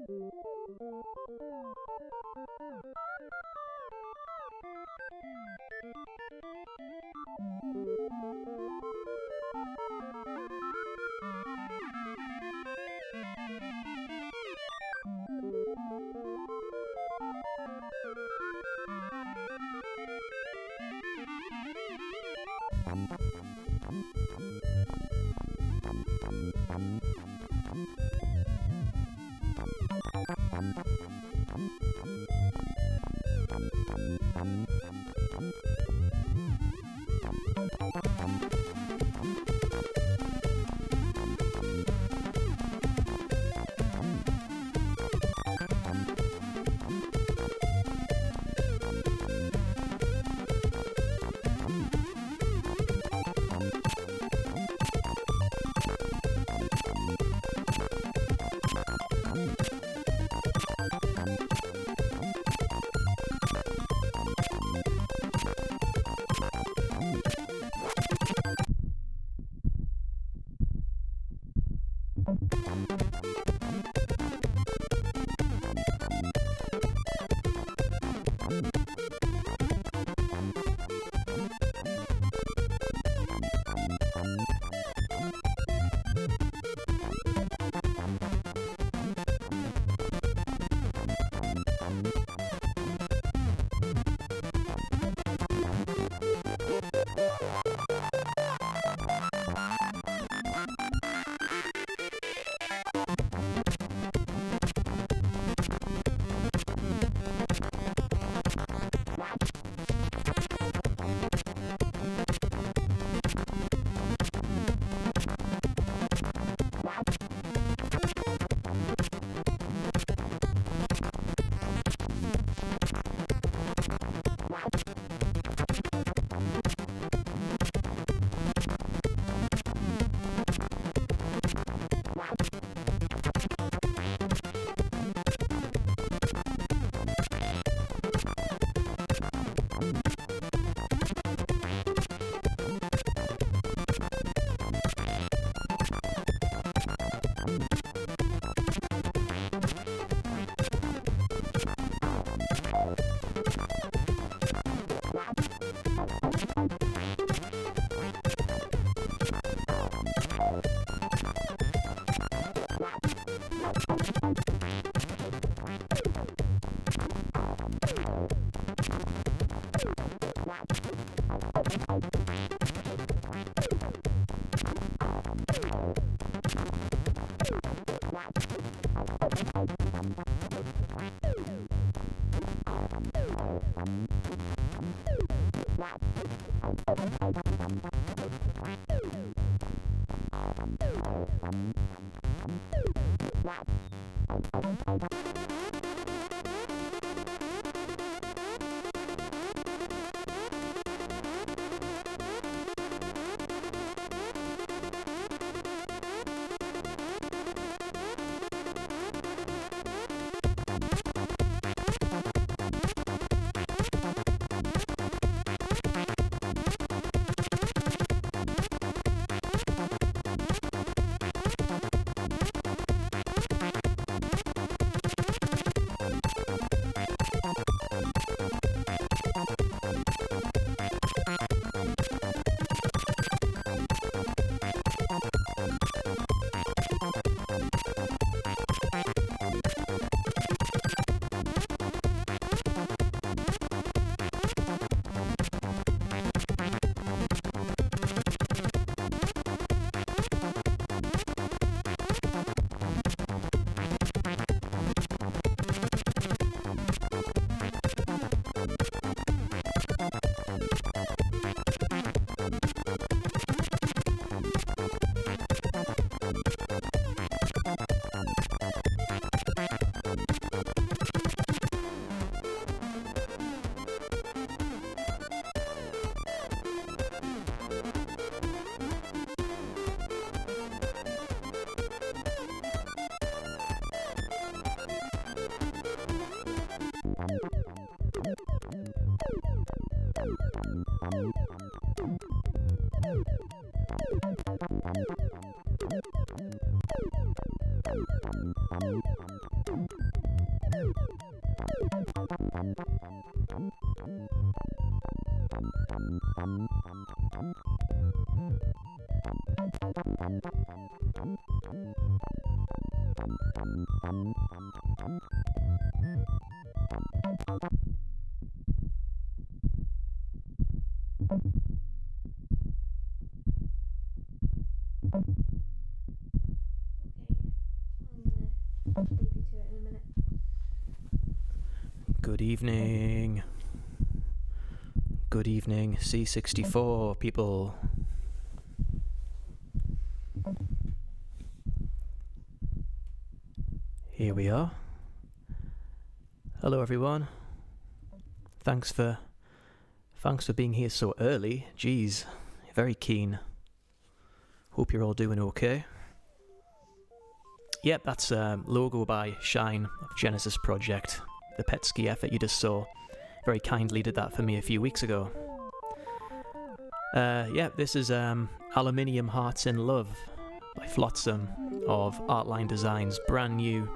Thank you. Good evening. Good evening, C64 people. Here we are. Hello everyone. Thanks for being here so early. Jeez, very keen. Hope you're all doing okay. Yep, that's logo by Shine of Genesis Project. The pet ski effort you just saw. Very kindly did that for me a few weeks ago. Yeah, this is Aluminium Hearts in Love by Flotsam of Artline Designs. Brand new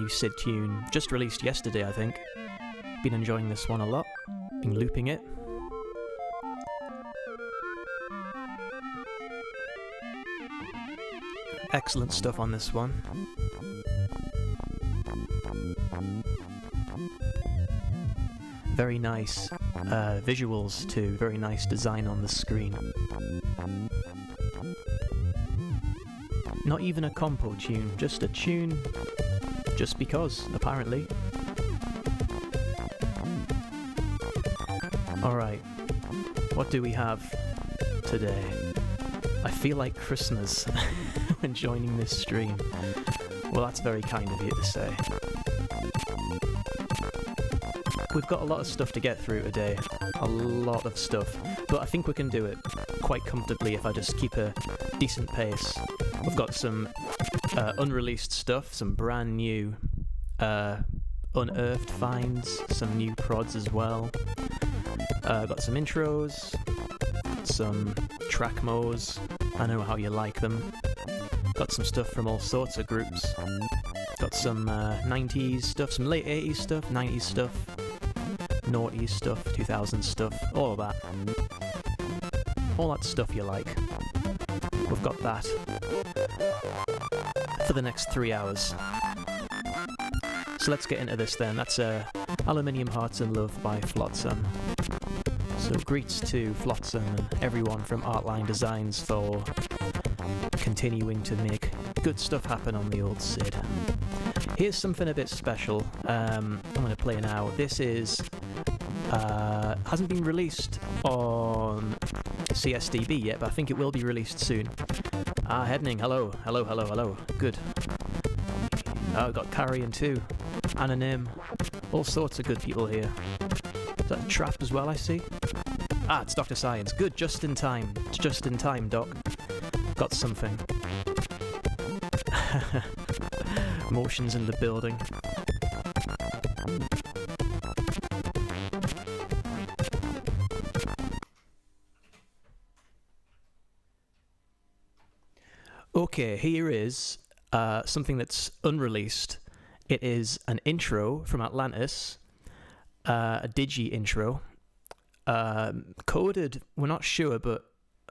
SID tune. Just released yesterday, I think. Been enjoying this one a lot. Been looping it. Excellent stuff on this one. Very nice visuals too, very nice design on the screen. Not even a compo tune, just a tune just because, apparently. Alright, what do we have today? I feel like Christmas when joining this stream. Well, that's very kind of you to say. We've got a lot of stuff to get through today, a lot of stuff, but I think we can do it quite comfortably if I just keep a decent pace. We've got some unreleased stuff, some brand new unearthed finds, some new prods as well. Got some intros, some track mos, I know how you like them. Got some stuff from all sorts of groups. Got some 90s stuff, some late 80s stuff, 90s stuff. Noughties stuff, 2000s stuff, all of that. All that stuff you like. We've got that for the next 3 hours. So let's get into this then. That's Aluminium Hearts in Love by Flotsam. So greets to Flotsam and everyone from Artline Designs for continuing to make good stuff happen on the old SID. Here's something a bit special. I'm going to play now. This is hasn't been released on CSDB yet, but I think it will be released soon. Hedning, hello. Good. I've got Carrion too. Anonym. All sorts of good people here. Is that Trapped as well, I see? It's Dr. Science. Good, just in time. Just in time, Doc. Got something. Motions in the building. Okay, here is something that's unreleased. It is an intro from Atlantis, a digi intro. Coded, we're not sure, but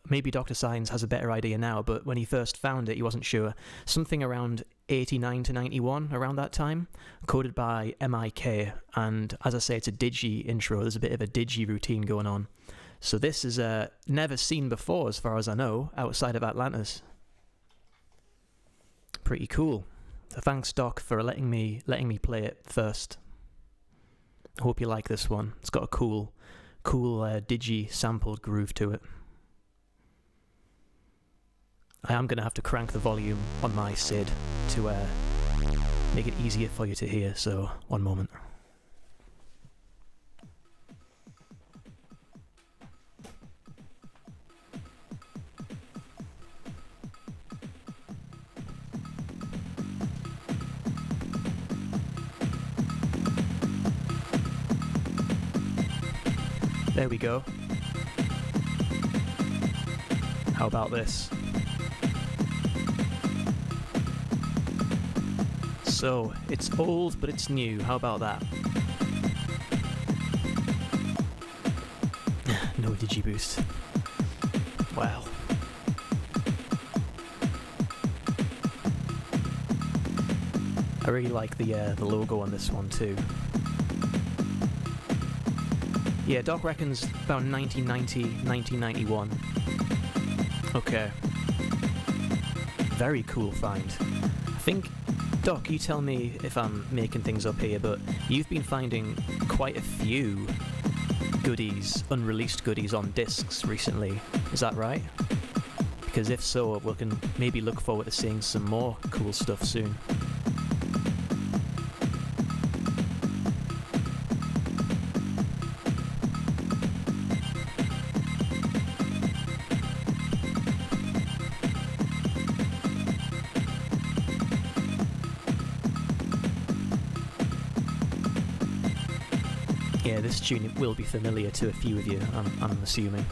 maybe Dr. Science has a better idea now, but when he first found it, he wasn't sure. Something around 89 to 91, around that time, coded by MIK, and as I say, it's a digi intro. There's a bit of a digi routine going on. So this is never seen before, as far as I know, outside of Atlantis. Pretty cool. So thanks, Doc, for letting me play it first. I hope you like this one. It's got a cool digi sampled groove to it. I am going to have to crank the volume on my SID to make it easier for you to hear, so one moment. There we go. How about this? So, it's old, but it's new. How about that? No digiboost. Wow. I really like the logo on this one too. Yeah, Doc reckons about 1990, 1991. Okay. Very cool find. I think, Doc, you tell me if I'm making things up here, but you've been finding quite a few goodies, unreleased goodies on discs recently. Is that right? Because if so, we can maybe look forward to seeing some more cool stuff soon. Yeah, this tune will be familiar to a few of you, I'm assuming.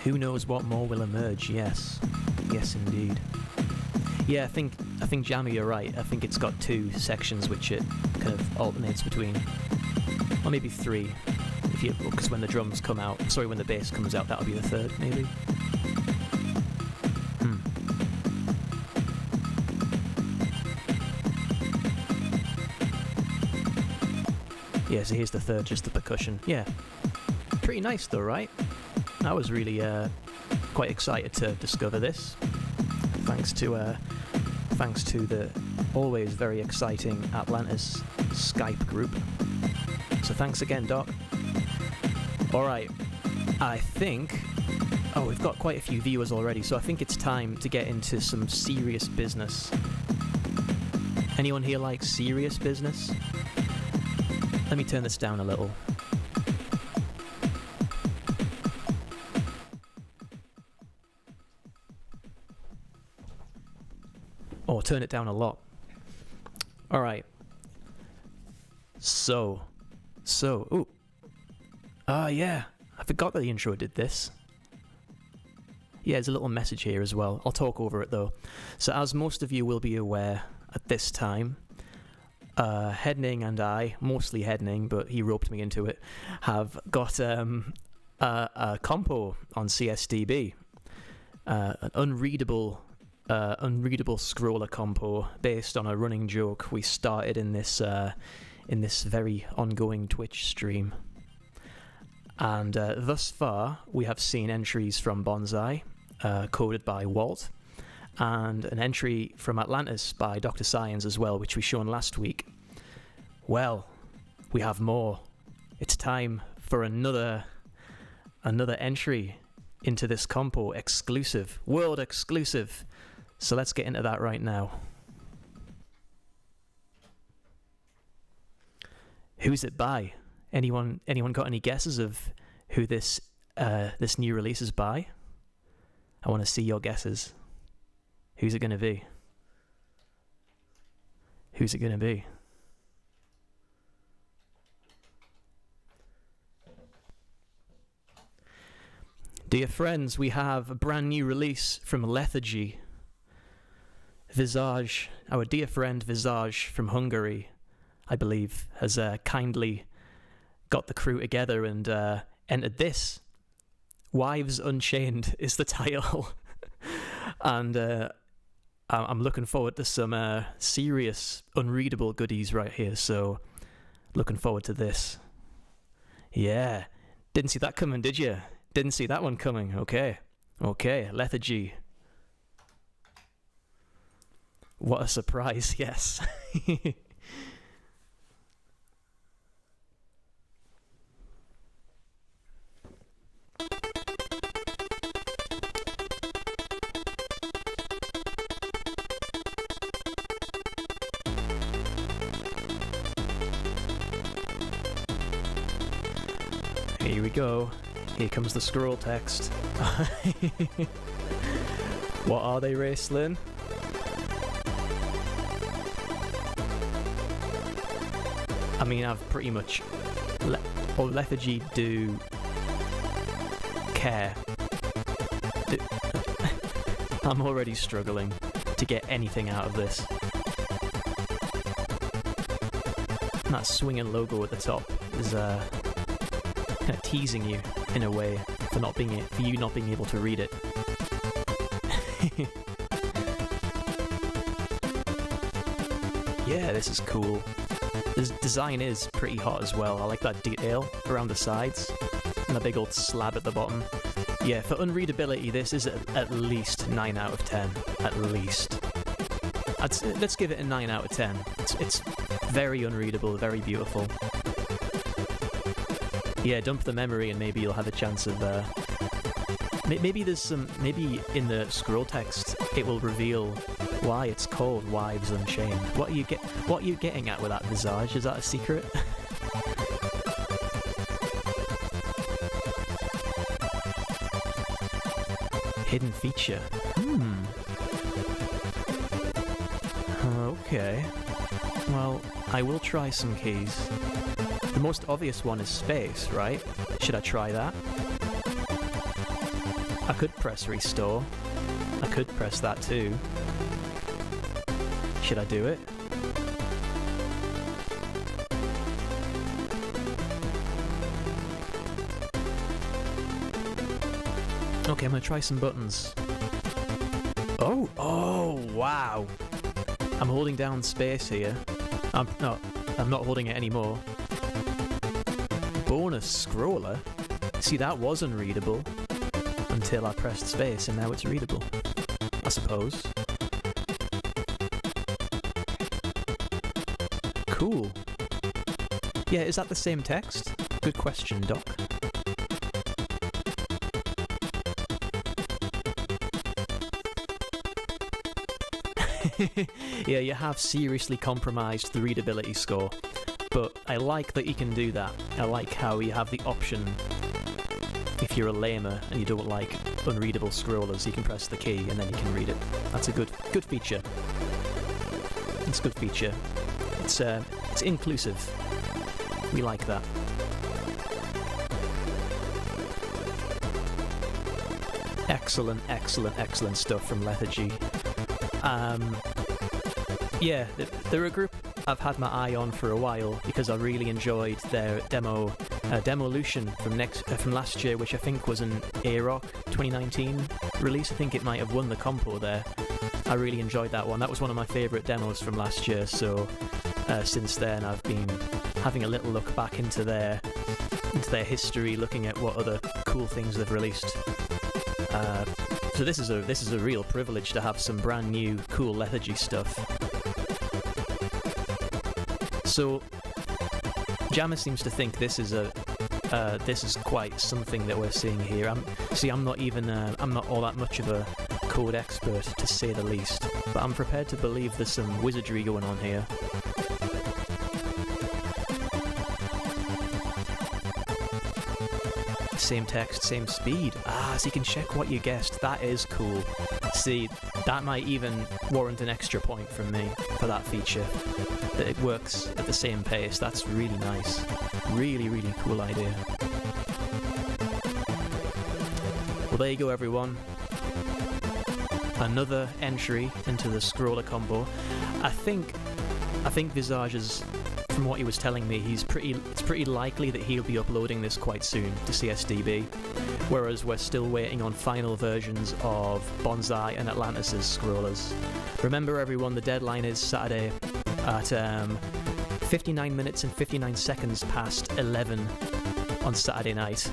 Who knows what more will emerge? Yes, yes, indeed. Yeah, I think Jammy, you're right. I think it's got two sections which it kind of alternates between, or maybe three, because when the drums come out, sorry, when the bass comes out, that'll be the third, maybe. Yeah, so here's the third, just the percussion. Yeah, pretty nice though, right? I was really quite excited to discover this, thanks to the always very exciting Atlantis Skype group. So thanks again, Doc. All right, I think. Oh, we've got quite a few viewers already, so I think it's time to get into some serious business. Anyone here like serious business? Let me turn this down a little. Or turn it down a lot. Alright. So. Ooh. Yeah. I forgot that the intro did this. Yeah, there's a little message here as well. I'll talk over it though. So as most of you will be aware at this time, Headning and I, mostly Headning, but he roped me into it, have got a compo on CSDB, an unreadable scroller compo based on a running joke we started in this very ongoing Twitch stream. And thus far, we have seen entries from Bonsai, coded by Walt, and an entry from Atlantis by Dr. Science as well, which we shown last week. Well, we have more. It's time for another entry into this compo, exclusive, world exclusive. So let's get into that right now. Who's it by? Anyone got any guesses of who this new release is by? I want to see your guesses. Who's it going to be? Who's it going to be? Dear friends, we have a brand new release from Lethargy. Visage, our dear friend Visage from Hungary, I believe, has kindly got the crew together and entered this. Wives Unchained is the title. And I'm looking forward to some serious, unreadable goodies right here, so looking forward to this. Yeah, didn't see that coming, did you? Didn't see that one coming. Okay, Lethargy. What a surprise, yes. Here we go. Here comes the scroll text. What are they, Raceland? I mean, I've pretty much... Lethargy do... care. I'm already struggling to get anything out of this. that swinging logo at the top is kind of teasing you in a way for you not being able to read it. Yeah, this is cool. This design is pretty hot as well. I like that detail around the sides and the big old slab at the bottom. Yeah, for unreadability, this is at least 9 out of 10. At least. Let's give it a 9 out of 10. It's very unreadable, very beautiful. Yeah, dump the memory and maybe you'll have a chance of... maybe in the scroll text it will reveal why it's called Wives Unchained. What are you getting at with that visage? Is that a secret? Hidden feature. Okay. Well, I will try some keys. The most obvious one is space, right? Should I try that? I could press restore. I could press that too. Should I do it? Okay, I'm gonna try some buttons. Oh, wow. I'm holding down space here. I'm not holding it anymore. Bonus scroller? See, that was unreadable until I pressed space and now it's readable, I suppose. Cool. Yeah, is that the same text? Good question, Doc. Yeah, you have seriously compromised the readability score, but I like that you can do that. I like how you have the option, if you're a lamer and you don't like unreadable scrollers, you can press the key and then you can read it. That's a good feature. It's a good feature. It's inclusive. We like that. Excellent, excellent, excellent stuff from Lethargy. Yeah, they're a group I've had my eye on for a while because I really enjoyed their Demolution from last year, which I think was an A-Rock 2019 release. I think it might have won the compo there. I really enjoyed that one. That was one of my favourite demos from last year, so since then I've been having a little look back into their history, looking at what other cool things they've released. So this is a real privilege to have some brand new cool Lethargy stuff. So Jammer seems to think this is quite something that we're seeing here. I'm not all that much of a code expert, to say the least, but I'm prepared to believe there's some wizardry going on here. Same text, same speed. So you can check what you guessed. That is cool. See, that might even warrant an extra point from me for that feature. That it works at the same pace. That's really nice. Really, really cool idea. Well, there you go, everyone. Another entry into the scroller combo. I think Visage is, from what he was telling me, it's pretty likely that he'll be uploading this quite soon to CSDB, whereas we're still waiting on final versions of Bonsai and Atlantis' scrollers. Remember, everyone, the deadline is Saturday at 59 minutes and 59 seconds past 11 on Saturday night.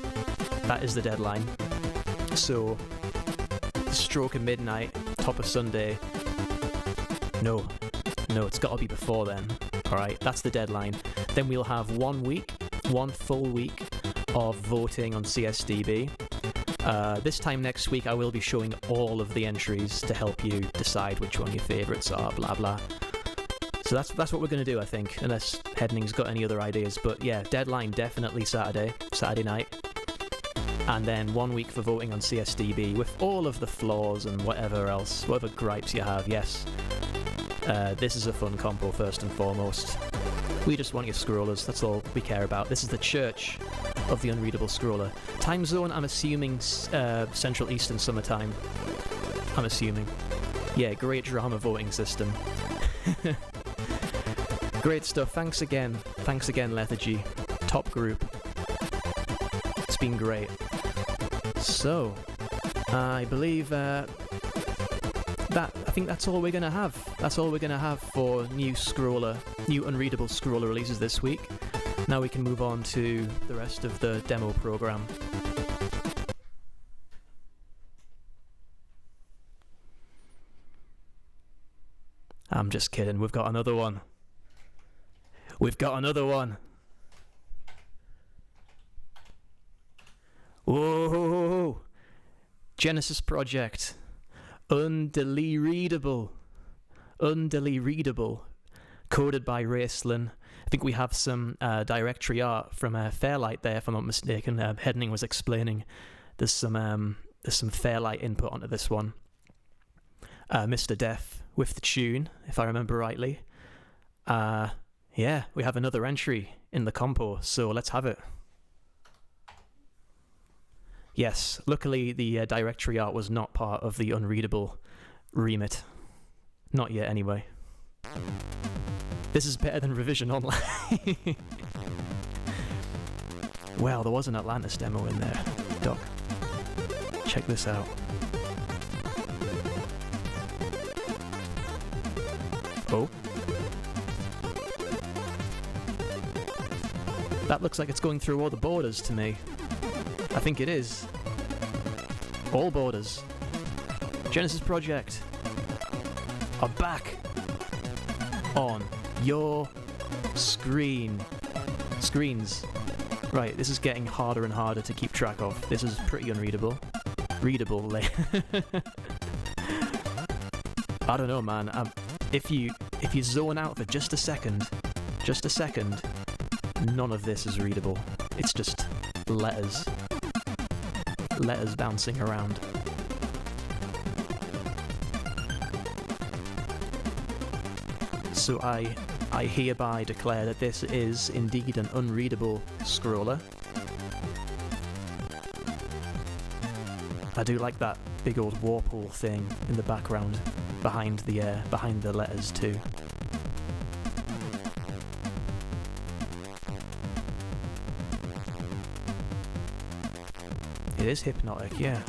That is the deadline. So, stroke of midnight, top of Sunday. No, it's got to be before then. Alright, that's the deadline. Then we'll have 1 week, 1 full week of voting on CSDB. This time next week I will be showing all of the entries to help you decide which one your favourites are, blah blah. So that's what we're going to do, I think, unless Headning's got any other ideas. But yeah, deadline definitely Saturday night. And then 1 week for voting on CSDB with all of the flaws and whatever else, whatever gripes you have, yes. This is a fun combo first and foremost. We just want your scrollers, that's all we care about. This is the church of the unreadable scroller. Time zone, I'm assuming Central Eastern Summertime. I'm assuming. Yeah, great drama voting system. Great stuff. Thanks again, Lethargy. Top group. It's been great. So, I believe I think that's all we're gonna have. That's all we're gonna have for new unreadable scroller releases this week. Now we can move on to the rest of the demo program. I'm just kidding. We've got another one. Whoa! Genesis Project. Undelete readable. Coded by Raceland. I think we have some directory art from Fairlight there, if I'm not mistaken. Heading was explaining there's some Fairlight input onto this one. Mr. Death with the tune, if I remember rightly. Yeah, we have another entry in the compo, so let's have it. Yes, luckily the directory art was not part of the unreadable remit. Not yet, anyway. This is better than Revision Online. Well, there was an Atlantis demo in there, Doc. Check this out. Oh. That looks like it's going through all the borders to me. I think it is. All borders. Genesis Project are back on your screens. Right, this is getting harder and harder to keep track of. This is pretty unreadable. Readable. I don't know, man. If you zone out for just a second, none of this is readable. It's just letters bouncing around. So I hereby declare that this is indeed an unreadable scroller. I do like that big old warple thing in the background behind the letters too. It is hypnotic, yeah.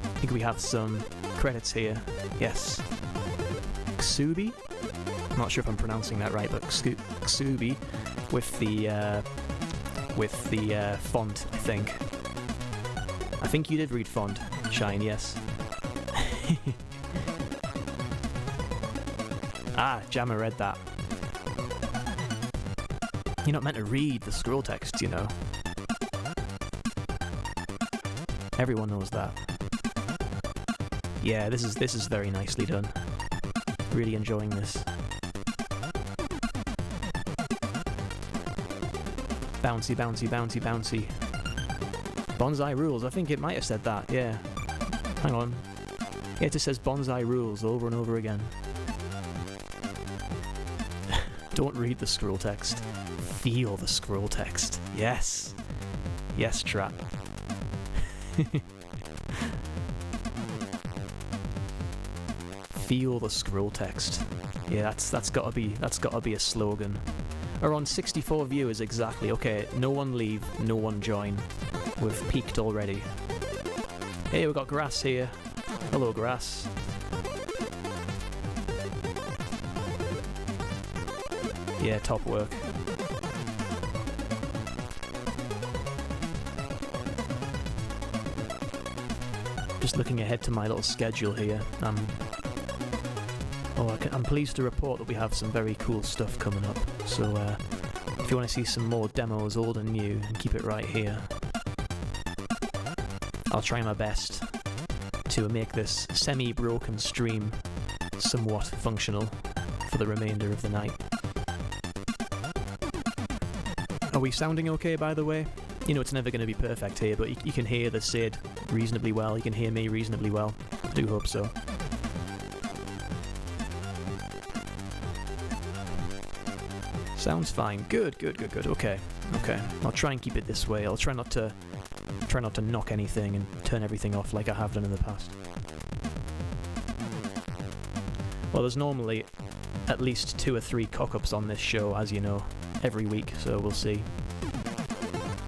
I think we have some credits here. Yes. Xubi? I'm not sure if I'm pronouncing that right, but Xubi with the font, I think. I think you did read font, Shine, yes. Ah, Jammer read that. You're not meant to read the scroll text, you know. Everyone knows that. Yeah, this is very nicely done. Really enjoying this. Bouncy, bouncy, bouncy, bouncy. Bonsai rules. I think it might have said that, yeah. Hang on. Yeah, it just says bonsai rules over and over again. Don't read the scroll text. Feel the scroll text. Yes. Yes, trap. Feel the scroll text. Yeah, that's gotta be a slogan. Around 64 viewers exactly. Okay, no one leave, no one join. We've peaked already. Hey, we've got Grass here. Hello, Grass. Yeah, top work. Just looking ahead to my little schedule here. I'm pleased to report that we have some very cool stuff coming up. So if you want to see some more demos, old and new, and keep it right here, I'll try my best to make this semi-broken stream somewhat functional for the remainder of the night. Are we sounding okay, by the way? You know, it's never going to be perfect here, but you can hear the Sid reasonably well. You can hear me reasonably well. I do hope so. Sounds fine. Good. Okay. I'll try and keep it this way. I'll try not to Try not to knock anything and turn everything off like I have done in the past. Well, there's normally at least 2 or 3 cock-ups on this show, as you know, every week, so we'll see.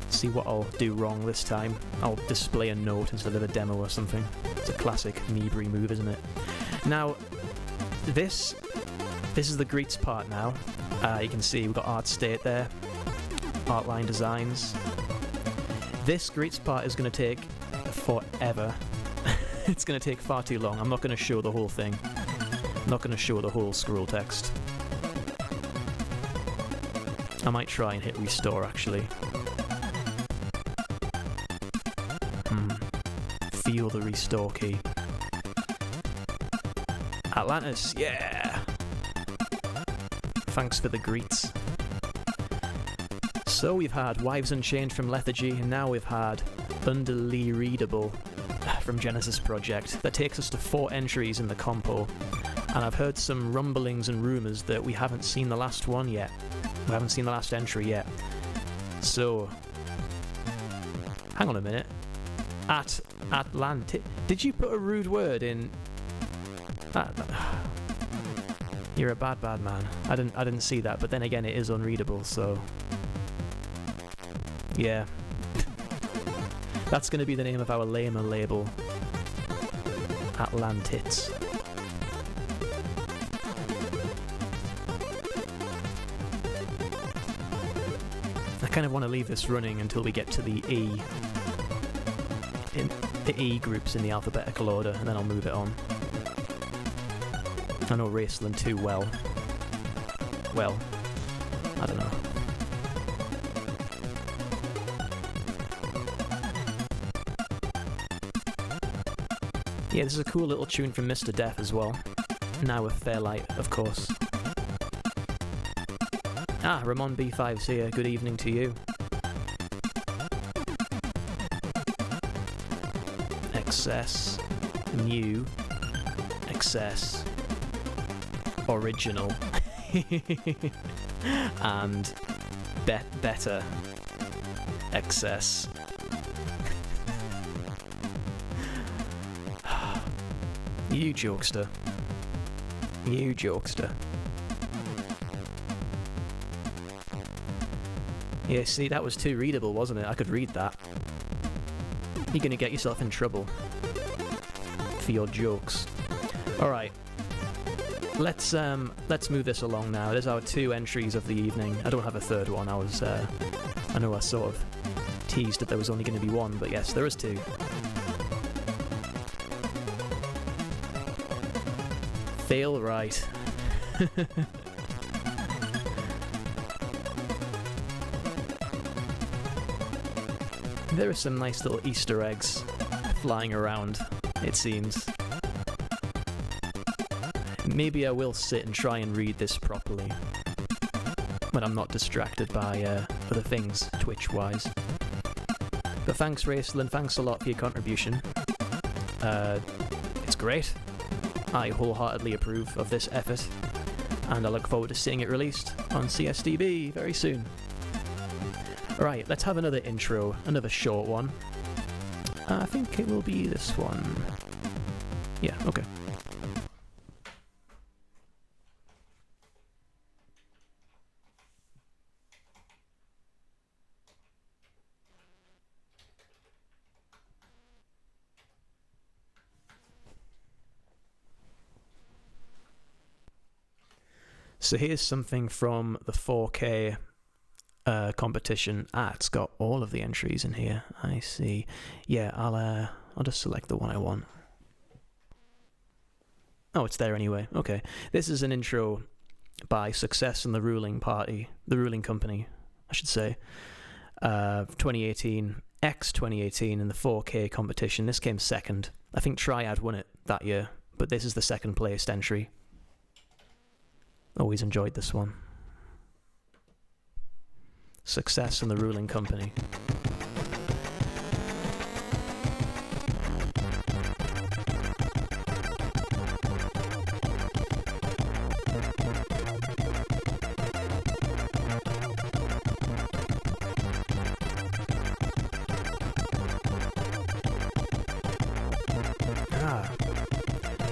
See what I'll do wrong this time. I'll display a note instead of a demo or something. It's a classic Mibri move, isn't it? Now, this is the greets part now. You can see we've got art state there, Artline Designs. This greets part is going to take forever. It's going to take far too long. I'm not going to show the whole thing. I'm not going to show the whole scroll text. I might try and hit restore, actually. Feel the restore key. Atlantis, yeah! Thanks for the greets. So we've had Wives Unchained from Lethargy, and now we've had Underly Readable from Genesis Project. That takes us to 4 entries in the compo, and I've heard some rumblings and rumours that we haven't seen the last one yet. We haven't seen the last entry yet. So, hang on a minute. Atlantic. Did you put a rude word in? You're a bad man. I didn't see that, but then again, it is unreadable, so yeah. That's going to be the name of our lamer label. Atlantits. I kind of want to leave this running until we get to the E. In the E groups in the alphabetical order, and then I'll move it on. I know Raceland too well. Well, I don't know. Yeah, this is a cool little tune from Mr. Death as well. Now with Fairlight, of course. Ah, Ramon B5's here. Good evening to you. Excess, new, excess, original, and better, excess. You jokester. You jokester. Yeah, see, that was too readable, wasn't it? I could read that. You're gonna get yourself in trouble for your jokes. Alright. Let's move this along now. There's our 2 entries of the evening. I don't have a third one. I know I sort of teased that there was only going to be 1, but yes, there is 2. Fail right. There are some nice little Easter eggs flying around, it seems. Maybe I will sit and try and read this properly when I'm not distracted by other things, Twitch-wise. But thanks, Raceland, thanks a lot for your contribution. It's great. I wholeheartedly approve of this effort, and I look forward to seeing it released on CSDB very soon. Alright, let's have another intro, another short one. I think it will be this one. Yeah, okay. So here's something from the 4K competition. It's got all of the entries in here. I see. Yeah, I'll just select the one I want. Oh, it's there anyway. Okay. This is an intro by Success and the Ruling Company, I should say. 2018, X2018 in the 4K competition. This came second. I think Triad won it that year, but this is the second placed entry. Always enjoyed this one. Success and the Ruling Company.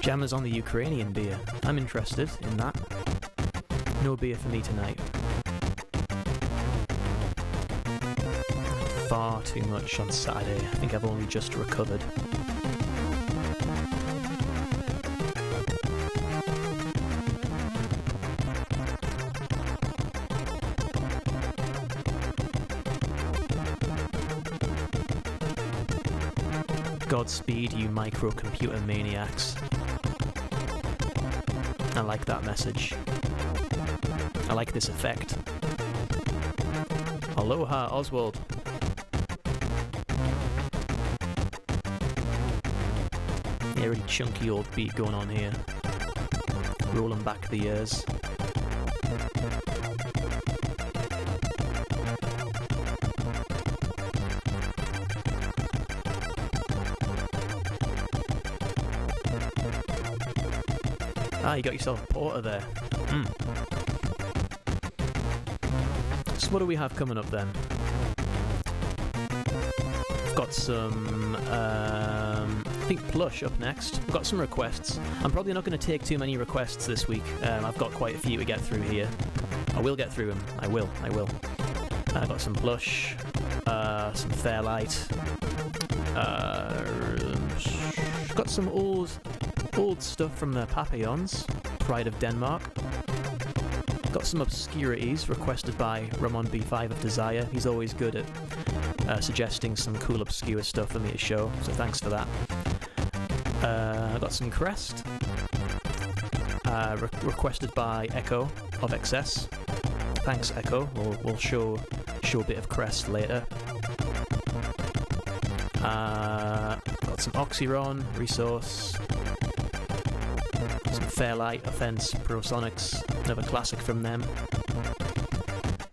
Jammers on the Ukrainian beer. I'm interested in that. No beer for me tonight. Far too much on Saturday. I think I've only just recovered. Godspeed, you microcomputer maniacs. I like that message. I like this effect. Aloha, Oswald. Yeah, really chunky old beat going on here. Rolling back the years. Ah, you got yourself a porter there. So what do we have coming up then? We've got some, I think Plush up next. We've got some requests. I'm probably not going to take too many requests this week. I've got quite a few to get through here. I will get through them. I will. I've got some Plush, some Fairlight. Got some old stuff from the Papillons, Pride of Denmark. Got some obscurities requested by Ramon B5 of Desire. He's always good at suggesting some cool obscure stuff for me to show, so thanks for that. I got some Crest, requested by Echo of XS. Thanks, Echo. We'll show a bit of Crest later. Got some Oxyron, Resource. Some Fairlight, Offense, Prosonics, another classic from them.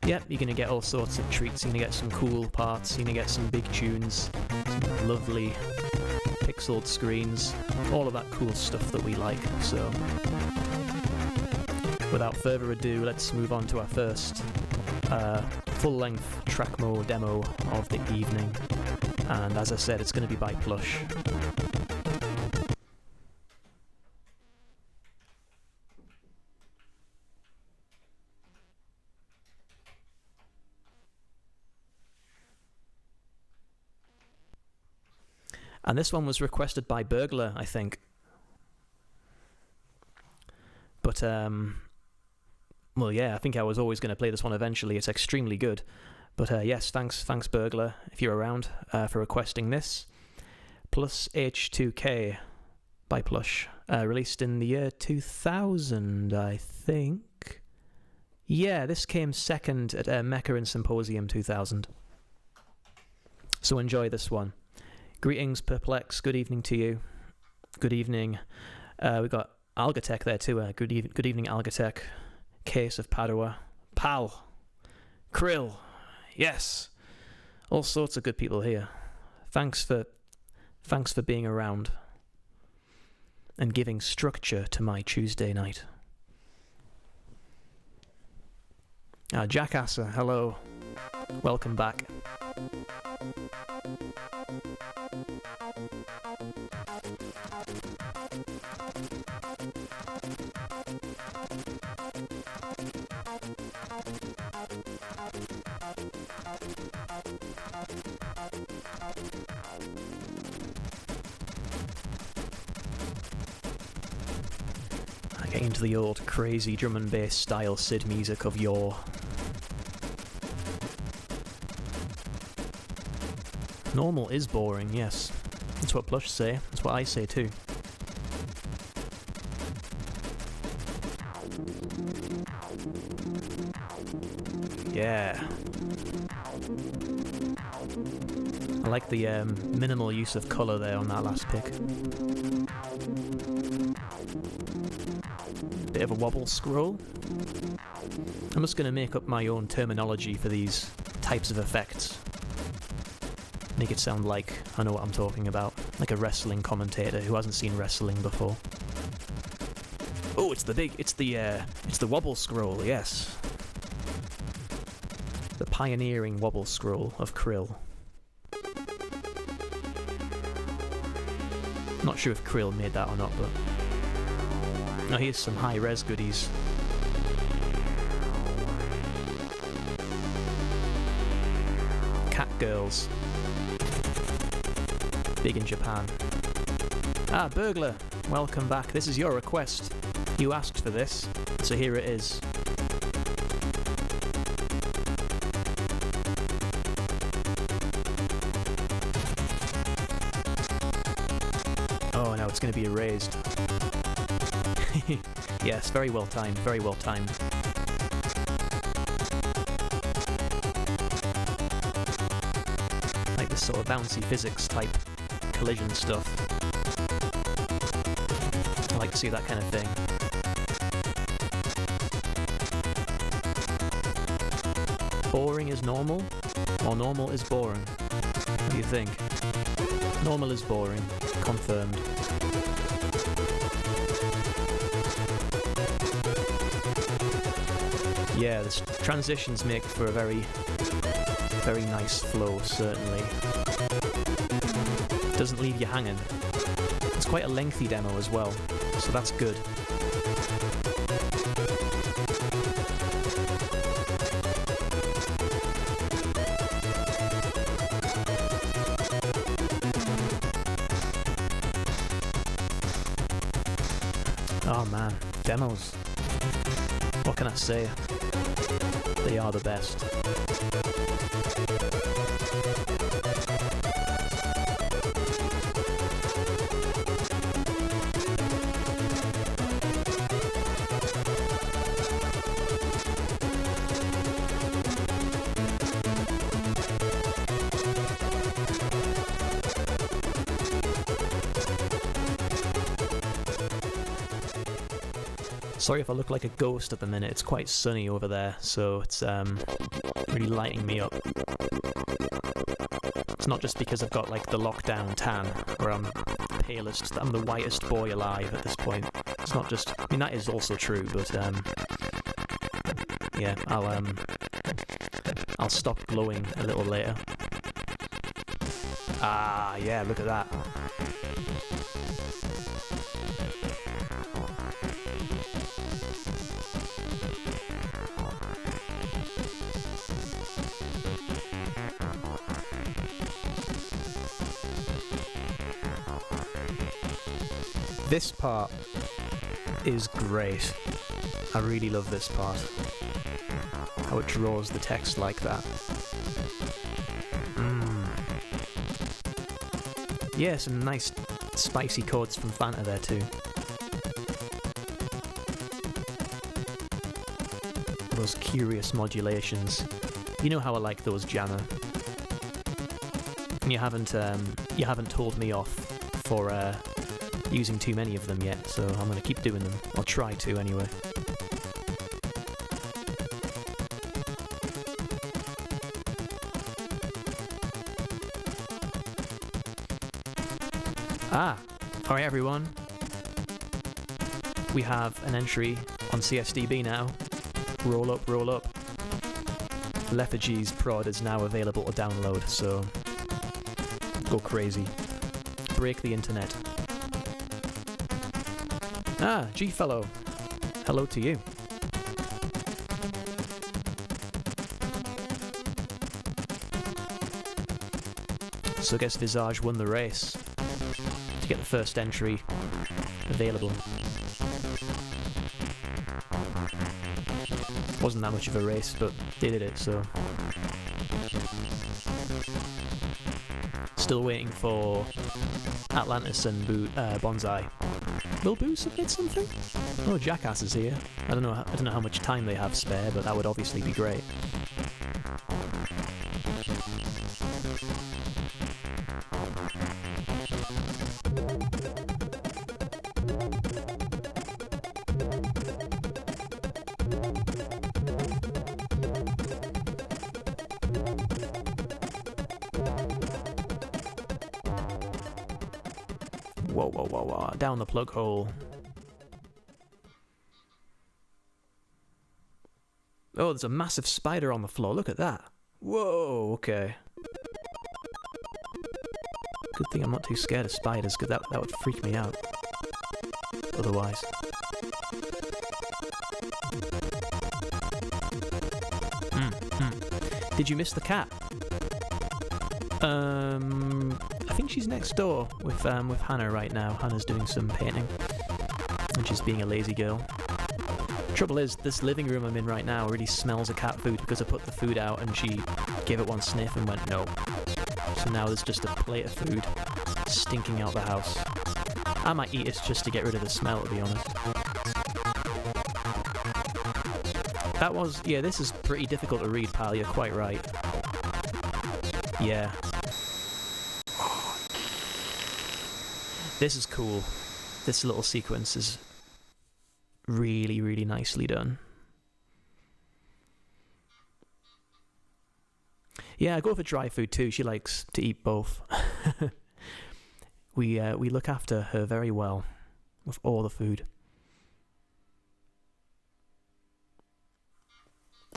Yep, you're going to get all sorts of treats. You're going to get some cool parts, you're going to get some big tunes, some lovely pixeled screens, all of that cool stuff that we like. So, without further ado, let's move on to our first full-length Trackmo demo of the evening. And as I said, it's going to be by Plush. And this one was requested by Burglar, I think. But, well, yeah, I think I was always going to play this one eventually. It's extremely good. But, yes, thanks Burglar, if you're around, for requesting this. Plus H2K by Plush. Released in the year 2000, I think. Yeah, this came second at Mecca and Symposium 2000. So enjoy this one. Greetings, Perplex. Good evening to you. Good evening. We've got Algatech there too. Good evening, Algatech. Case of Padua. Pal. Krill. Yes. All sorts of good people here. Thanks for being around and giving structure to my Tuesday night. Jackasser, hello. Welcome back. Getting into the old crazy drum and bass style Sid music of yore. Normal is boring, yes. That's what Plush say. That's what I say too. Yeah. I like the minimal use of colour there on that last pick. Bit of a wobble scroll. I'm just going to make up my own terminology for these types of effects. Make it sound like I know what I'm talking about, like a wrestling commentator who hasn't seen wrestling before. Oh, it's the wobble scroll, yes. The pioneering wobble scroll of Krill. Not sure if Krill made that or not, but Now here's some high-res goodies. Cat girls. Big in Japan. Ah, burglar! Welcome back. This is your request. You asked for this, so here it is. Oh no, it's going to be erased. Yes, very well timed, very well timed. Like this sort of bouncy physics type collision stuff. I like to see that kind of thing. Boring is normal, or normal is boring? What do you think? Normal is boring. Confirmed. Yeah, the transitions make for a very, very nice flow, certainly. Doesn't leave you hanging. It's quite a lengthy demo as well, so that's good. Oh man, demos. What can I say? They are the best. Sorry if I look like a ghost at the minute, it's quite sunny over there, so it's really lighting me up. It's not just because I've got like the lockdown tan, where I'm palest, I'm the whitest boy alive at this point. It's not just, I mean that is also true, but yeah, I'll stop glowing a little later. Ah, yeah, look at that. This part is great. I really love this part. How it draws the text like that. Yeah, some nice spicy chords from Fanta there too. Those curious modulations. You know how I like those, Jammer. And you haven't told me off for using too many of them yet, so I'm going to keep doing them. I'll try to anyway. Ah! Alright everyone. We have an entry on CSDB now. Roll up, roll up. Lethargy's prod is now available to download, so go crazy. Break the internet. Ah, G-Fellow. Hello to you. So I guess Visage won the race to get the first entry available. Wasn't that much of a race, but they did it, so. Still waiting for Atlantis and Bonsai. Will Boo submit something? Oh, Jackass is here. I don't know how much time they have spare, but that would obviously be great. Whoa, whoa, whoa, whoa. Down the plug hole. Oh, there's a massive spider on the floor. Look at that. Whoa, okay. Good thing I'm not too scared of spiders, because that would freak me out. Otherwise. Did you miss the cat? I think she's next door with Hannah right now. Hannah's doing some painting, and she's being a lazy girl. Trouble is, this living room I'm in right now really smells of cat food because I put the food out and she gave it one sniff and went no. So now there's just a plate of food stinking out the house. I might eat it just to get rid of the smell, to be honest. That was... yeah, this is pretty difficult to read, pal. You're quite right. Yeah. This is cool. This little sequence is really, really nicely done. Yeah, I go for dry food too. She likes to eat both. We look after her very well with all the food.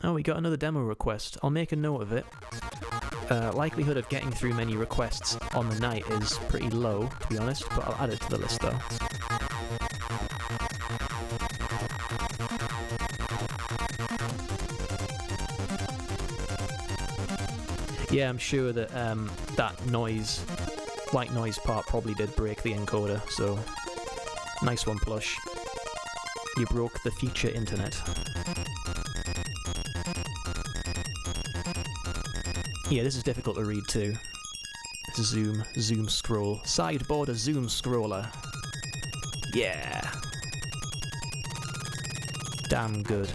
Oh, we got another demo request. I'll make a note of it. Likelihood of getting through many requests on the night is pretty low, to be honest, but I'll add it to the list though. Yeah, I'm sure that that noise, white noise part probably did break the encoder, so nice one, Plush. You broke the future internet. Yeah, this is difficult to read too. Zoom scroll. Side border zoom scroller. Yeah. Damn good.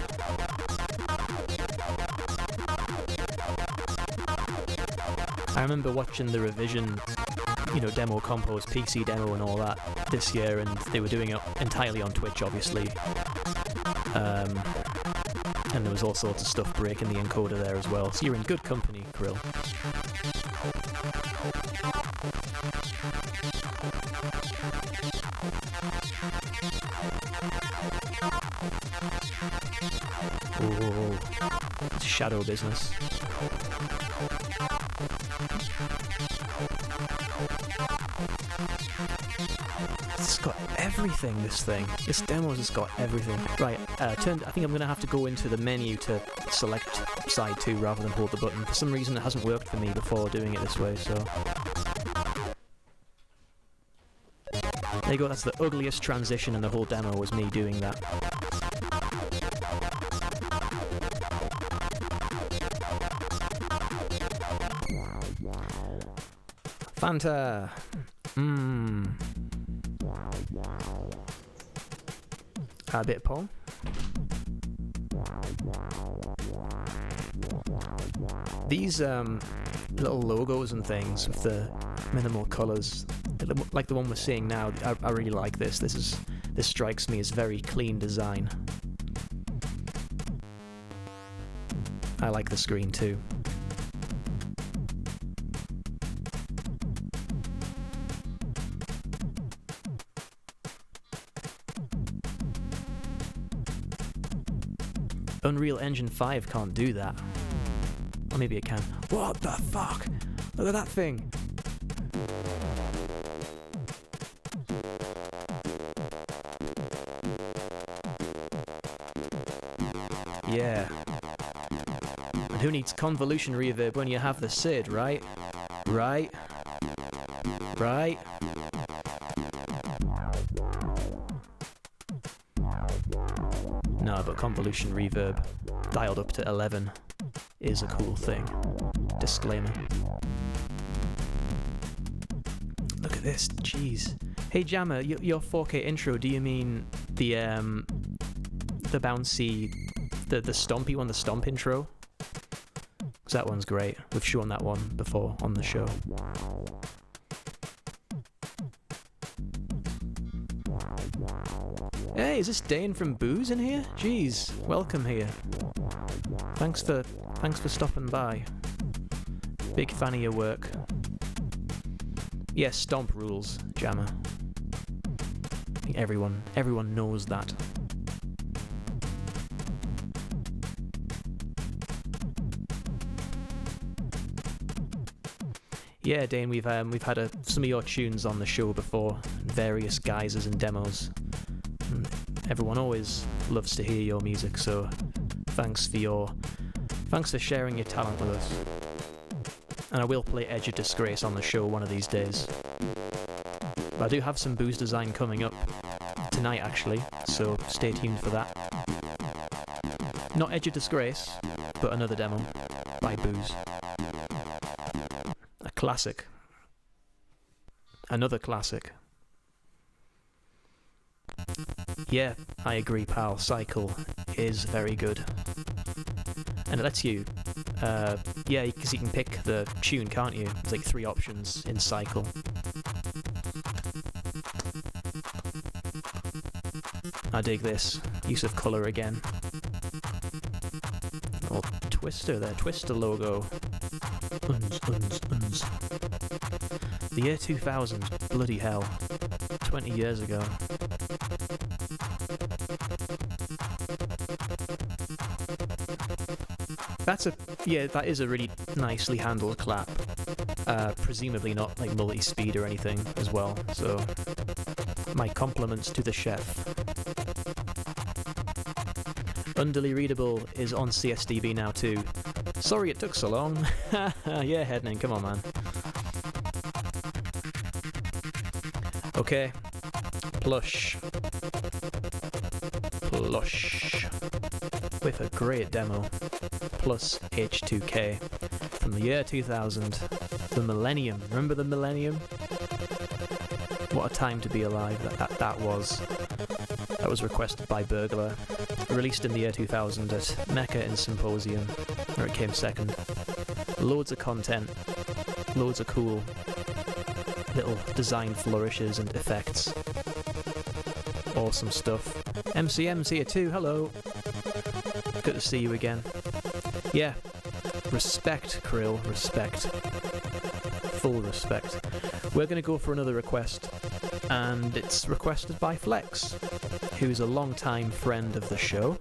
I remember watching the revision, demo compose, PC demo and all that this year, and they were doing it entirely on Twitch, obviously. And there was all sorts of stuff breaking the encoder there as well. So you're in good company, Krill. Oh, it's shadow business. It's got everything, this thing. This demo's just got everything. Right, I think I'm going to have to go into the menu to select side 2 rather than hold the button. For some reason it hasn't worked for me before doing it this way, so... there you go, that's the ugliest transition in the whole demo, was me doing that. Fanta! A bit of Paul. These little logos and things with the minimal colours, like the one we're seeing now, I really like this. This strikes me as very clean design. I like the screen too. Unreal Engine 5 can't do that. Or maybe it can. What the fuck? Look at that thing! Yeah. And who needs convolution reverb when you have the SID, right? Right? Right? No, but convolution reverb dialed up to 11 is a cool thing. Disclaimer. Look at this, jeez. Hey Jammer, your 4K intro, do you mean the bouncy, the stompy one, the stomp intro? 'Cause that one's great. We've shown that one before on the show. Hey, is this Dane from Booze in here? Jeez, welcome here. Thanks for stopping by. Big fan of your work. Yes, stomp rules, Jammer. I think everyone knows that. Yeah, Dane, we've had some of your tunes on the show before, various guises and demos. Everyone always loves to hear your music, so thanks for sharing your talent with us. And I will play Edge of Disgrace on the show one of these days. But I do have some booze design coming up tonight, actually, so stay tuned for that. Not Edge of Disgrace, but another demo by Booze. A classic. Another classic. Yeah, I agree, pal. Cycle is very good. And it lets you, yeah, because you can pick the tune, can't you? There's like 3 options in Cycle. I dig this. Use of colour again. Oh, Twister there. Twister logo. Uns. The year 2000. Bloody hell. 20 years ago. That is a really nicely handled clap. Presumably not like multi-speed or anything as well, so my compliments to the chef. Underly Readable is on CSDB now too. Sorry it took so long. Yeah, Headning, come on man. Okay. Plush. With a great demo. Plus H2K from the year 2000. The Millennium. Remember the Millennium? What a time to be alive that was. That was requested by Burglar. Released in the year 2000 at Mecca and Symposium, where it came second. Loads of content. Loads of cool little design flourishes and effects. Awesome stuff. MCM's here too, hello. Good to see you again. Yeah, respect, Krill, respect. Full respect. We're going to go for another request, and it's requested by Flex, who's a long-time friend of the show,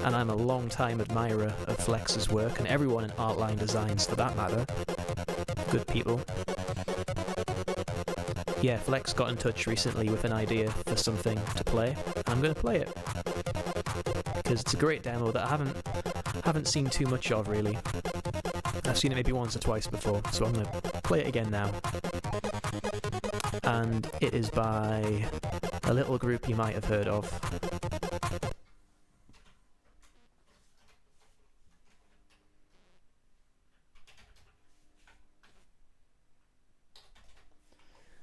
and I'm a long-time admirer of Flex's work, and everyone in Artline Designs for that matter. Good people. Yeah, Flex got in touch recently with an idea for something to play, and I'm going to play it. Because it's a great demo that I haven't seen too much of, really. I've seen it maybe once or twice before, so I'm going to play it again now. And it is by a little group you might have heard of.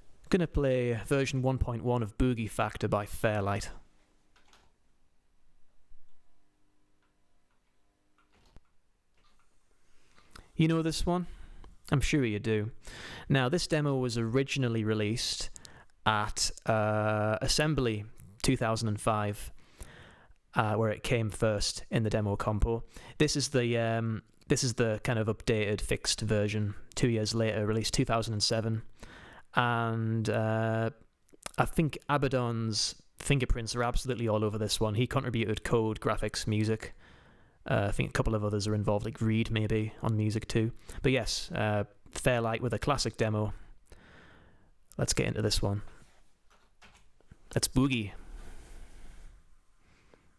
I'm going to play version 1.1 of Boogie Factor by Fairlight. You know this one? I'm sure you do. Now, this demo was originally released at Assembly 2005, where it came first in the demo compo. This is the kind of updated, fixed version. 2 years later, released 2007, and I think Abaddon's fingerprints are absolutely all over this one. He contributed code, graphics, music. I think a couple of others are involved, like Reed maybe on music too. But yes, Fairlight with a classic demo. Let's get into this one. Let's boogie,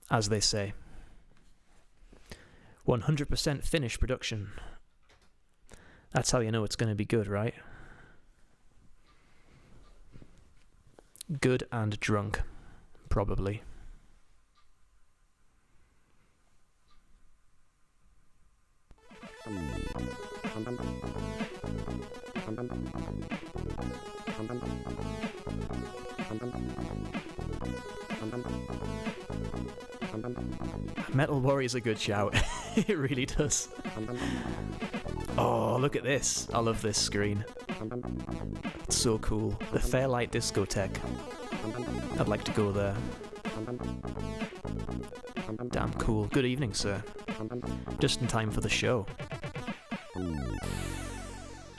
as they say. 100% finished production. That's how you know it's going to be good, right? Good and drunk, probably. Metal Warrior's a good shout. It really does. Oh, look at this. I love this screen. It's so cool. The Fairlight Discotheque. I'd like to go there. Damn cool. Good evening, sir. Just in time for the show.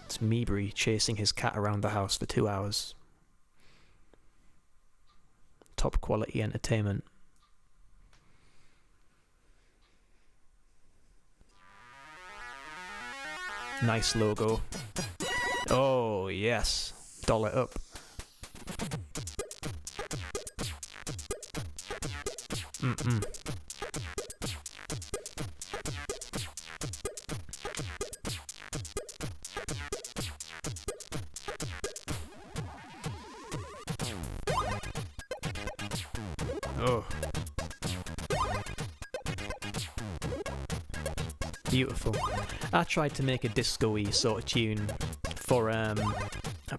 It's Mibri chasing his cat around the house for 2 hours. Top quality entertainment. Nice logo. Oh, yes. Doll it up. Oh. Beautiful. I tried to make a disco-y sort of tune for a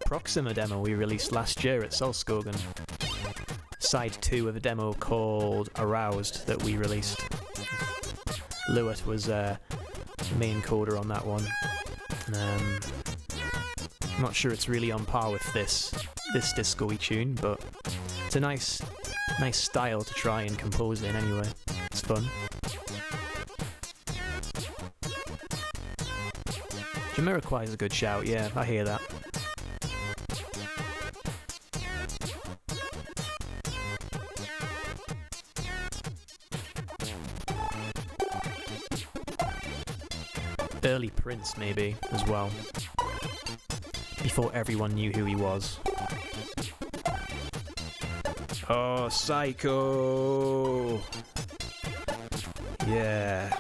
Proxima demo we released last year at Solskogen. Side 2 of a demo called Aroused that we released. Lewitt was the main coder on that one. I'm not sure it's really on par with this disco-y tune, but it's a nice style to try and compose in anyway. It's fun. Jamiroquai is a good shout, yeah, I hear that. Early Prince, maybe, as well. Before everyone knew who he was. Oh, Psycho! Yeah.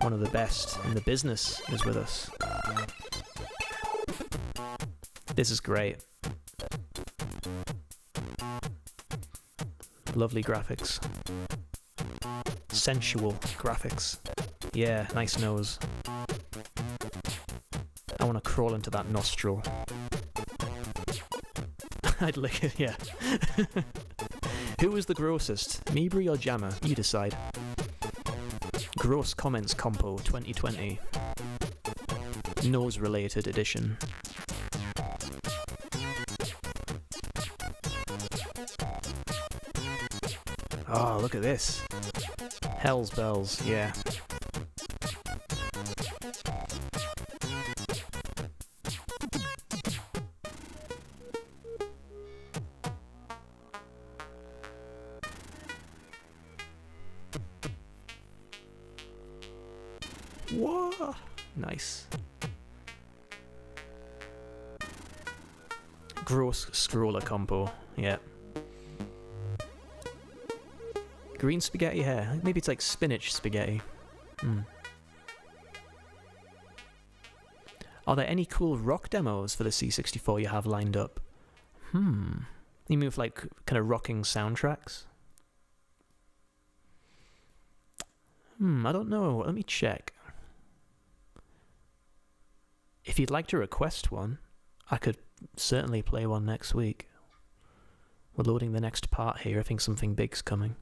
One of the best in the business is with us. This is great. Lovely graphics. Sensual graphics. Yeah, nice nose. I want to crawl into that nostril. I'd lick it, yeah. Who was the grossest? Mibri or Jammer? You decide. Gross Comments Compo 2020. Nose-related edition. Oh, look at this. Hell's bells, yeah. Whoa! Nice. Gross scroller compo, yeah. Green spaghetti hair. Maybe it's like spinach spaghetti. Are there any cool rock demos for the C64 you have lined up? You mean with like kind of rocking soundtracks? I don't know. Let me check. If you'd like to request one, I could certainly play one next week. We're loading the next part here. I think something big's coming.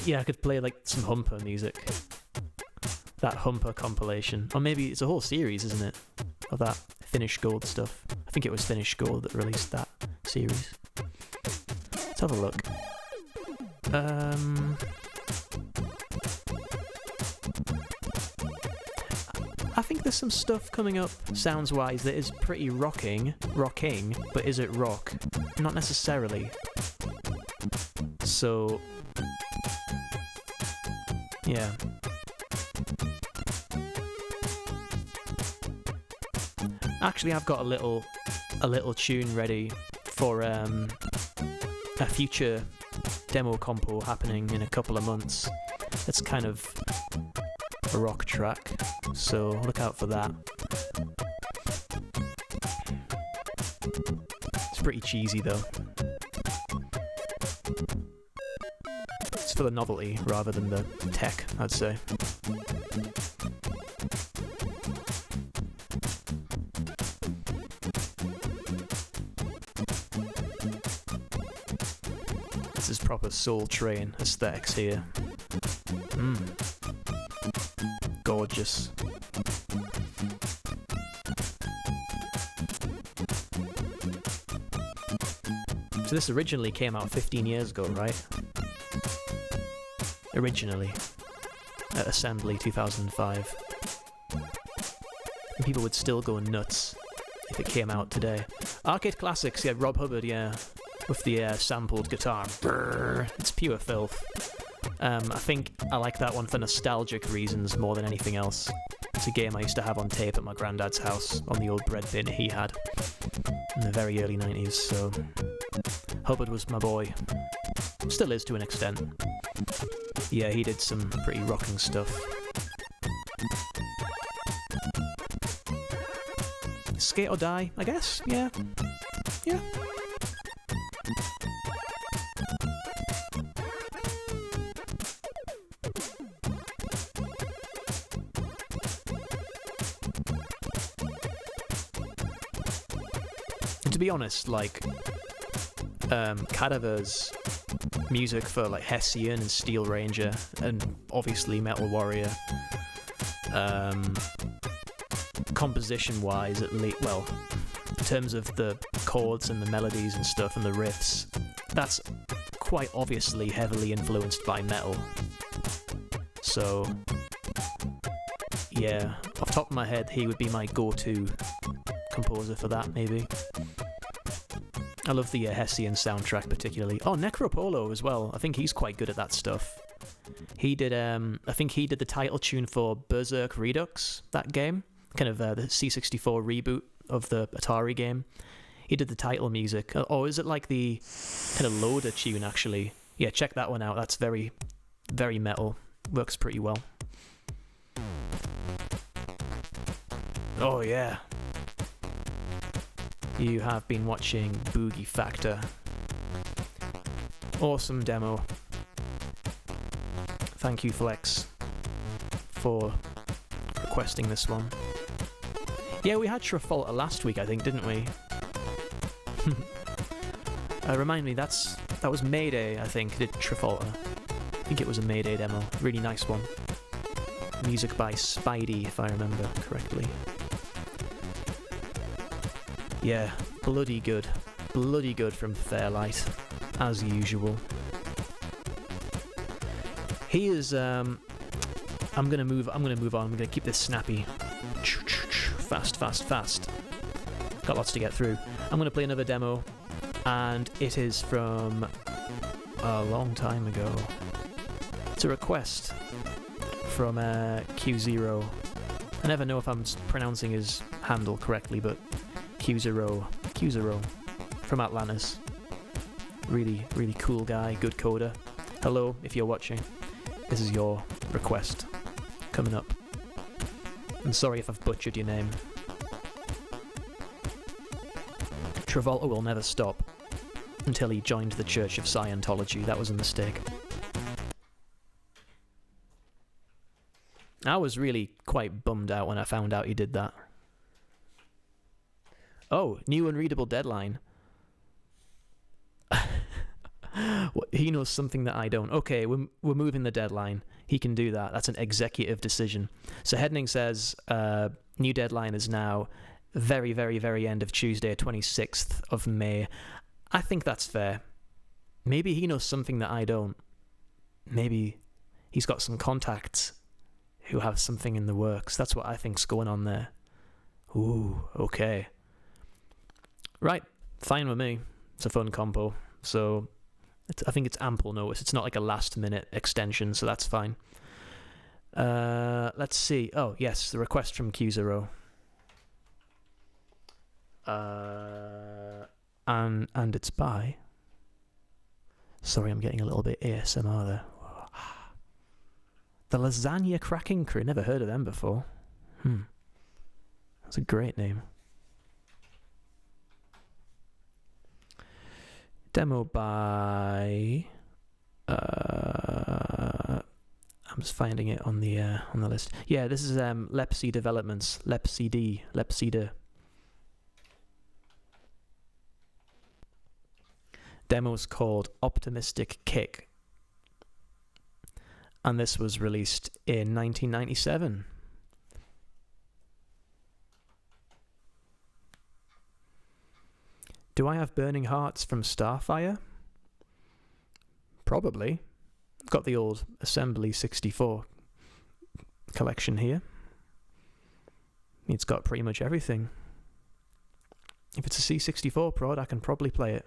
Yeah, I could play like some Humper music. That Humper compilation. Or maybe it's a whole series, isn't it? Of that Finnish Gold stuff. I think it was Finnish Gold that released that series. Let's have a look. I think there's some stuff coming up, sounds-wise, that is pretty rocking, but is it rock? Not necessarily. So, yeah. Actually, I've got a little tune ready for a future demo compo happening in a couple of months. It's kind of a rock track, so look out for that. It's pretty cheesy though. It's for the novelty rather than the tech, I'd say. This is proper Soul Train aesthetics here. Gorgeous. So this originally came out 15 years ago, right? Originally. At Assembly 2005. And people would still go nuts if it came out today. Arcade Classics, yeah, Rob Hubbard, yeah. With the sampled guitar. Brrr, it's pure filth. I think I like that one for nostalgic reasons more than anything else. It's a game I used to have on tape at my granddad's house on the old bread bin he had in the very early 90s, so Hubbard was my boy. Still is to an extent. Yeah, he did some pretty rocking stuff. Skate or die, I guess? Yeah. Yeah. And to be honest, like, Cadaver's music for like Hessian and Steel Ranger and obviously Metal Warrior, composition wise at least, well, in terms of the chords and the melodies and stuff and the riffs, that's quite obviously heavily influenced by metal. So yeah, off the top of my head, he would be my go-to composer for that, maybe. I love the Hessian soundtrack particularly. Oh, Necropolo as well. I think he's quite good at that stuff. He did, I think he did the title tune for Berserk Redux, that game. Kind of the C64 reboot of the Atari game. He did the title music. Oh, is it like the kind of loader tune, actually? Yeah, check that one out. That's very, very metal. Works pretty well. Oh, yeah. You have been watching Boogie Factor. Awesome demo. Thank you, Flex, for requesting this one. Yeah, we had Travolta last week, I think, didn't we? Remind me, that was Mayday, I think, did Travolta. I think it was a Mayday demo. Really nice one. Music by Spidey, if I remember correctly. Yeah, bloody good. Bloody good from Fairlight, as usual. He is, I'm gonna move on. I'm gonna keep this snappy. Fast. Got lots to get through. I'm gonna play another demo, and it is from a long time ago. It's a request from Q0. I never know if I'm pronouncing his handle correctly, but Q0 from Atlantis. Really, really cool guy, good coder. Hello, if you're watching. This is your request coming up. I'm sorry if I've butchered your name. Travolta will never stop until he joined the Church of Scientology. That was a mistake. I was really quite bummed out when I found out he did that. Oh, new unreadable deadline. He knows something that I don't. Okay, we're moving the deadline. He can do that. That's an executive decision. So Heading says new deadline is now very, very, very end of Tuesday, 26th of May. I think that's fair. Maybe he knows something that I don't. Maybe he's got some contacts who have something in the works. That's what I think's going on there. Ooh, okay. Right, fine with me. It's a fun compo. So I think it's ample notice. It's not like a last-minute extension, so that's fine. Let's see. Oh, yes, the request from Q0. And it's by... Sorry, I'm getting a little bit ASMR there. The Lasagna Cracking Crew. Never heard of them before. That's a great name. Demo by... I'm just finding it on the list. Yeah, this is Lepsy Developments. Lepsida. Demo's called Optimistic Kick. And this was released in 1997. Do I have Burning Hearts from Starfire? Probably. I've got the old Assembly 64 collection here. It's got pretty much everything. If it's a C64 prod, I can probably play it.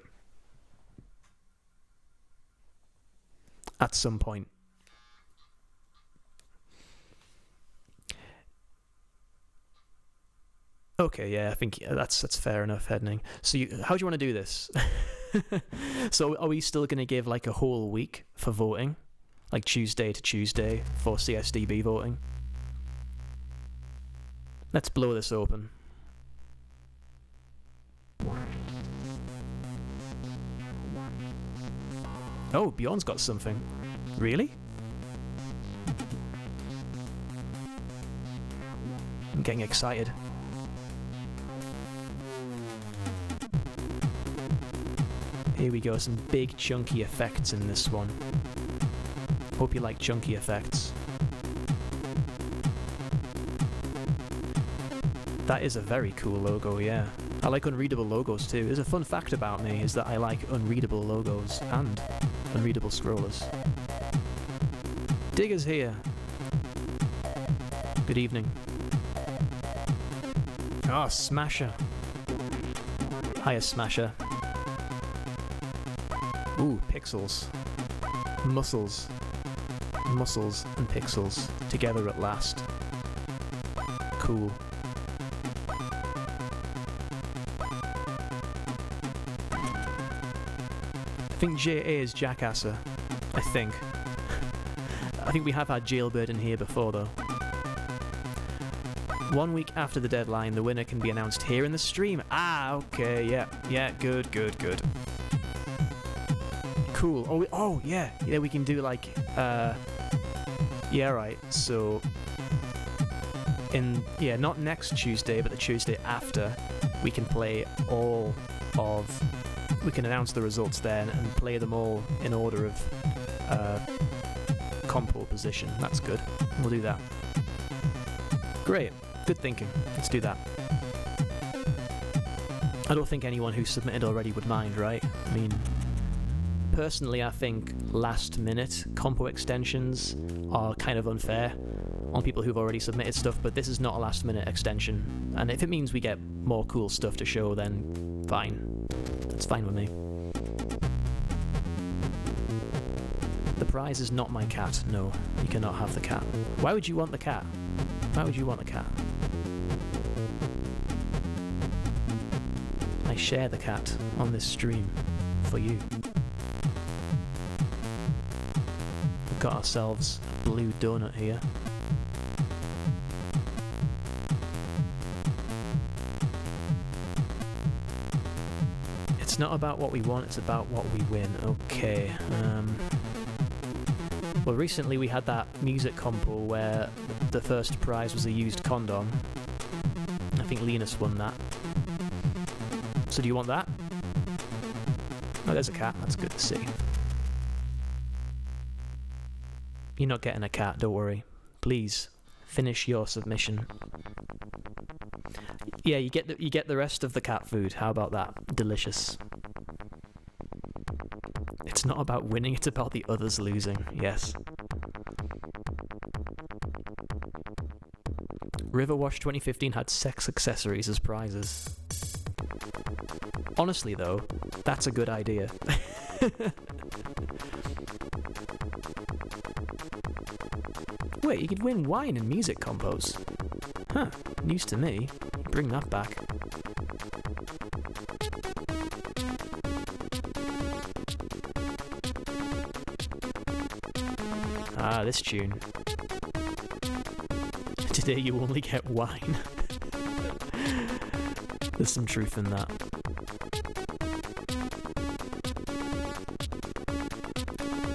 At some point. Okay, yeah, I think that's fair enough, Heading. So how do you want to do this? So are we still going to give like a whole week for voting? Like Tuesday to Tuesday for CSDB voting? Let's blow this open. Oh, Bjorn's got something. Really? I'm getting excited. Here we go, some big chunky effects in this one. Hope you like chunky effects. That is a very cool logo, yeah. I like unreadable logos too. There's a fun fact about me is that I like unreadable logos and unreadable scrollers. Digger's here. Good evening. Oh, Smasher. Hiya, Smasher. Ooh, pixels. Muscles. Muscles and pixels together at last. Cool. I think JA is Jackasser. I think. I think we have had Jailbird in here before though. 1 week after the deadline, the winner can be announced here in the stream. Ah, okay, yeah, good. Cool. Oh, yeah, we can do like, yeah, right. So, not next Tuesday, but the Tuesday after, we can play we can announce the results then and play them all in order of compo position. That's good. We'll do that. Great. Good thinking. Let's do that. I don't think anyone who submitted already would mind, right? I mean, personally, I think last-minute compo extensions are kind of unfair on people who've already submitted stuff, but this is not a last-minute extension, and if it means we get more cool stuff to show, then fine. That's fine with me. The prize is not my cat. No, you cannot have the cat. Why would you want the cat? Why would you want a cat? I share the cat on this stream for you. We've got ourselves a blue donut here. It's not about what we want, it's about what we win. Okay. Well, recently we had that music compo where the first prize was a used condom. I think Linus won that. So do you want that? Oh, there's a cat. That's good to see. You're not getting a cat, don't worry. Please, finish your submission. Yeah, you get the rest of the cat food. How about that? Delicious. It's not about winning, it's about the others losing. Yes. Riverwash 2015 had sex accessories as prizes. Honestly, though, that's a good idea. Wait, you could win wine in music compos. Huh, news to me. Bring that back. Ah, this tune. Today you only get wine. There's some truth in that.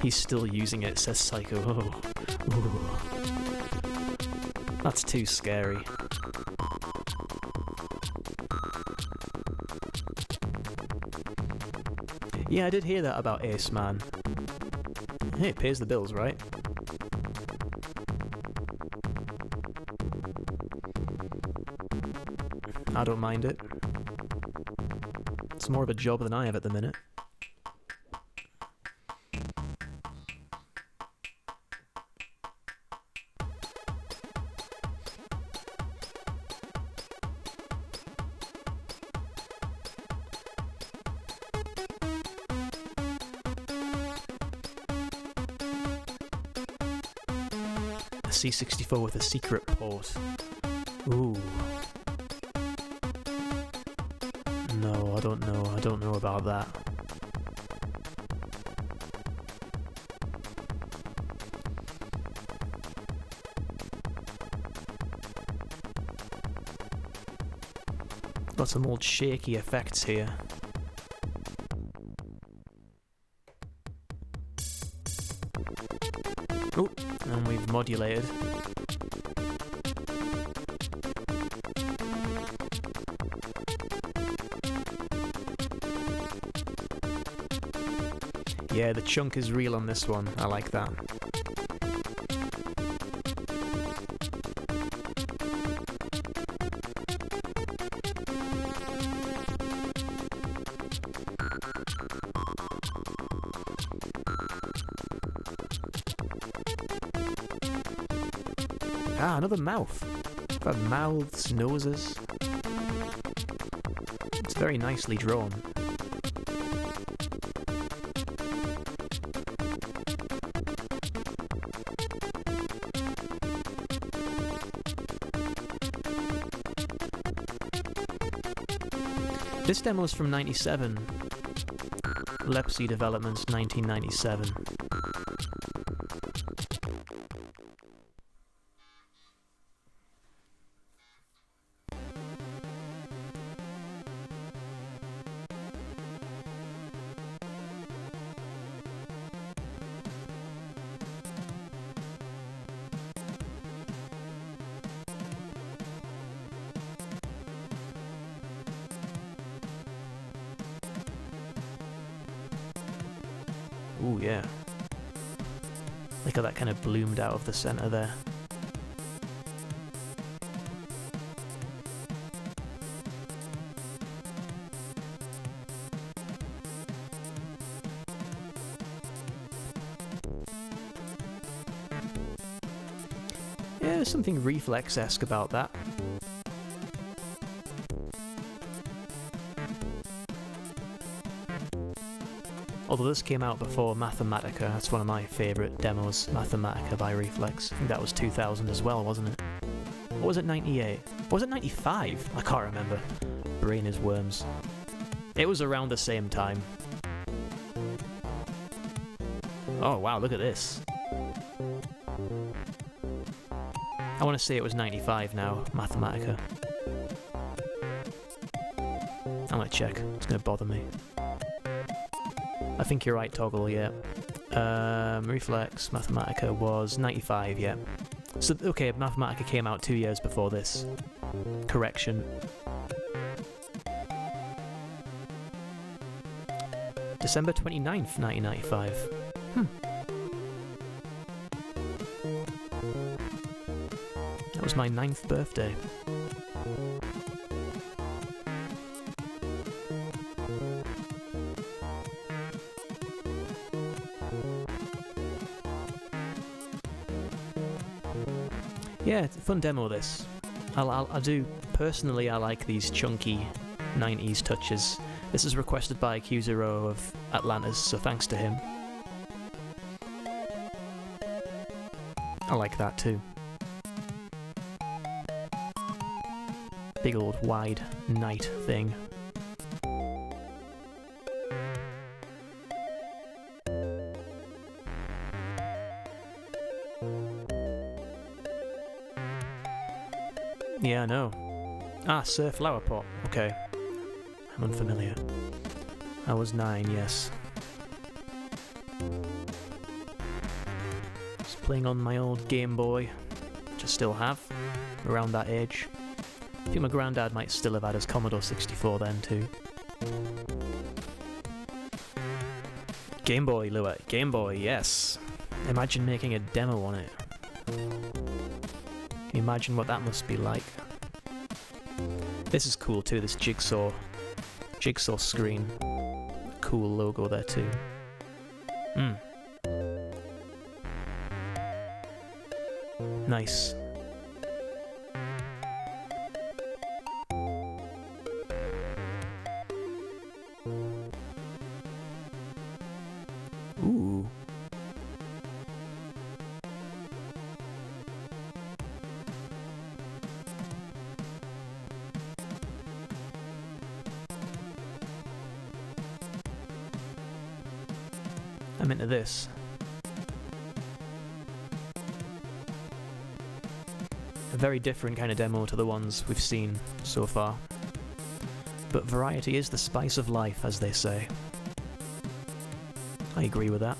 He's still using it, says Psycho. Oh. Ooh. That's too scary. Yeah, I did hear that about Ace Man. Hey, it pays the bills, right? I don't mind it. It's more of a job than I have at the minute. A C64 with a secret port. Ooh. I don't know about that. Got some old shaky effects here. Oh, and we've modulated. Yeah, the chunk is real on this one. I like that. Ah, another mouth. Got mouths, noses. It's very nicely drawn. This demo's from 97. Lepsy Developments, 1997. Ooh, yeah. Look how that kind of bloomed out of the center there. Yeah, there's something Reflex-esque about that. Although this came out before Mathematica, that's one of my favourite demos, Mathematica by Reflex. I think that was 2000 as well, wasn't it? Or was it 98? Or was it 95? I can't remember. Brain is worms. It was around the same time. Oh wow, look at this. I want to say it was 95 now, Mathematica. I'm gonna check, it's gonna bother me. I think you're right, Toggle, yeah. Reflex, Mathematica was 95, yeah. So, okay, Mathematica came out 2 years before this. Correction. December 29th, 1995. That was my 9th birthday. Yeah, it's a fun demo, this. I do, personally, I like these chunky 90s touches. This is requested by Q0 of Atlantis, so thanks to him. I like that too. Big old wide night thing. Yeah, I know. Ah, Sir Flower Pot. Okay. I'm unfamiliar. I was 9, yes. Just playing on my old Game Boy, which I still have, around that age. I think my granddad might still have had his Commodore 64 then too. Game Boy, Lua. Game Boy, yes. Imagine making a demo on it. Can you imagine what that must be like? This is cool too, this jigsaw screen. Cool logo there too. Nice. Ooh. I'm into this. A very different kind of demo to the ones we've seen so far. But variety is the spice of life, as they say. I agree with that.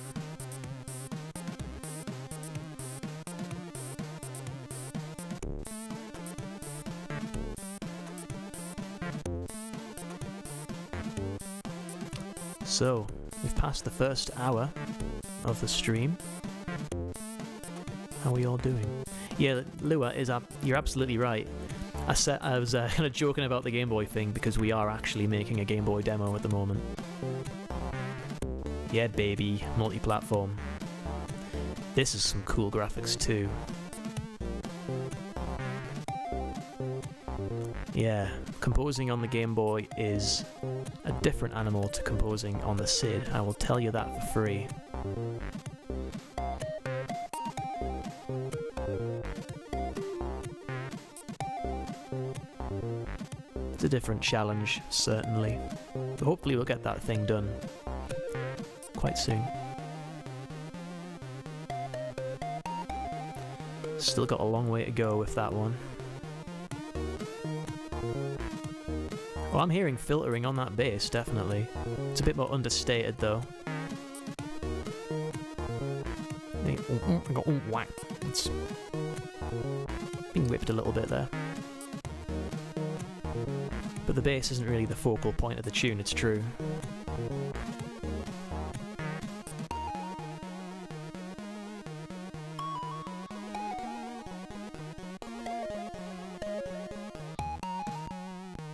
So, we've passed the first hour of the stream. How are we all doing? Yeah, Lua, you're absolutely right. I was kind of joking about the Game Boy thing because we are actually making a Game Boy demo at the moment. Yeah, baby, multi-platform. This is some cool graphics too. Yeah, composing on the Game Boy is a different animal to composing on the SID. I will tell you that for free. It's a different challenge, certainly. But hopefully we'll get that thing done quite soon. Still got a long way to go with that one. Well, I'm hearing filtering on that bass, definitely. It's a bit more understated, though. It's being whipped a little bit there. But the bass isn't really the focal point of the tune, it's true.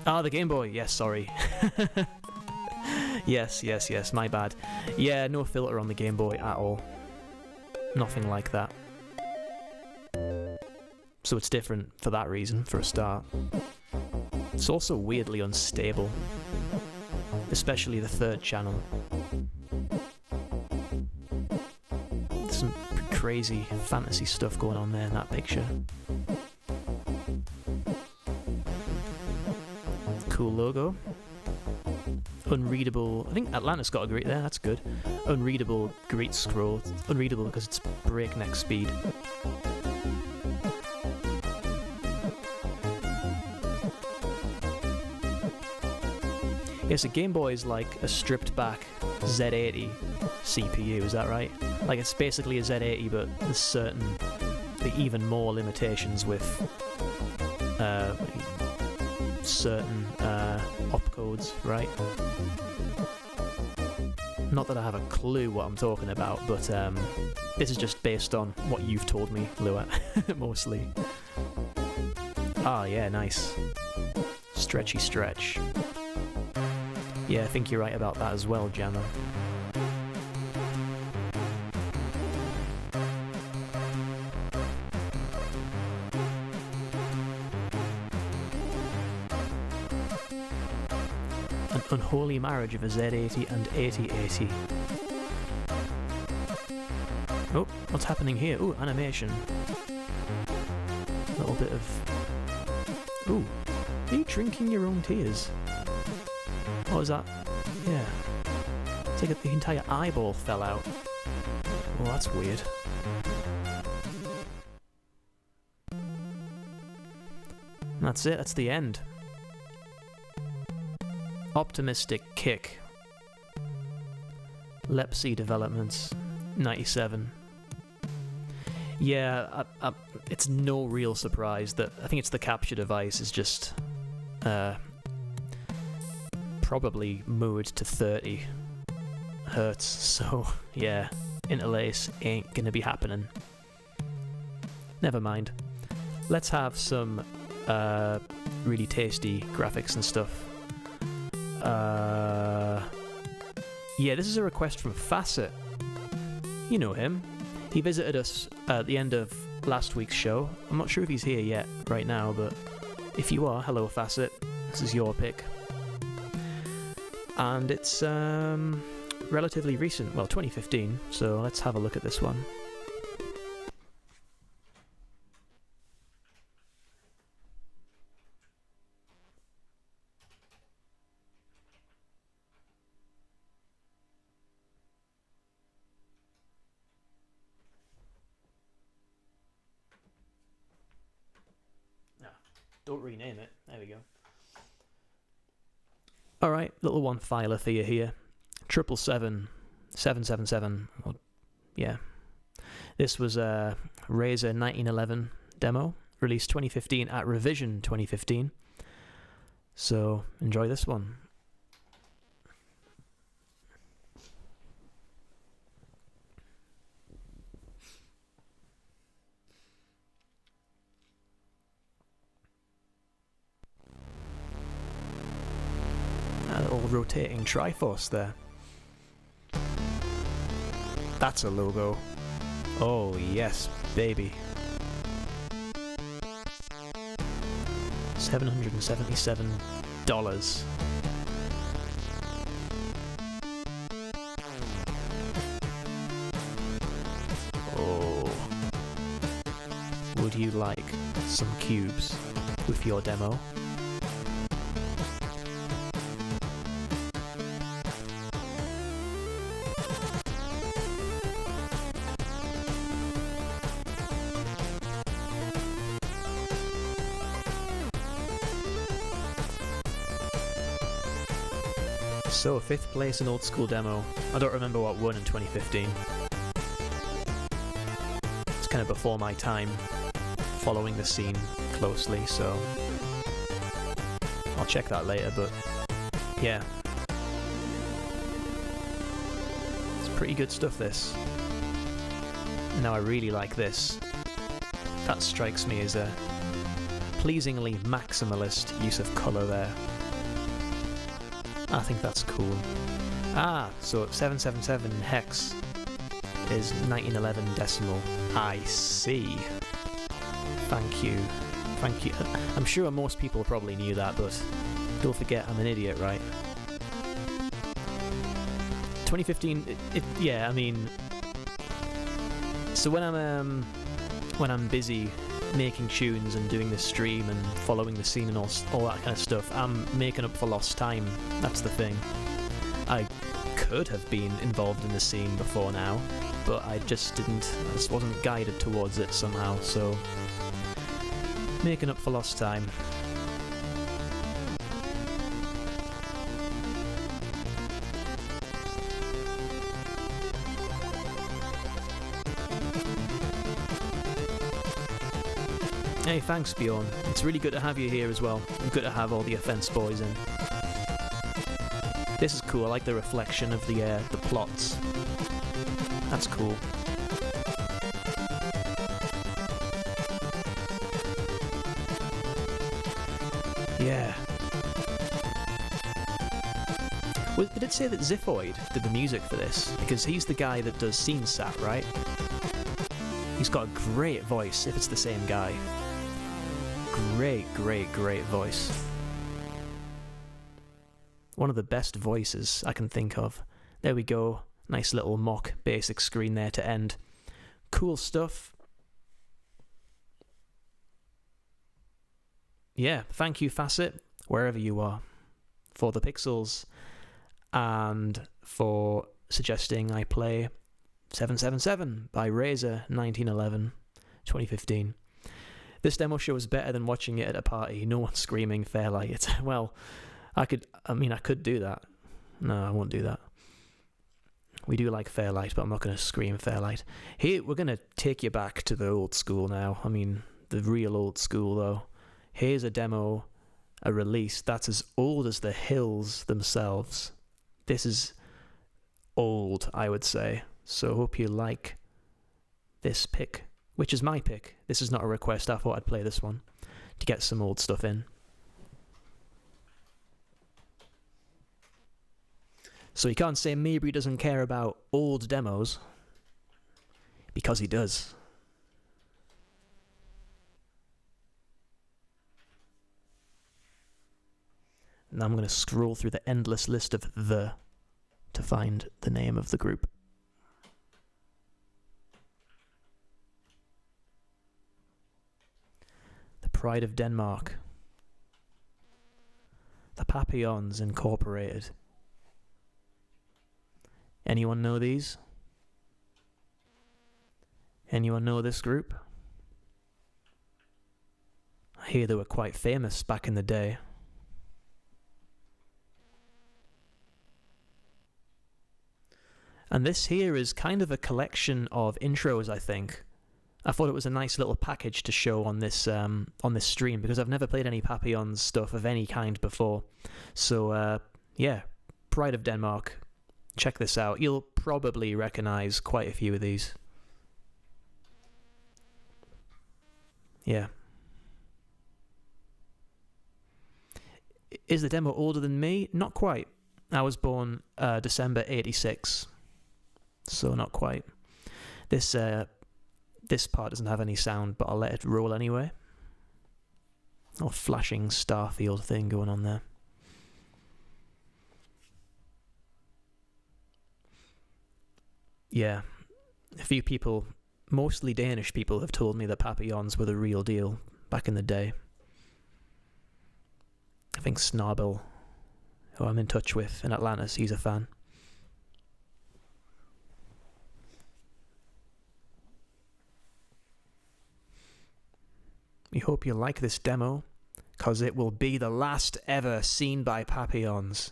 Ah, the Game Boy, yes, sorry. yes, my bad. Yeah, no filter on the Game Boy at all. Nothing like that. So it's different for that reason, for a start. It's also weirdly unstable. Especially the third channel. There's some crazy fantasy stuff going on there in that picture. Cool logo. Unreadable. I think Atlantis got a greet there, that's good. Unreadable greet scroll. It's unreadable because it's breakneck speed. Yes, a Game Boy is like a stripped back Z80 CPU, is that right? Like it's basically a Z80, but there's even more limitations with certain opcodes, right? Not that I have a clue what I'm talking about, but this is just based on what you've told me, Lua, mostly. Ah, yeah, nice. Stretchy stretch. Yeah, I think you're right about that as well, Jammer. An unholy marriage of a Z80 and 8080. Oh, what's happening here? Ooh, animation. A little bit of... Ooh, are you drinking your own tears? What was that? Yeah. It's like the entire eyeball fell out. Oh, that's weird. That's it, that's the end. Optimistic Kick. Lepsy Developments. 97. Yeah, it's no real surprise that... I think it's the capture device is just... probably moored to 30 hertz, so yeah, interlace ain't gonna be happening. Never mind. Let's have some really tasty graphics and stuff. Yeah, this is a request from Facet. You know him. He visited us at the end of last week's show. I'm not sure if he's here yet right now, but if you are, hello Facet. This is your pick. And it's relatively recent, well, 2015, so let's have a look at this one. Don't rename it. There we go. Alright, little one filer for you here. 777. Well, yeah. This was a Razer 1911 demo, released 2015 at Revision 2015. So enjoy this one. A little rotating Triforce there. That's a logo. Oh yes, baby. $777. Oh. Would you like some cubes with your demo? So, 5th place in old school demo. I don't remember what won in 2015. It's kind of before my time following the scene closely, so I'll check that later, but yeah. It's pretty good stuff, this. Now I really like this. That strikes me as a pleasingly maximalist use of colour there. I think that's cool. So 777 hex is 1911 decimal. I see. Thank you. Thank you. I'm sure most people probably knew that, but don't forget I'm an idiot, right? 2015, yeah, I mean... So when I'm busy making tunes and doing this stream and following the scene and all that kind of stuff, I'm making up for lost time. That's the thing. I could have been involved in the scene before now, but I just wasn't guided towards it somehow, so making up for lost time. Hey, thanks Bjorn. It's really good to have you here as well. And good to have all the Offense boys in. This is cool. I like the reflection of the plots. That's cool. Yeah. Well, did it say that Ziphoid did the music for this? Because he's the guy that does Scene Sat, right? He's got a great voice, if it's the same guy. Great voice. One of the best voices I can think of. There we go. Nice little mock basic screen there to end. Cool stuff. Yeah, thank you Facet, wherever you are, for the pixels and for suggesting I play 777 by Razer 1911 2015. This demo show is better than watching it at a party. No one screaming Fairlight. Well, I could do that. No, I won't do that. We do like Fairlight, but I'm not going to scream Fairlight. Here, we're going to take you back to the old school now. I mean, the real old school, though. Here's a demo, a release that's as old as the hills themselves. This is old, I would say. So hope you like this pick, which is my pick. This is not a request. I thought I'd play this one to get some old stuff in. So you can't say Mibri doesn't care about old demos, because he does. Now I'm going to scroll through the endless list of to find the name of the group. The Pride of Denmark. The Papillons Incorporated. Anyone know these? Anyone know this group? I hear they were quite famous back in the day. And this here is kind of a collection of intros, I think. I thought it was a nice little package to show on this stream, because I've never played any Papillon's stuff of any kind before. So, yeah, Pride of Denmark. Check this out. You'll probably recognize quite a few of these. Yeah. Is the demo older than me? Not quite. I was born December 86. So not quite. This part doesn't have any sound, but I'll let it roll anyway. Little flashing starfield thing going on there. Yeah, a few people, mostly Danish people, have told me that Papillons were the real deal back in the day. I think Snarbil, who I'm in touch with in Atlantis, he's a fan. We hope you like this demo, cause it will be the last ever seen by Papillons.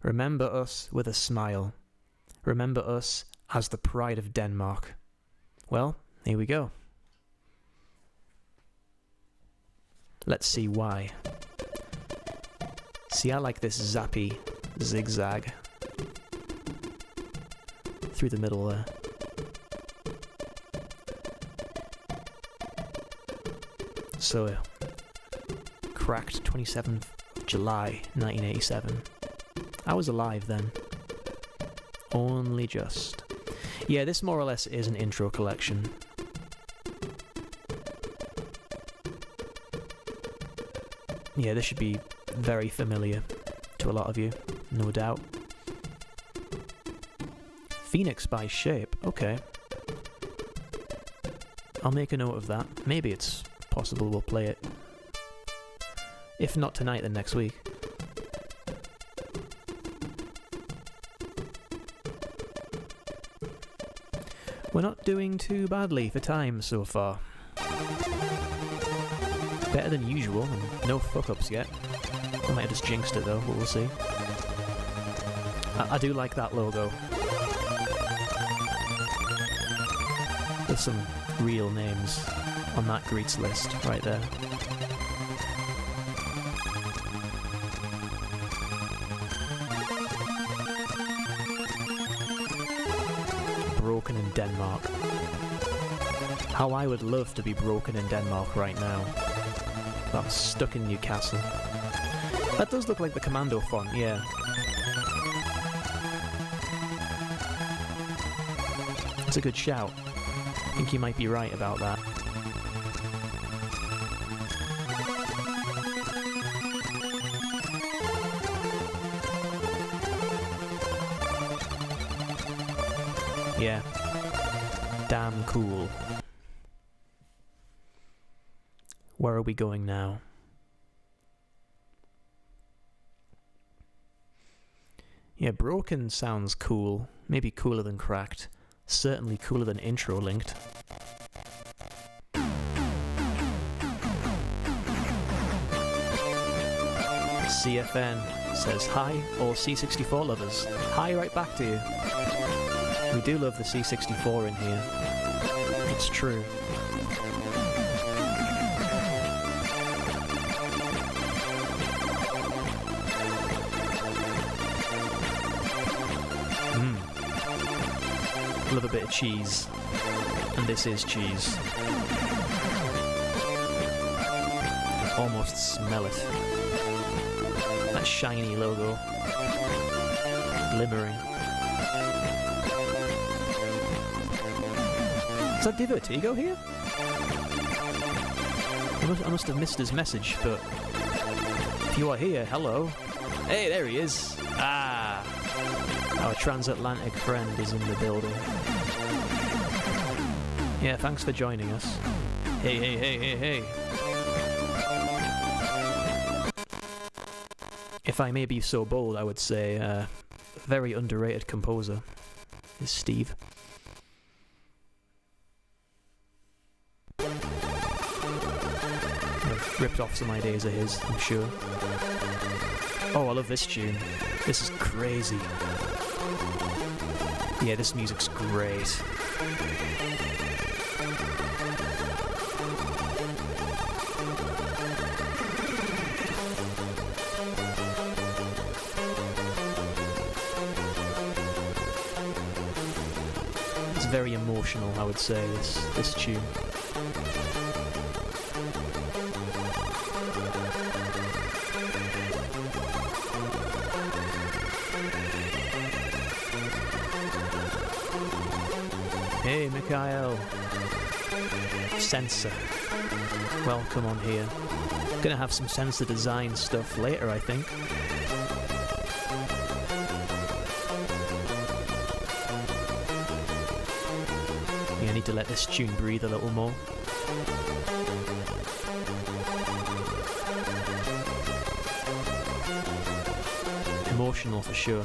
Remember us with a smile. Remember us as the pride of Denmark. Well, here we go. Let's see why. See, I like this zappy zigzag through the middle there. So, cracked 27th of July 1987. I was alive then. Only just. Yeah, this more or less is an intro collection. Yeah, this should be very familiar to a lot of you, no doubt. Phoenix by Shape, okay. I'll make a note of that. Maybe it's possible we'll play it. If not tonight, then next week. We're not doing too badly for time so far. Better than usual, and no fuck-ups yet. I might have just jinxed it though, but we'll see. I do like that logo. There's some real names on that greets list right there. Broken in Denmark. How I would love to be broken in Denmark right now. But I'm stuck in Newcastle. That does look like the Commando font, yeah. It's a good shout. I think you might be right about that. Yeah. Damn cool. Where are we going now? Yeah, Broken sounds cool. Maybe cooler than Cracked. Certainly cooler than Intro Linked. CFN says, hi, all C64 lovers. Hi right back to you. We do love the C64 in here. It's true. Love a bit of cheese. And this is cheese. I can almost smell it. That shiny logo. Glimmering. Is that Divertigo here? I must have missed his message, but if you are here, hello. Hey, there he is. Ah, our transatlantic friend is in the building. Yeah, thanks for joining us. Hey, hey, hey, hey, hey. If I may be so bold, I would say a very underrated composer is Steve. ripped off some ideas of his, I'm sure. Oh, I love this tune. This is crazy. Yeah, this music's great. It's very emotional, I would say, this tune. Hey, Mikhail. Sensor. Welcome on here. Gonna have some sensor design stuff later, I think. Yeah, I need to let this tune breathe a little more. Emotional for sure.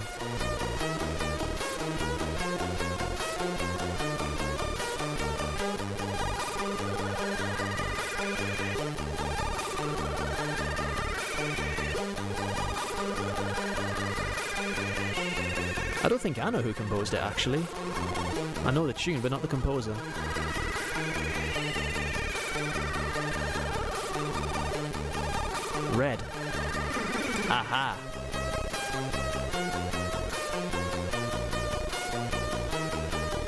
I don't think I know who composed it, actually. I know the tune, but not the composer. Red. Aha!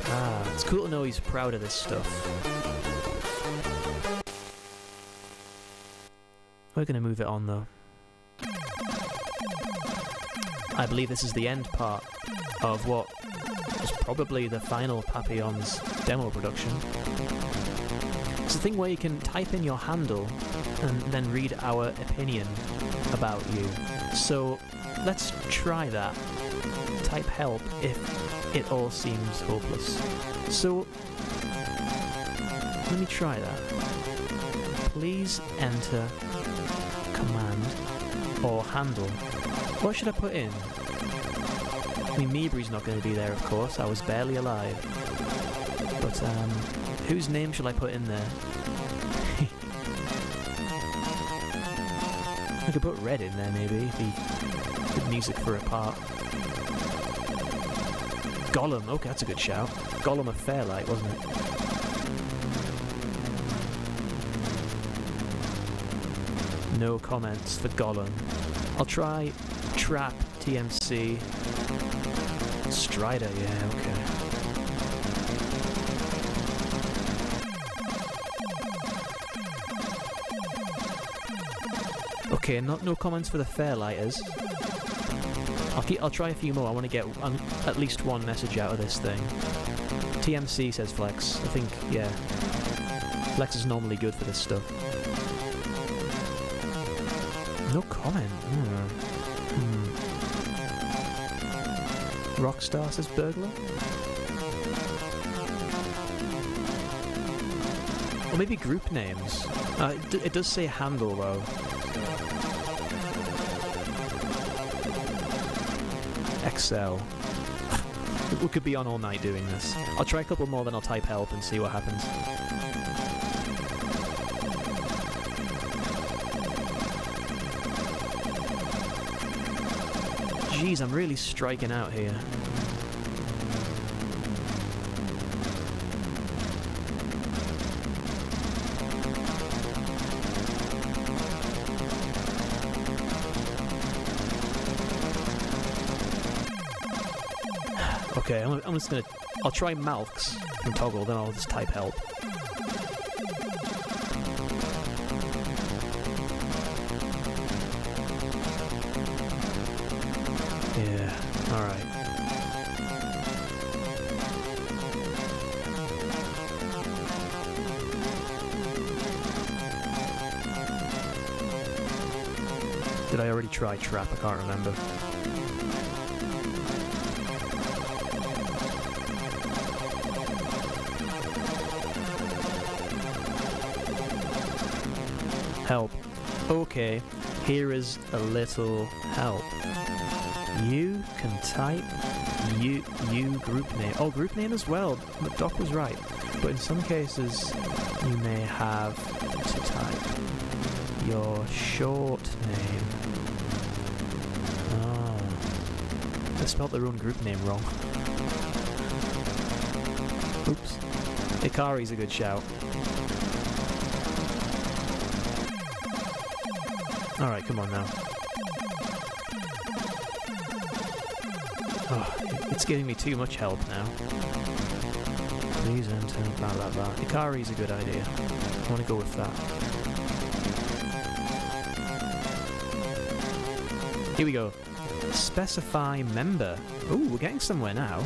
Ah, it's cool to know he's proud of this stuff. We're gonna move it on, though. I believe this is the end part of what was probably the final Papillon's demo production. It's a thing where you can type in your handle and then read our opinion about you. So let's try that. Type help if it all seems hopeless. So let me try that. Please enter command or handle. What should I put in? I mean, Mibri's not going to be there, of course. I was barely alive. But, whose name shall I put in there? I could put Red in there, maybe, if he did music for a part. Gollum. Okay, that's a good shout. Gollum of Fairlight, wasn't it? No comments for Gollum. I'll try Trap, TMC, Strider, yeah, okay. Okay, no comments for the Fairlighters. I'll try a few more. I want to get at least one message out of this thing. TMC says Flex. I think, yeah. Flex is normally good for this stuff. No comment. Rockstar says burglar? Or maybe group names. It does say handle though. Excel. We could be on all night doing this. I'll try a couple more, then I'll type help and see what happens. Jeez, I'm really striking out here. Okay, I'm just gonna... I'll try Malks from Toggle, then I'll just type help. Yeah, alright. Did I already try Trap? I can't remember. Help. Okay, here is a little help. You can type you group name. Oh, group name as well. Doc was right. But in some cases, you may have to type your short name. Oh. I spelled their own group name wrong. Oops. Ikari's a good shout. Alright, come on now. Oh, it's giving me too much help now. Please enter blah blah blah. Ikari's a good idea. I want to go with that. Here we go. Specify member. Ooh, we're getting somewhere now.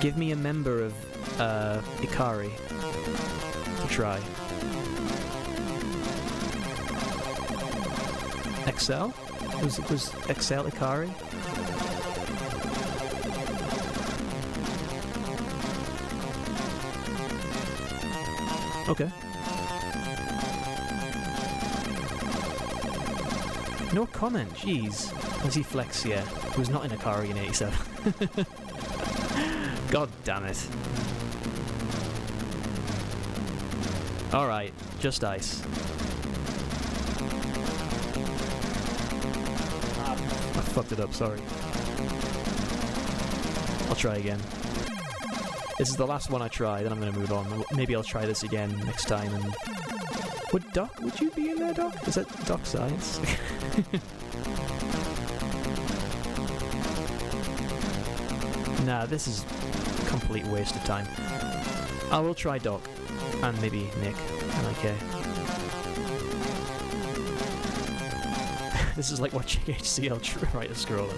Give me a member of Ikari to try. Excel? Was Excel Ikari? Okay. No comment, jeez. Was he Flex? Yeah. He was not in Ikari in 87. God damn it. Alright, just ice. I fucked it up, sorry. I'll try again. This is the last one I try, then I'm going to move on. Maybe I'll try this again next time and... Would you be in there, Doc? Is that Doc Science? Nah, this is a complete waste of time. I will try Doc, and maybe Nick, and okay. This is like watching HCL write a scroller.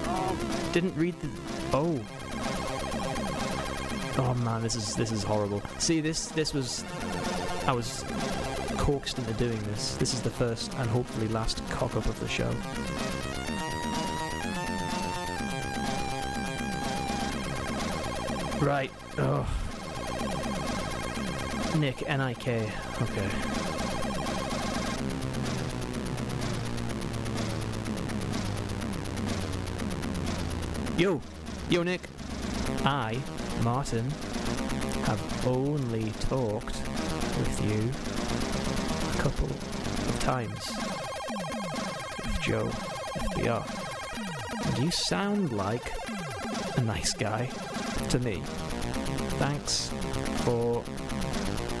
Oh, didn't read the... Oh. Oh man, this is horrible. See, this was... I was coaxed into doing this. This is the first and hopefully last cock-up of the show. Right. Oh. Nick, N-I-K. Okay. Yo! Yo, Nick! I, Martin, have only talked with you a couple of times. With Joe, FBR. And you sound like a nice guy to me. Thanks for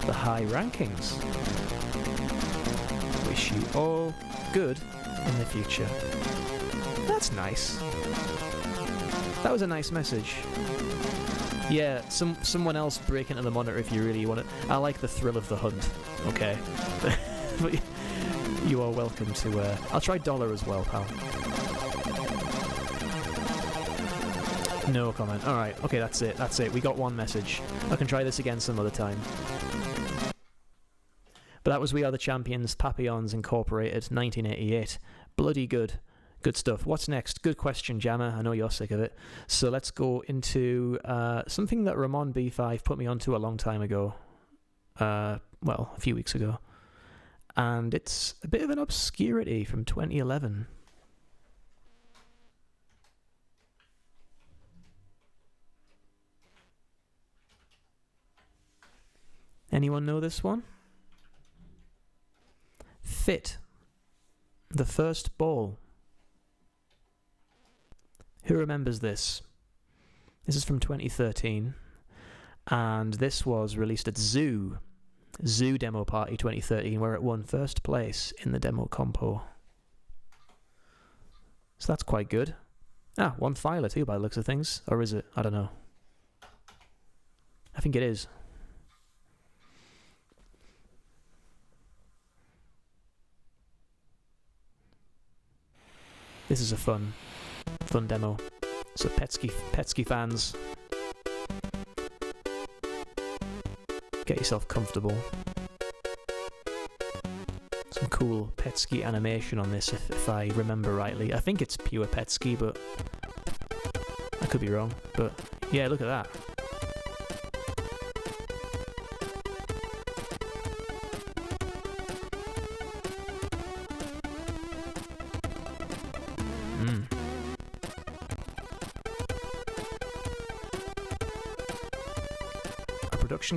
the high rankings. Wish you all good in the future. That's nice. That was a nice message. Yeah, someone else break into the monitor if you really want it. I like the thrill of the hunt, okay? But you are welcome to... I'll try dollar as well, pal. No comment. Alright, okay, that's it. We got one message. I can try this again some other time. But that was We Are the Champions, Papillons Incorporated, 1988. Bloody good. Good stuff. What's next? Good question, Jammer. I know you're sick of it. So let's go into something that Ramon B5 put me onto a long time ago. Well, a few weeks ago. And it's a bit of an obscurity from 2011. Anyone know this one? Fit. The First Ball. Who remembers this? This is from 2013, and this was released at Zoo Demo Party 2013, where it won first place in the demo compo. So that's quite good. Ah, one filer too by the looks of things. Or is it? I don't know. I think it is. This is a fun demo. So Petsky fans, get yourself comfortable. Some cool Petsky animation on this, if I remember rightly. I think it's pure Petsky, but I could be wrong. But yeah, look at that.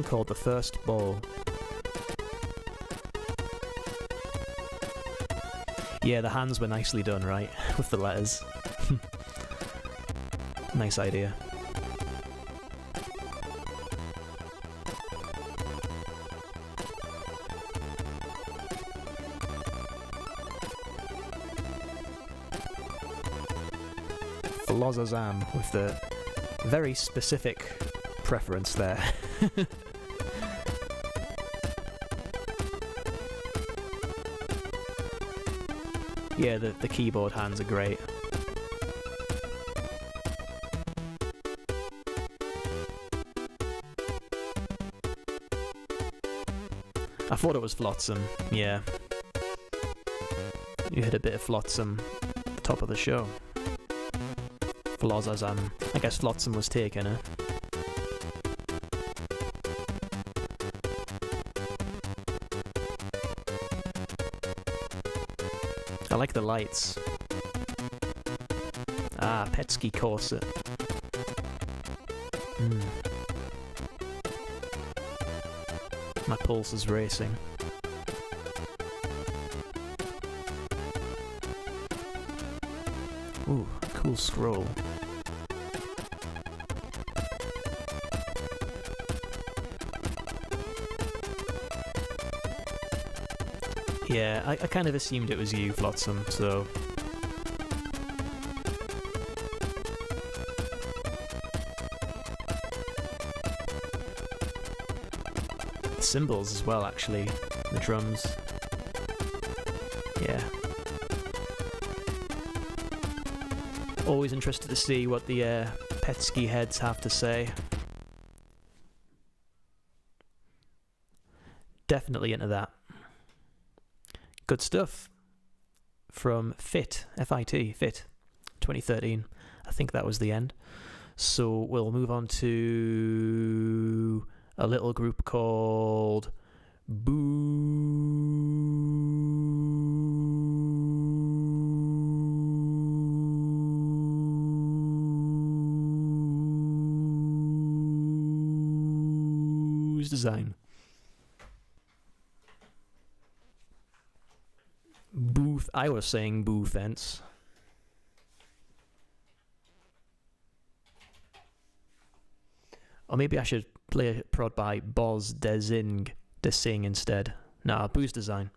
Called The First Ball. Yeah, the hands were nicely done, right? With the letters. Nice idea. Flozazam with the very specific preference there. Yeah, the keyboard hands are great. I thought it was Flotsam, yeah. You had a bit of Flotsam top of the show. Flozazam. I guess Flotsam was taken, eh? I like the lights. Ah, Petsky corset. My pulse is racing. Ooh, cool scroll. Yeah, I kind of assumed it was you, Flotsam, so... The cymbals as well, actually. The drums. Yeah. Always interested to see what the Petsky heads have to say. Definitely into that. Good stuff from Fit, F-I-T, Fit, 2013. I think that was the end. So we'll move on to a little group called Booze Design. Booth. I was saying boo fence. Or maybe I should play a prod by Boz Desing instead. Nah, Booze Design.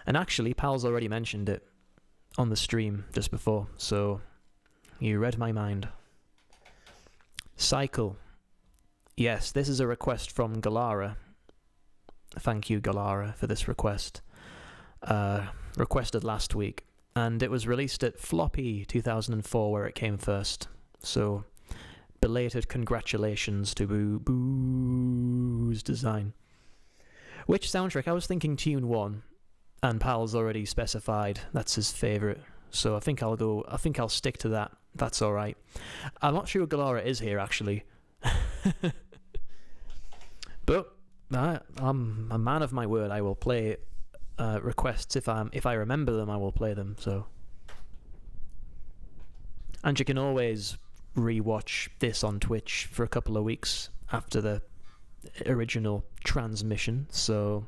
And actually, Pal's already mentioned it on the stream just before, so you read my mind. Cycle. Yes, this is a request from Galara. Thank you, Galara, for this request. Requested last week, and it was released at Floppy 2004 where it came first, so belated congratulations to Booze Design. Which soundtrack? I was thinking Tune 1, and Pal's already specified that's his favourite, so I think I'll stick to that. That's alright. I'm not sure Galara is here actually. But I'm a man of my word. I will play requests if I remember them. I will play them. So, and you can always rewatch this on Twitch for a couple of weeks after the original transmission. So,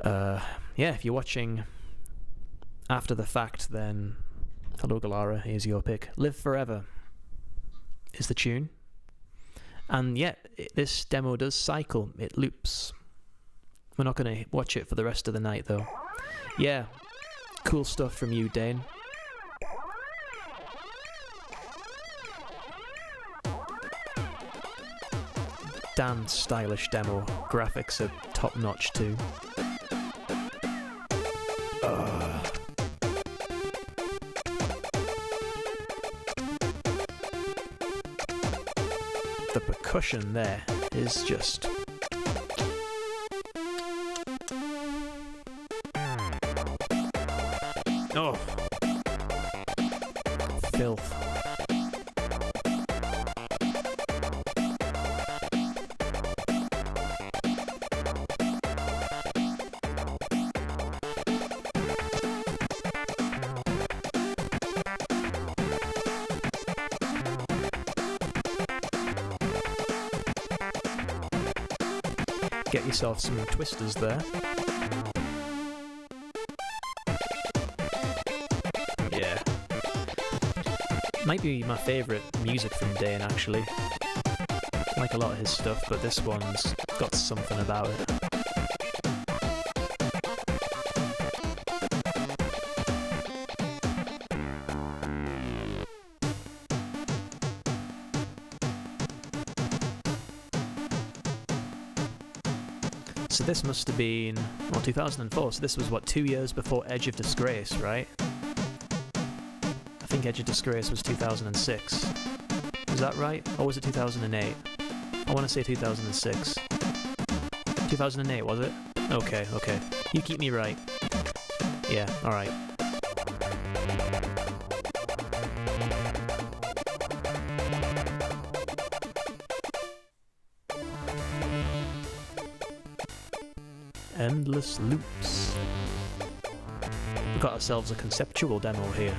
yeah, if you're watching after the fact, then hello Galara, here's your pick. Live Forever is the tune, and yeah, this demo does cycle. It loops. We're not going to watch it for the rest of the night, though. Yeah, cool stuff from you, Dane. Damn stylish demo. Graphics are top-notch, too. The percussion there is just... oh, filth. Get yourself some twisters there. Might be my favourite music from Dane, actually. I like a lot of his stuff, but this one's got something about it. So this must have been, well, 2004, so this was, what, 2 years before Edge of Disgrace, right? I think Edge of Disgrace was 2006. Is that right? Or was it 2008? I want to say 2006. 2008, was it? Okay, okay. You keep me right. Yeah, alright. Endless loops. We've got ourselves a conceptual demo here.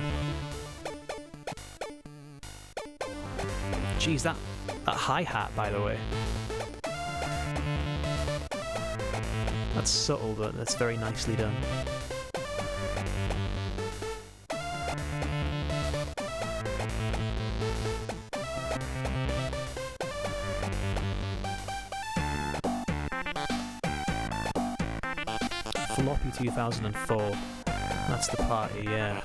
Geez, that hi-hat, by the way. That's subtle, but that's very nicely done. Floppy 2004. That's the party, yeah.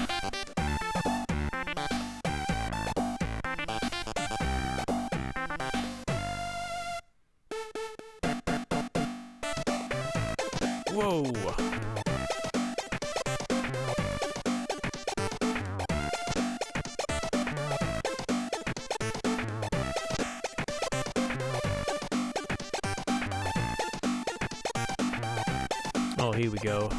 Whoa! Oh, here we go.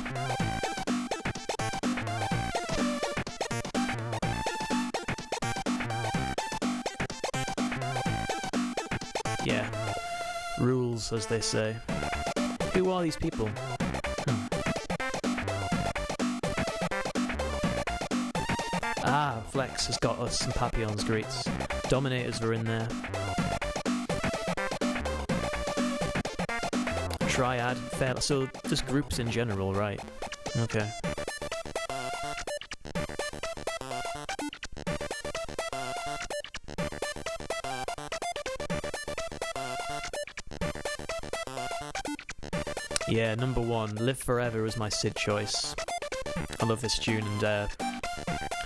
Yeah. Rules, as they say. Who are these people? Ah, Flex has got us some Papillon's greets. Dominators were in there. Triad, fair. So just groups in general, right? Okay. Yeah, number one, Live Forever was my Sid choice. I love this tune, and I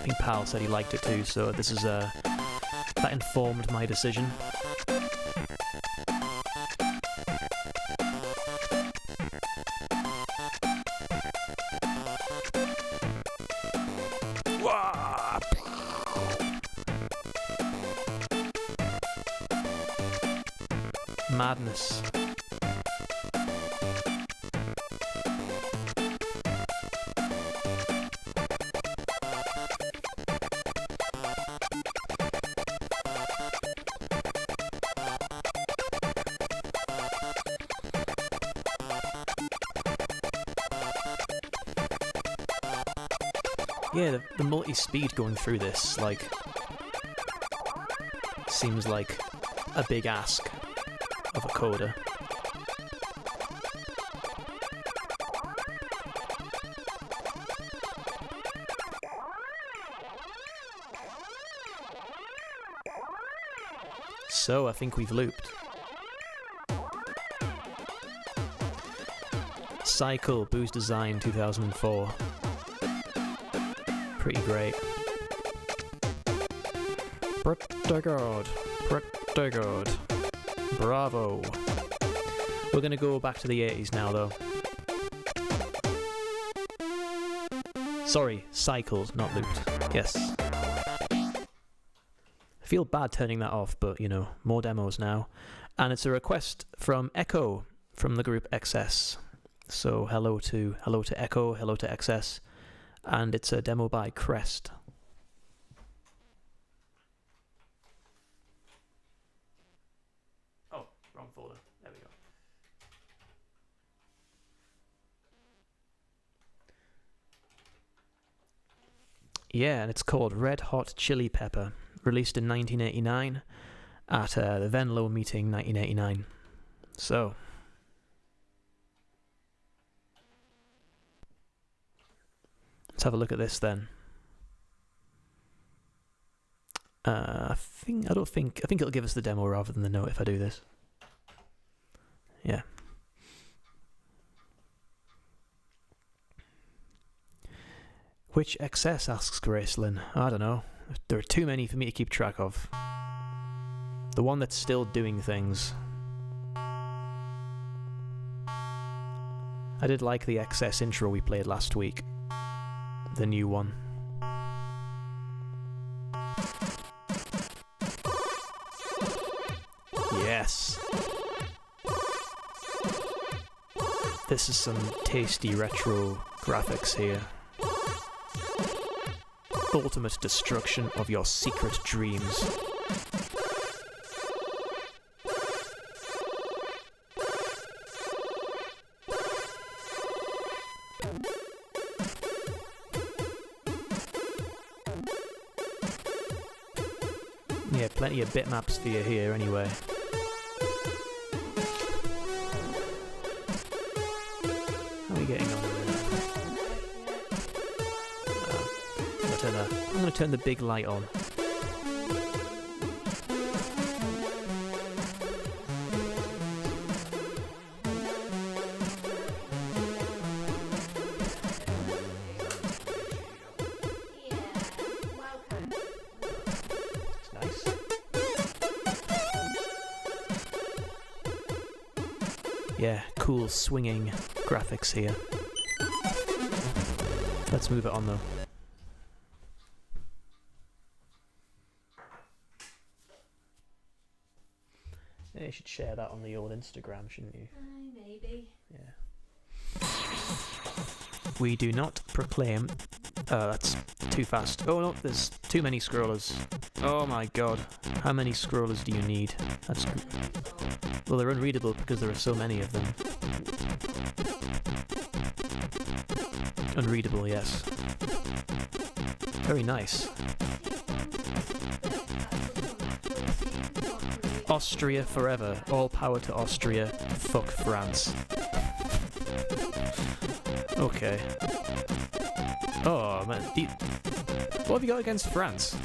think Pal said he liked it too, so this is that informed my decision. Madness. Yeah, the multi-speed going through this, like, seems like a big ask of a coder. So, I think we've looped. Cycle, Booze Design, 2004. Pretty great. Pretty good. Pretty good. Bravo. We're gonna go back to the 80s now, though. Sorry, cycled, not looped. Yes. I feel bad turning that off, but, you know, more demos now. And it's a request from Echo, from the group XS. So hello to Echo, hello to XS. And it's a demo by Crest. Oh, wrong folder. There we go. Yeah, and it's called Red Hot Chili Pepper, released in 1989 at the Venlo meeting 1989. So, let's have a look at this then. I think it'll give us the demo rather than the note if I do this. Yeah. Which XS, asks Gracelyn. I don't know. There are too many for me to keep track of. The one that's still doing things. I did like the XS intro we played last week. The new one. Yes! This is some tasty retro graphics here. Ultimate destruction of your secret dreams. Yeah, plenty of bitmaps for you here anyway. How are we getting on? I'm going to turn the big light on. It's nice. Yeah, cool swinging graphics here. Let's move it on though. Yeah, you should share that on the old Instagram, shouldn't you? Maybe. Yeah. We do not proclaim... that's too fast. Oh no, there's too many scrollers. Oh my god. How many scrollers do you need? That's... Well, they're unreadable because there are so many of them. Unreadable, yes. Very nice. Austria forever. All power to Austria. Fuck France. Okay. Oh man. What have you got against France?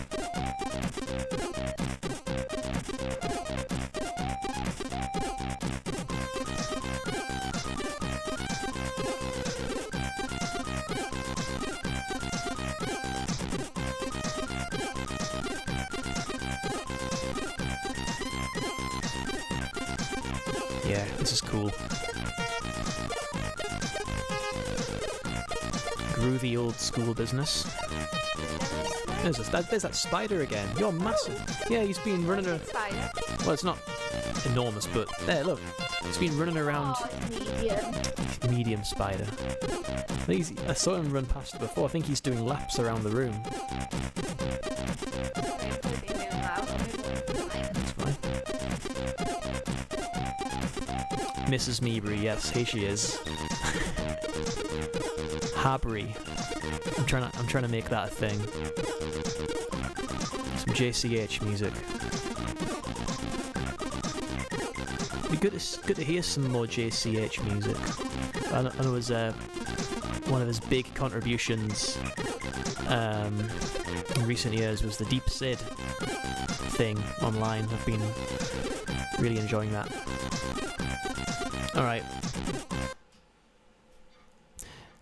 Yeah, this is cool. Groovy old school business. There's that spider again. You're massive. Yeah, he's been running around. Spider. Well, it's not enormous, but there, look. It's been running around. Oh, it's medium. Medium spider. I saw him run past it before. I think he's doing laps around the room. That's fine. Mrs. Mibri, yes, here she is. Habri. I'm trying to make that a thing. Some JCH music. Be good to hear some more JCH music. I know it was one of his big contributions in recent years was the Deep Sid thing online. I've been really enjoying that. Alright.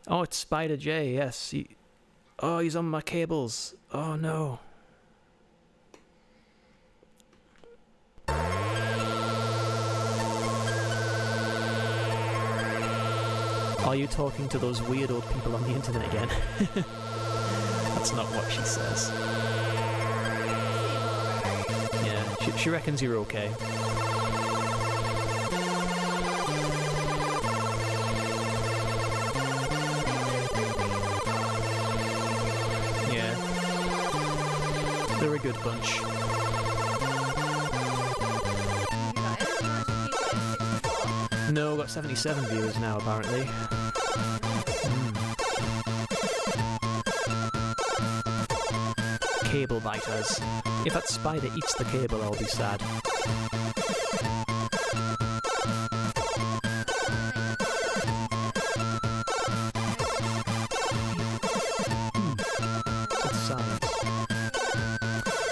Oh, it's Spider J, yes. He's on my cables. Oh no. Are you talking to those weird old people on the internet again? That's not what she says. Yeah, she reckons you're okay. Yeah. They're a good bunch. No, got 77 viewers now, apparently. Cable biters. If that spider eats the cable, I'll be sad. That's science.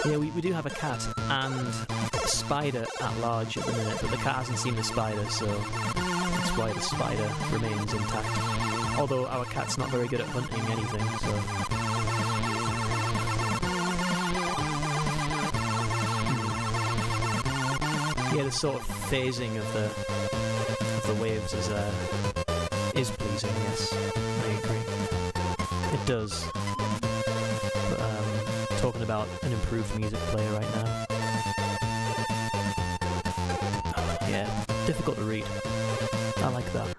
Yeah, we do have a cat and a spider at large at the minute, but the cat hasn't seen the spider, so that's why the spider remains intact. Although our cat's not very good at hunting anything, so... Yeah, the sort of phasing of the waves is pleasing, yes, I agree. It does. But talking about an improved music player right now. Yeah, difficult to read. I like that.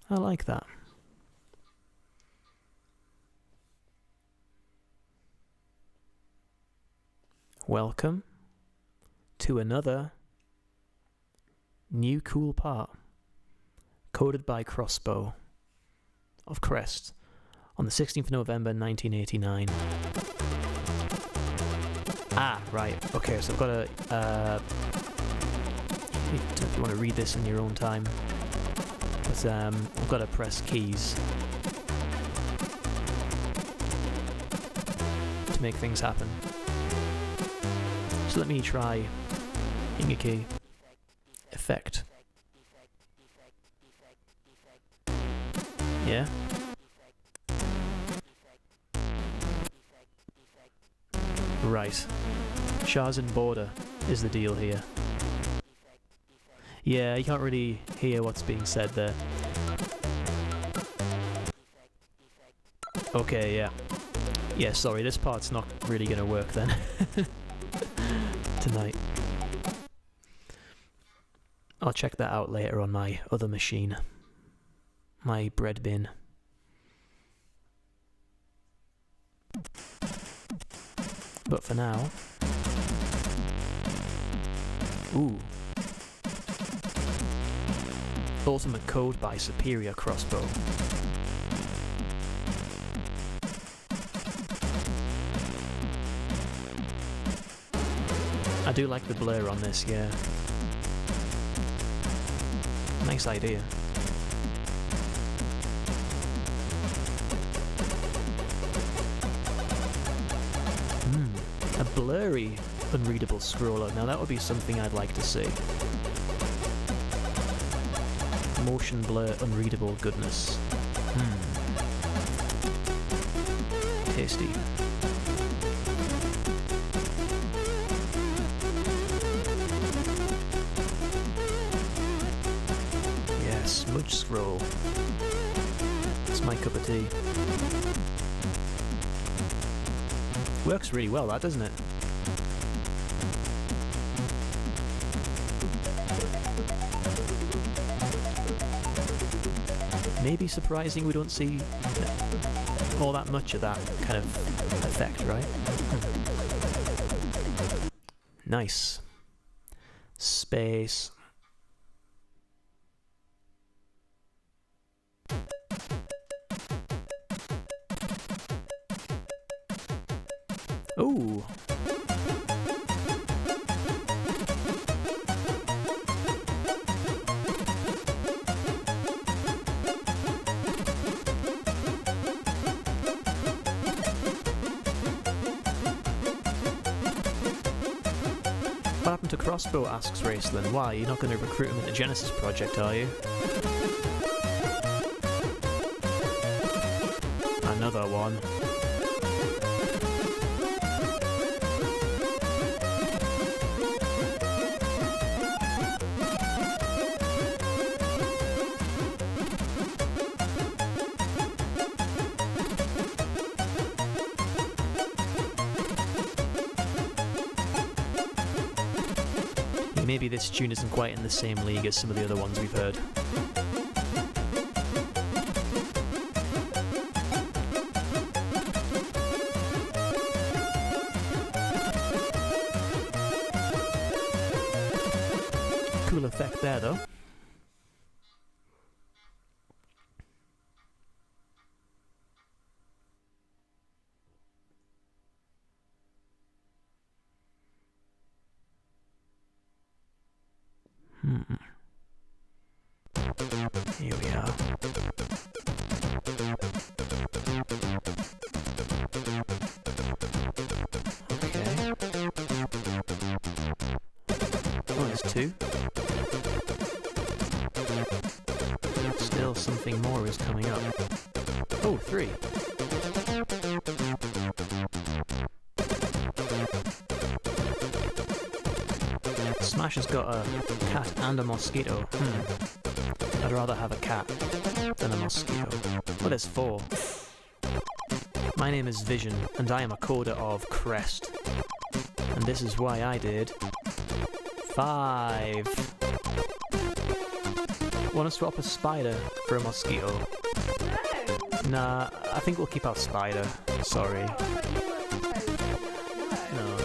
I like that. Welcome to another new cool part, coded by Crossbow of Crest on the 16th of November 1989. Ah, right, okay, so I've got to, if you want to read this in your own time, but I've got to press keys to make things happen. So let me try hitting a key. Effect. Yeah? Right. Shars and border is the deal here. Yeah, you can't really hear what's being said there. Okay, yeah. Yeah, sorry, this part's not really gonna work then. Tonight. I'll check that out later on my other machine. My bread bin. But for now... Ooh. Ultimate Code by Superior Crossbow. I do like the blur on this, yeah. Nice idea. A blurry, unreadable scroller. Now that would be something I'd like to see. Motion blur, unreadable goodness. Tasty. Smudge scroll. It's my cup of tea. Works really well, that, doesn't it? Maybe surprising we don't see all that much of that kind of effect, right? Nice. Space. Ooh. What happened to Crossbow, asks Raceland. Why, you're not going to recruit him into Genesis Project, are you? Another one. Maybe this tune isn't quite in the same league as some of the other ones we've heard. Cool effect there, though. Here we are. Okay. 2. Still something more is coming up. Oh, 3. Smash has got a cat and a mosquito. I'd rather have a cat than a mosquito. Well, there's 4. My name is Vision, and I am a coder of Crest. And this is why I did 5. Want to swap a spider for a mosquito? No. Nah, I think we'll keep our spider. Sorry. No.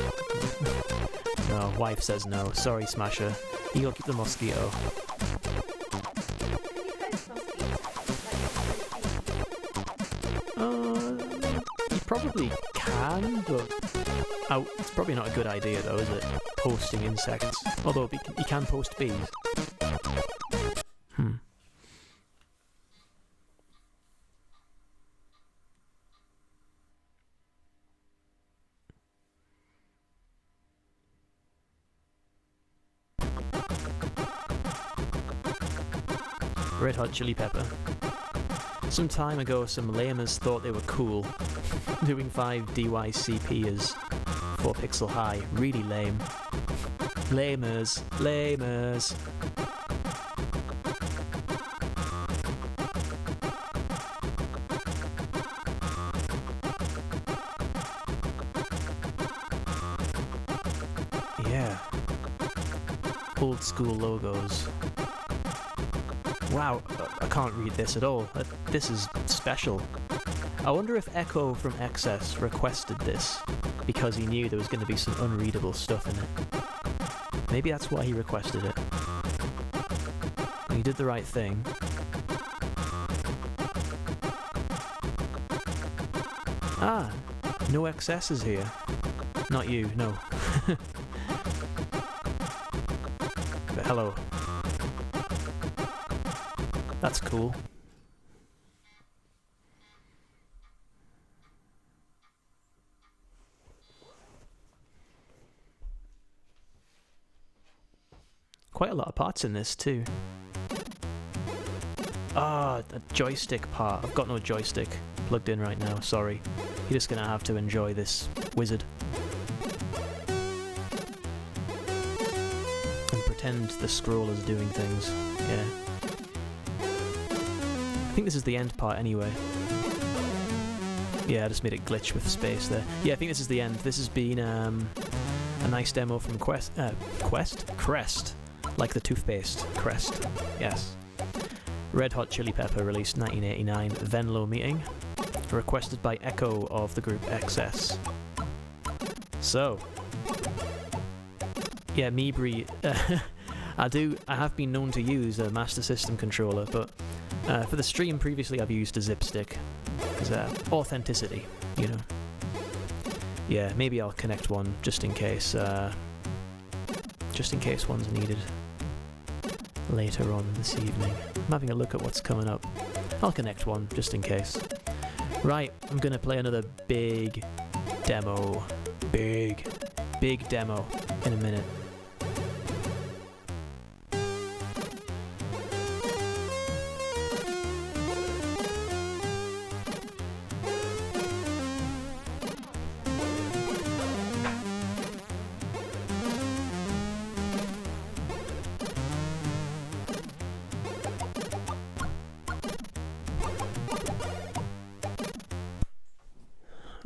No, wife says no. Sorry, Smasher. You'll keep the mosquito. You probably can, but it's probably not a good idea though, is it? Posting insects. Although you can post bees. Red Hot Chili Pepper. Some time ago, some lamers thought they were cool. Doing 5 DYCP as 4 pixel high. Really lame. Lamers. Lamers. Yeah. Old school logos. Wow, I can't read this at all. This is special. I wonder if Echo from XS requested this because he knew there was going to be some unreadable stuff in it. Maybe that's why he requested it. He did the right thing. Ah, no XS is here. Not you, no. But hello. That's cool. Quite a lot of parts in this too. Ah, a joystick part. I've got no joystick plugged in right now, sorry. You're just gonna have to enjoy this wizard. And pretend the scroller's doing things, yeah. I think this is the end part anyway. Yeah, I just made it glitch with space there. Yeah, I think this is the end. This has been a nice demo from Crest? Like the toothpaste. Crest. Yes. Red Hot Chili Pepper, released 1989, Venlo meeting. Requested by Echo of the group XS. So. Yeah, Mibri. I have been known to use a Master System controller, but for the stream previously I've used a zip stick. Because authenticity, you know. Yeah, maybe I'll connect one just in case one's needed later on this evening. I'm having a look at what's coming up. I'll connect one just in case. Right, I'm gonna play another big demo. Big demo in a minute.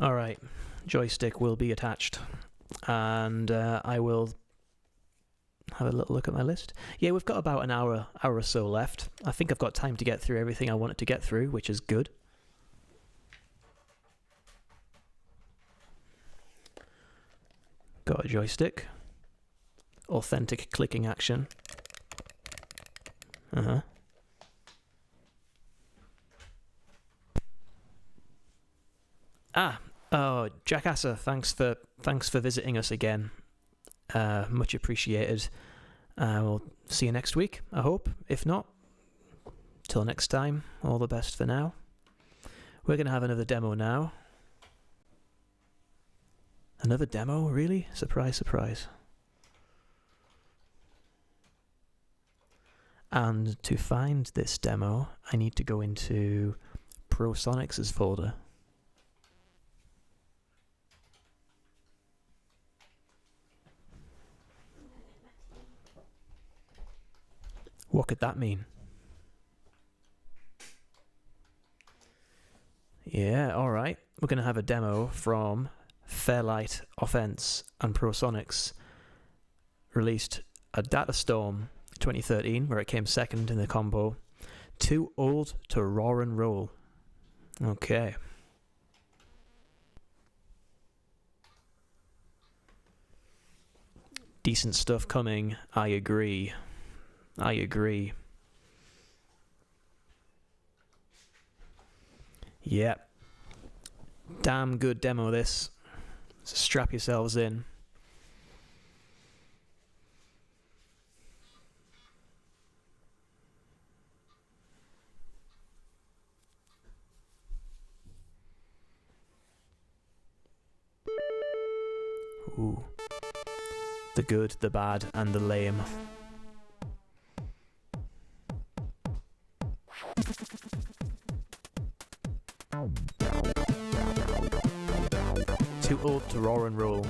Alright, joystick will be attached, and I will have a little look at my list. Yeah, we've got about an hour or so left. I think I've got time to get through everything I wanted to get through, which is good. Got a joystick. Authentic clicking action. Oh, Jackasser, thanks for visiting us again. Much appreciated. We'll see you next week, I hope. If not, till next time, all the best for now. We're going to have another demo now. Another demo? Really? Surprise, surprise. And to find this demo, I need to go into ProSonics' folder. What could that mean? Yeah, alright. We're going to have a demo from Fairlight Offense and ProSonics, released at Datastorm 2013, where it came second in the combo. Too Old to Roar and Roll. Okay. Decent stuff coming, I agree. I agree. Yep. Damn good demo this. So strap yourselves in. Ooh. The good, the bad, and the lame. Too Old to Roar and Roll.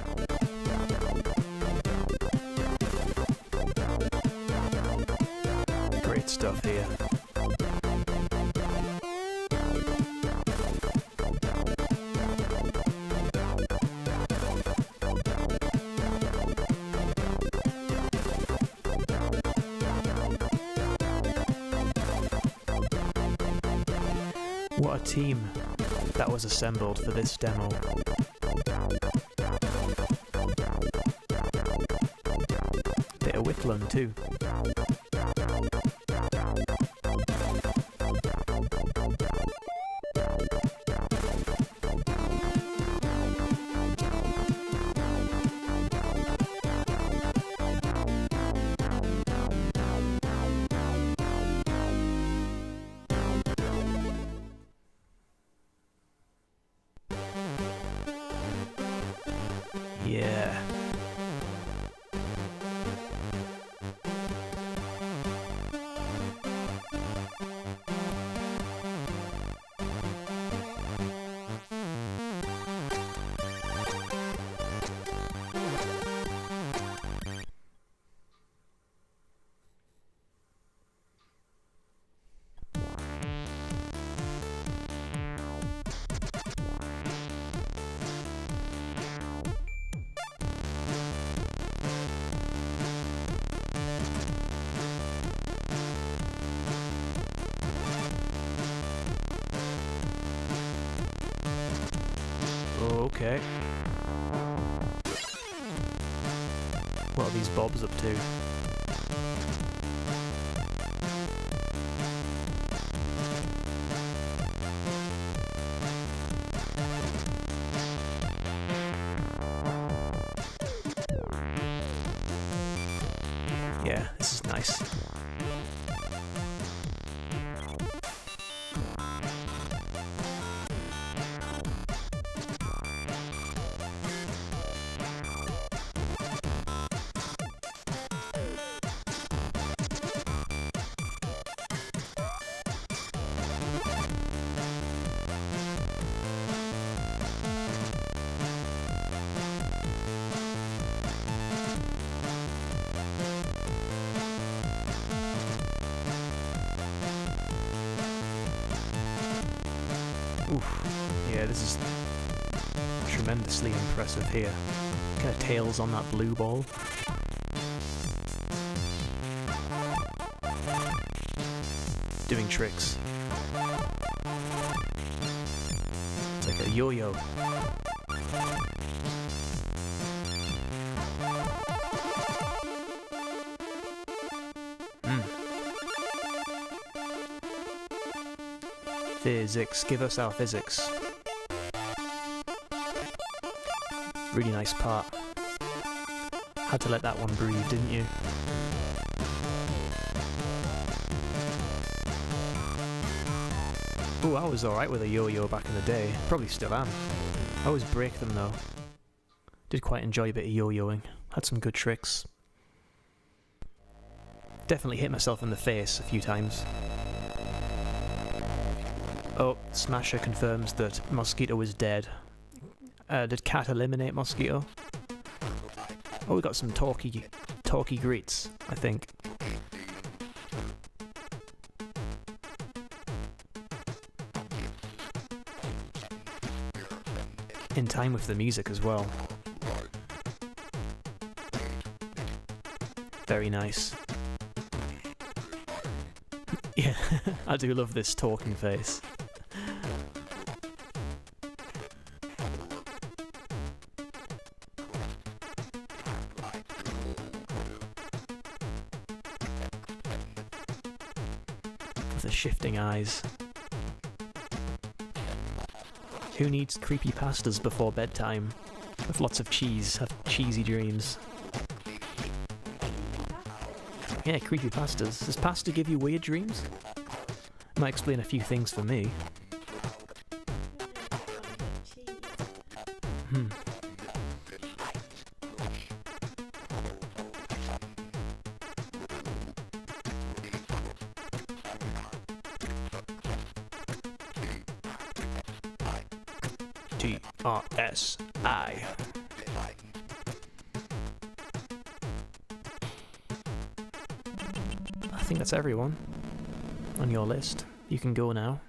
Great stuff here. What a team that was assembled for this demo. Bit of Whitlam too. Yeah. Okay. What are these bobs up to? Yeah, this is nice. Oof. Yeah, this is tremendously impressive here. Kind of tails on that blue ball. Doing tricks. It's like a yo-yo. Physics, give us our physics. Really nice part. Had to let that one breathe, didn't you? Oh, I was alright with a yo-yo back in the day. Probably still am. I always break them though. Did quite enjoy a bit of yo-yoing. Had some good tricks. definitely hit myself in the face a few times. Oh, Smasher confirms that Mosquito is dead. Did Cat eliminate Mosquito? Oh, we got some talky greets, I think. In time with the music as well. Very nice. Yeah, I do love this talking face. With the shifting eyes. Who needs creepypastas before bedtime? With lots of cheese, have cheesy dreams. Yeah, creepypastas. Does pasta give you weird dreams? Might explain a few things for me. T-R-S-I. I think that's everyone on your list. You can go now.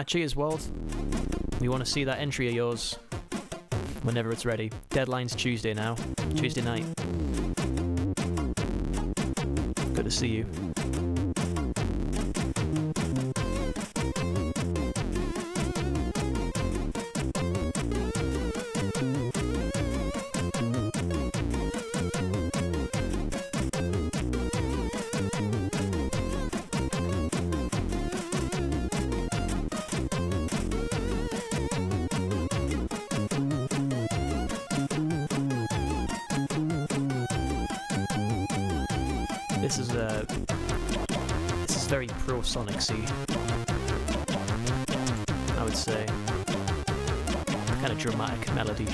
Cheers, Walt. We want to see that entry of yours whenever it's ready. Deadline's Tuesday now. Tuesday night. Good to see you. This is very pro Sonic-y, I would say. Kind of dramatic melody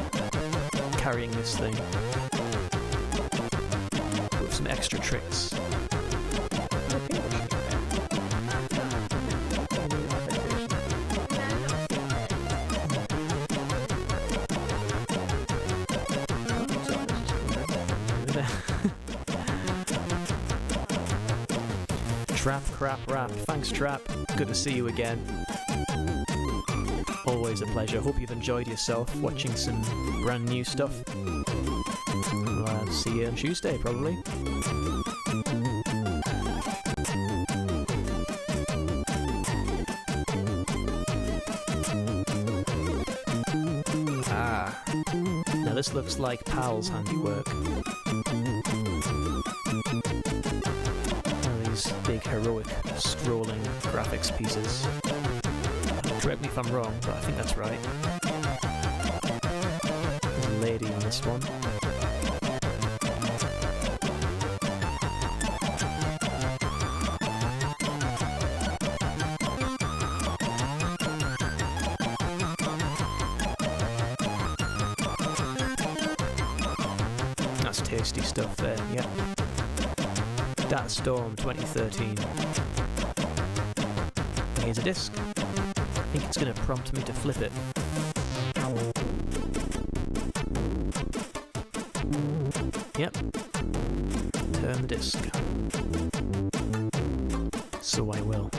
carrying this thing with some extra tricks. Trap, crap, rap. Thanks, Trap. Good to see you again. Always a pleasure. Hope you've enjoyed yourself watching some brand new stuff. We'll see you on Tuesday, probably. Now this looks like PAL's handiwork. Big heroic scrolling graphics pieces. Correct me if I'm wrong, but I think that's right. There's a lady on this one. That's tasty stuff there, yeah. Data Storm 2013. Here's a disc. I think it's going to prompt me to flip it. Yep. Turn the disc. So I will.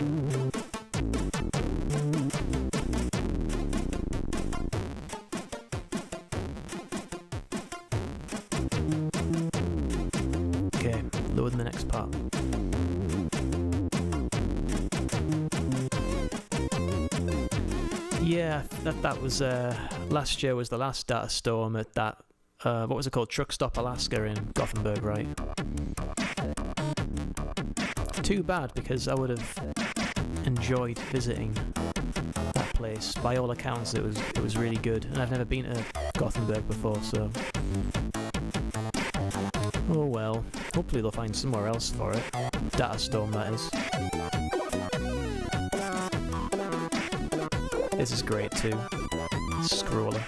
Okay, load in the next part. Yeah, that was last year was the last Data Storm at that what was it called? Truck Stop Alaska in Gothenburg, right? Too bad, because I would have enjoyed visiting that place. By all accounts, it was really good, and I've never been to Gothenburg before, so oh well. Hopefully they'll find somewhere else for it. Data Storm, that is. This is great too. Scroller.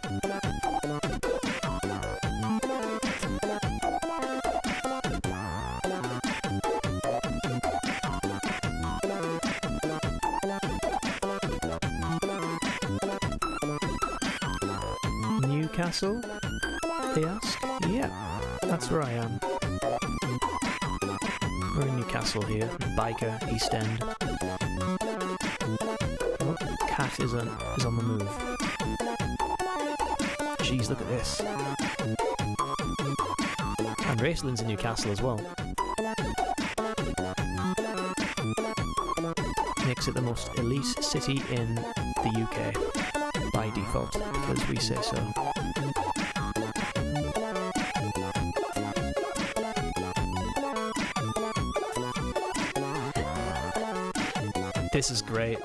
Newcastle? They ask? Yeah, that's where I am. We're in Newcastle here, Biker, East End. Oh, cat is on the move. Jeez, look at this. And Raceland's in Newcastle as well. Makes it the most elite city in the UK by default, because we say so. This is great.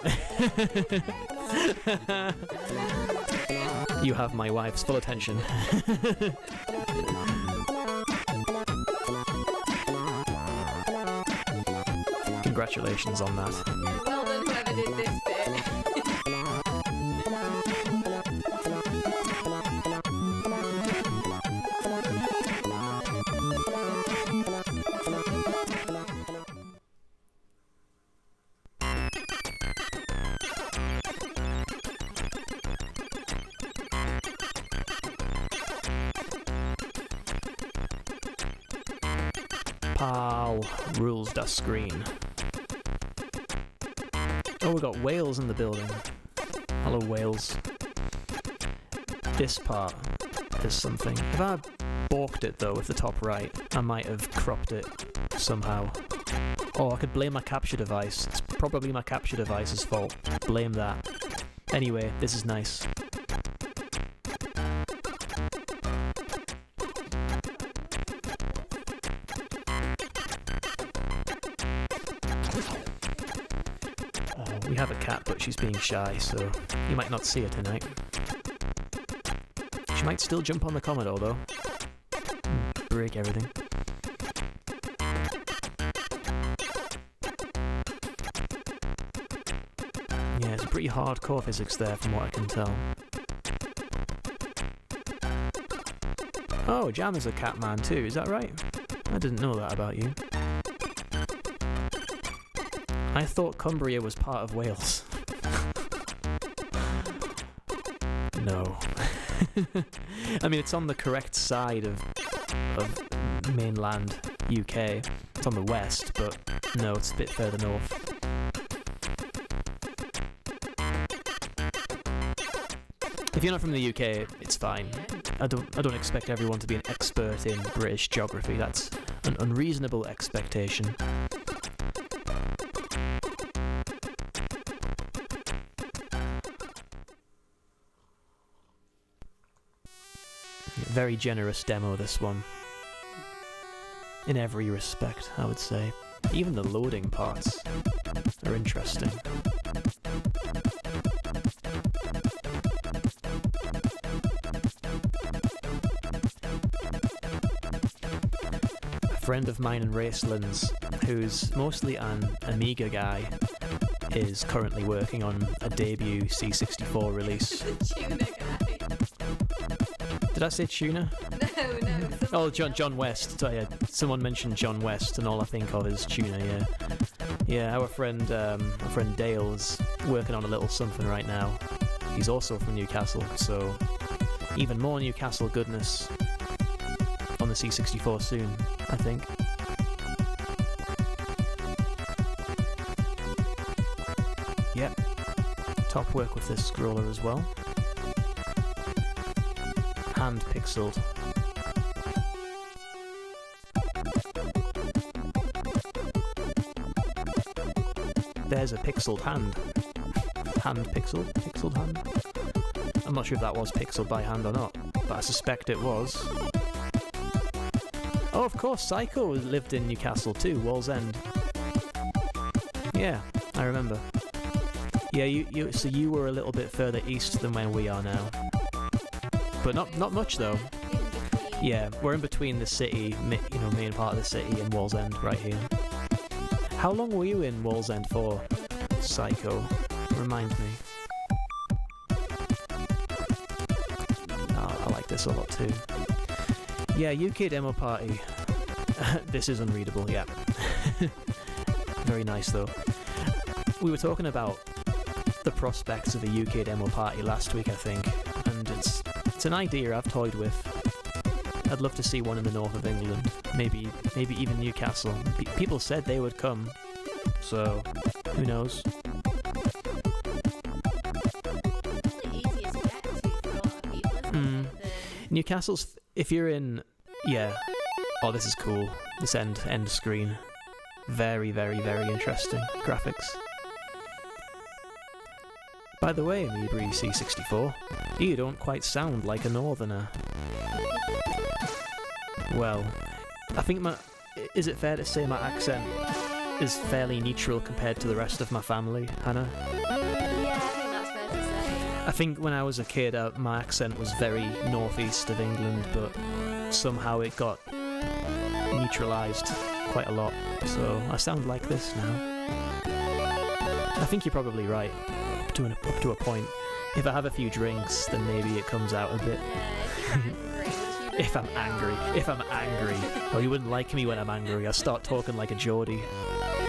You have my wife's full attention. Congratulations on that. Well done, whoever did this bit. PAL rules the screen. Oh, we got Wales in the building. Hello, Wales. This part is something. If I balked it though with the top right, I might have cropped it somehow. Oh, I could blame my capture device. It's probably my capture device's fault. Blame that. Anyway, this is nice. We have a cat, but she's being shy, so you might not see her tonight. She might still jump on the Commodore, though. Break everything. Yeah, it's pretty hardcore physics there, from what I can tell. Oh, Jam is a cat man too, is that right? I didn't know that about you. I thought Cumbria was part of Wales. No. I mean, it's on the correct side of mainland UK. It's on the west, but no, it's a bit further north. If you're not from the UK, it's fine. I don't expect everyone to be an expert in British geography. That's an unreasonable expectation. Very generous demo, this one. In every respect, I would say. Even the loading parts are interesting. A friend of mine in Racelands, who's mostly an Amiga guy, is currently working on a debut C64 release. The tuner guy. Did I say tuna? No. Oh, John West. So, yeah, someone mentioned John West, and all I think of is tuna. Yeah, yeah. Our friend Dale is working on a little something right now. He's also from Newcastle, so even more Newcastle goodness on the C64 soon, I think. Yep. Top work with this scroller as well. Hand pixeled. There's a pixeled hand. Hand pixeled? Pixeled hand? I'm not sure if that was pixeled by hand or not, but I suspect it was. Oh, of course, Psycho lived in Newcastle too, Wallsend. Yeah, I remember. Yeah, so you were a little bit further east than where we are now. But not much though. Yeah, we're in between the city, main part of the city and Wallsend right here. How long were you in Wallsend for, Psycho? Remind me. Oh, I like this a lot too. Yeah, UK Demo Party. This is unreadable, yeah. Very nice though. We were talking about the prospects of a UK Demo Party last week, I think, and it's it's an idea I've toyed with. I'd love to see one in the north of England, maybe even Newcastle. People said they would come, so who knows? Easiest to get to for a lot of people, isn't it? Newcastle's, if you're in, yeah. Oh, this is cool. This end screen, very, very, very interesting graphics. By the way, Mibri C64, you don't quite sound like a northerner. Well, I think is it fair to say my accent is fairly neutral compared to the rest of my family, Hannah? Yeah, I think that's fair to say. I think when I was a kid, my accent was very northeast of England, but somehow it got neutralised quite a lot, so I sound like this now. I think you're probably right, up to a point. If I have a few drinks, then maybe it comes out a bit. If I'm angry. Well, you wouldn't like me when I'm angry. I start talking like a Geordie.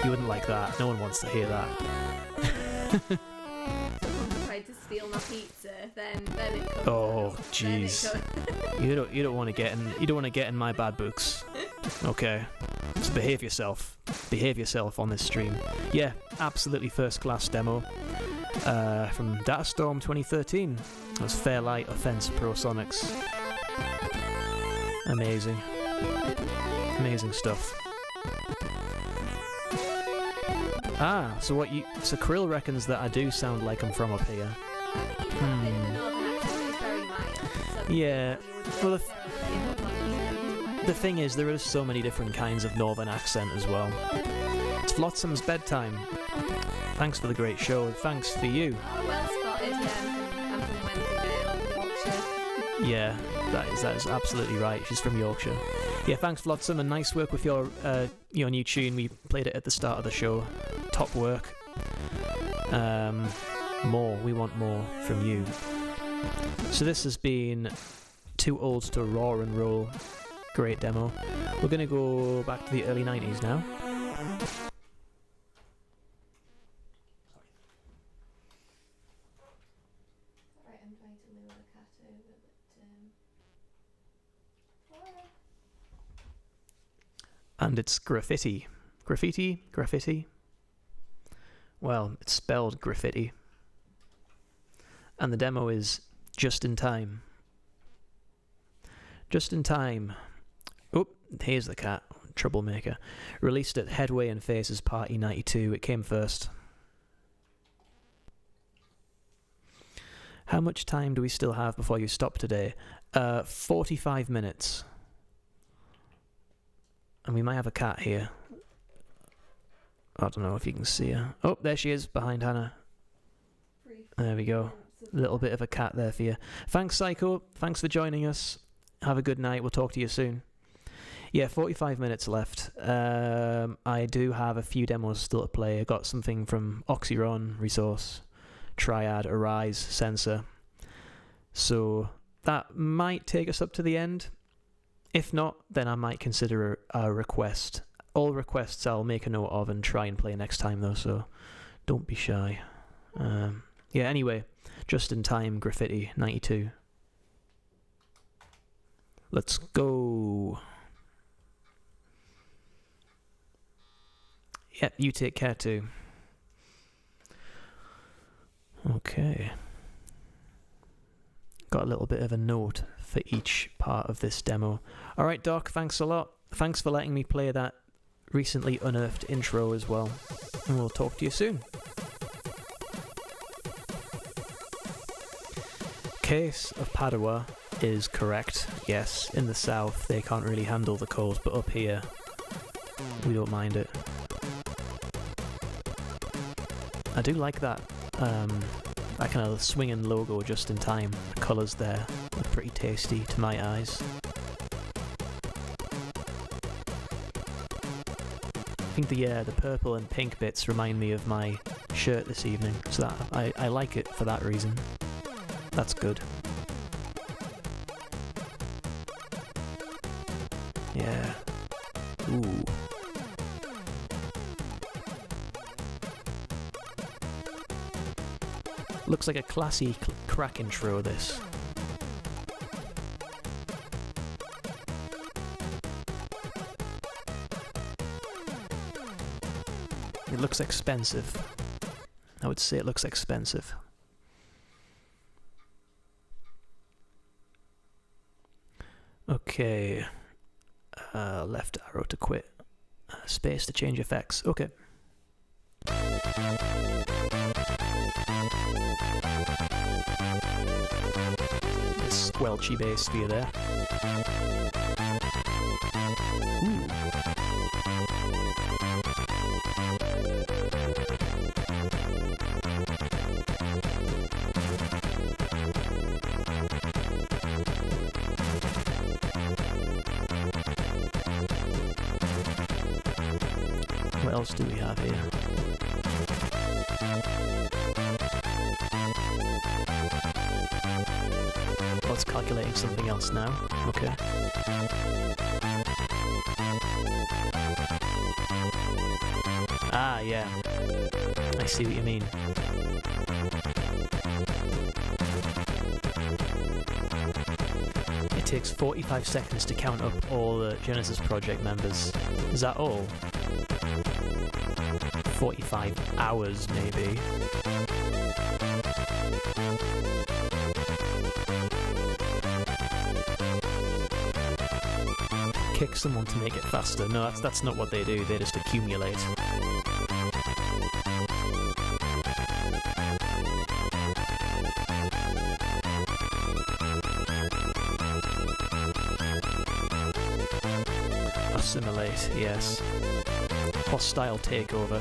You wouldn't like that. No one wants to hear that. Someone tried to steal my pizza, then it comes. Oh, jeez. You don't want to get in my bad books. Okay. So behave yourself. Behave yourself on this stream. Yeah, absolutely first class demo. From Datastorm 2013. That was Fairlight Offense Pro Sonics. Amazing. Amazing stuff. So Krill reckons that I do sound like I'm from up here. Yeah. Well, the thing is, there are so many different kinds of northern accent as well. It's Flotsam's bedtime. Thanks for the great show. Thanks for you. Oh, well spotted, yeah. I'm from Wensleydale, Yorkshire. Yeah, that is absolutely right. She's from Yorkshire. Yeah, thanks Flotsam, and nice work with your new tune. We played it at the start of the show. Top work. More. We want more from you. So this has been Too Old to Roar and Roll. Great demo. We're going to go back to the early 90s now. Right, I'm trying to lure the cat over, but And it's graffiti. Graffiti? Well, it's spelled graffiti. And the demo is Just in Time. Just in Time. Oh, here's the cat. Troublemaker. Released at Headway and Faces Party 92. It came first. How much time do we still have before you stop today? 45 minutes. And we might have a cat here. I don't know if you can see her. Oh, there she is, behind Hannah. There we go. A little bit of a cat there for you. Thanks, Psycho. Thanks for joining us. Have a good night. We'll talk to you soon. Yeah, 45 minutes left. I do have a few demos still to play. I got something from Oxyron, Resource, Triad, Arise, Sensor. So that might take us up to the end. If not, then I might consider a request. All requests I'll make a note of and try and play next time though, so don't be shy. Yeah, anyway, Just in Time, Graffiti, 92. Let's go. Yep, you take care too. Okay. Got a little bit of a note for each part of this demo. Alright, Doc, thanks a lot. Thanks for letting me play that recently unearthed intro as well. And we'll talk to you soon. Case of Padua is correct. Yes, in the south they can't really handle the cold, but up here we don't mind it. I do like that kind of swinging logo Just in Time. The colours there look pretty tasty to my eyes. I think the purple and pink bits remind me of my shirt this evening, so that I like it for that reason. That's good. Yeah. Ooh. Looks like a classy crack intro, this. It looks expensive. I would say it looks expensive. Okay. Left arrow to quit. Space to change effects. Okay. This squelchy bass for you there. Ooh. What else do we have here? Oh, it's calculating something else now. Okay. Ah, yeah. I see what you mean. It takes 45 seconds to count up all the Genesis Project members. Is that all? 45 hours, maybe. Kick someone to make it faster. No, that's not what they do. They just accumulate. Assimilate, yes. Hostile takeover.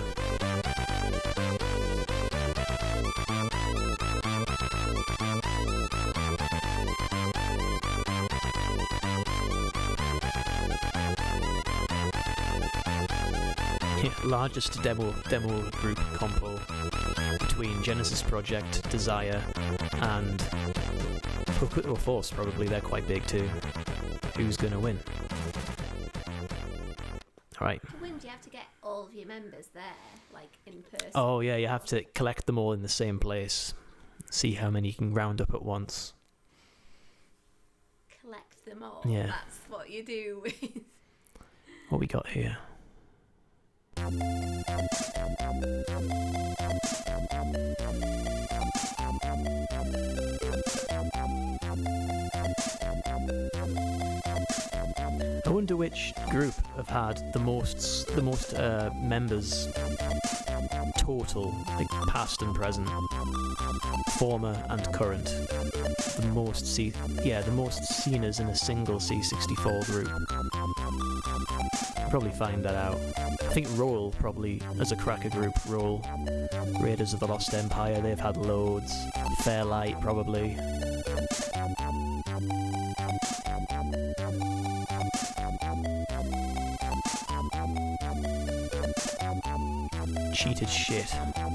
Largest demo group compo between Genesis Project, Desire, and Hokuto Force. Probably they're quite big too. Who's gonna win? All right. To win, do you have to get all of your members there, like in person? Oh yeah, you have to collect them all in the same place. See how many you can round up at once. Collect them all. Yeah. That's what you do with. What we got here? I wonder which group have had the most members total, like past and present, former and current. The most seen as in a single C64 group. Probably find that out. I think Roll probably, as a cracker group, Roll, Raiders of the Lost Empire, they've had loads. Fairlight probably. Cheated shit. Okay.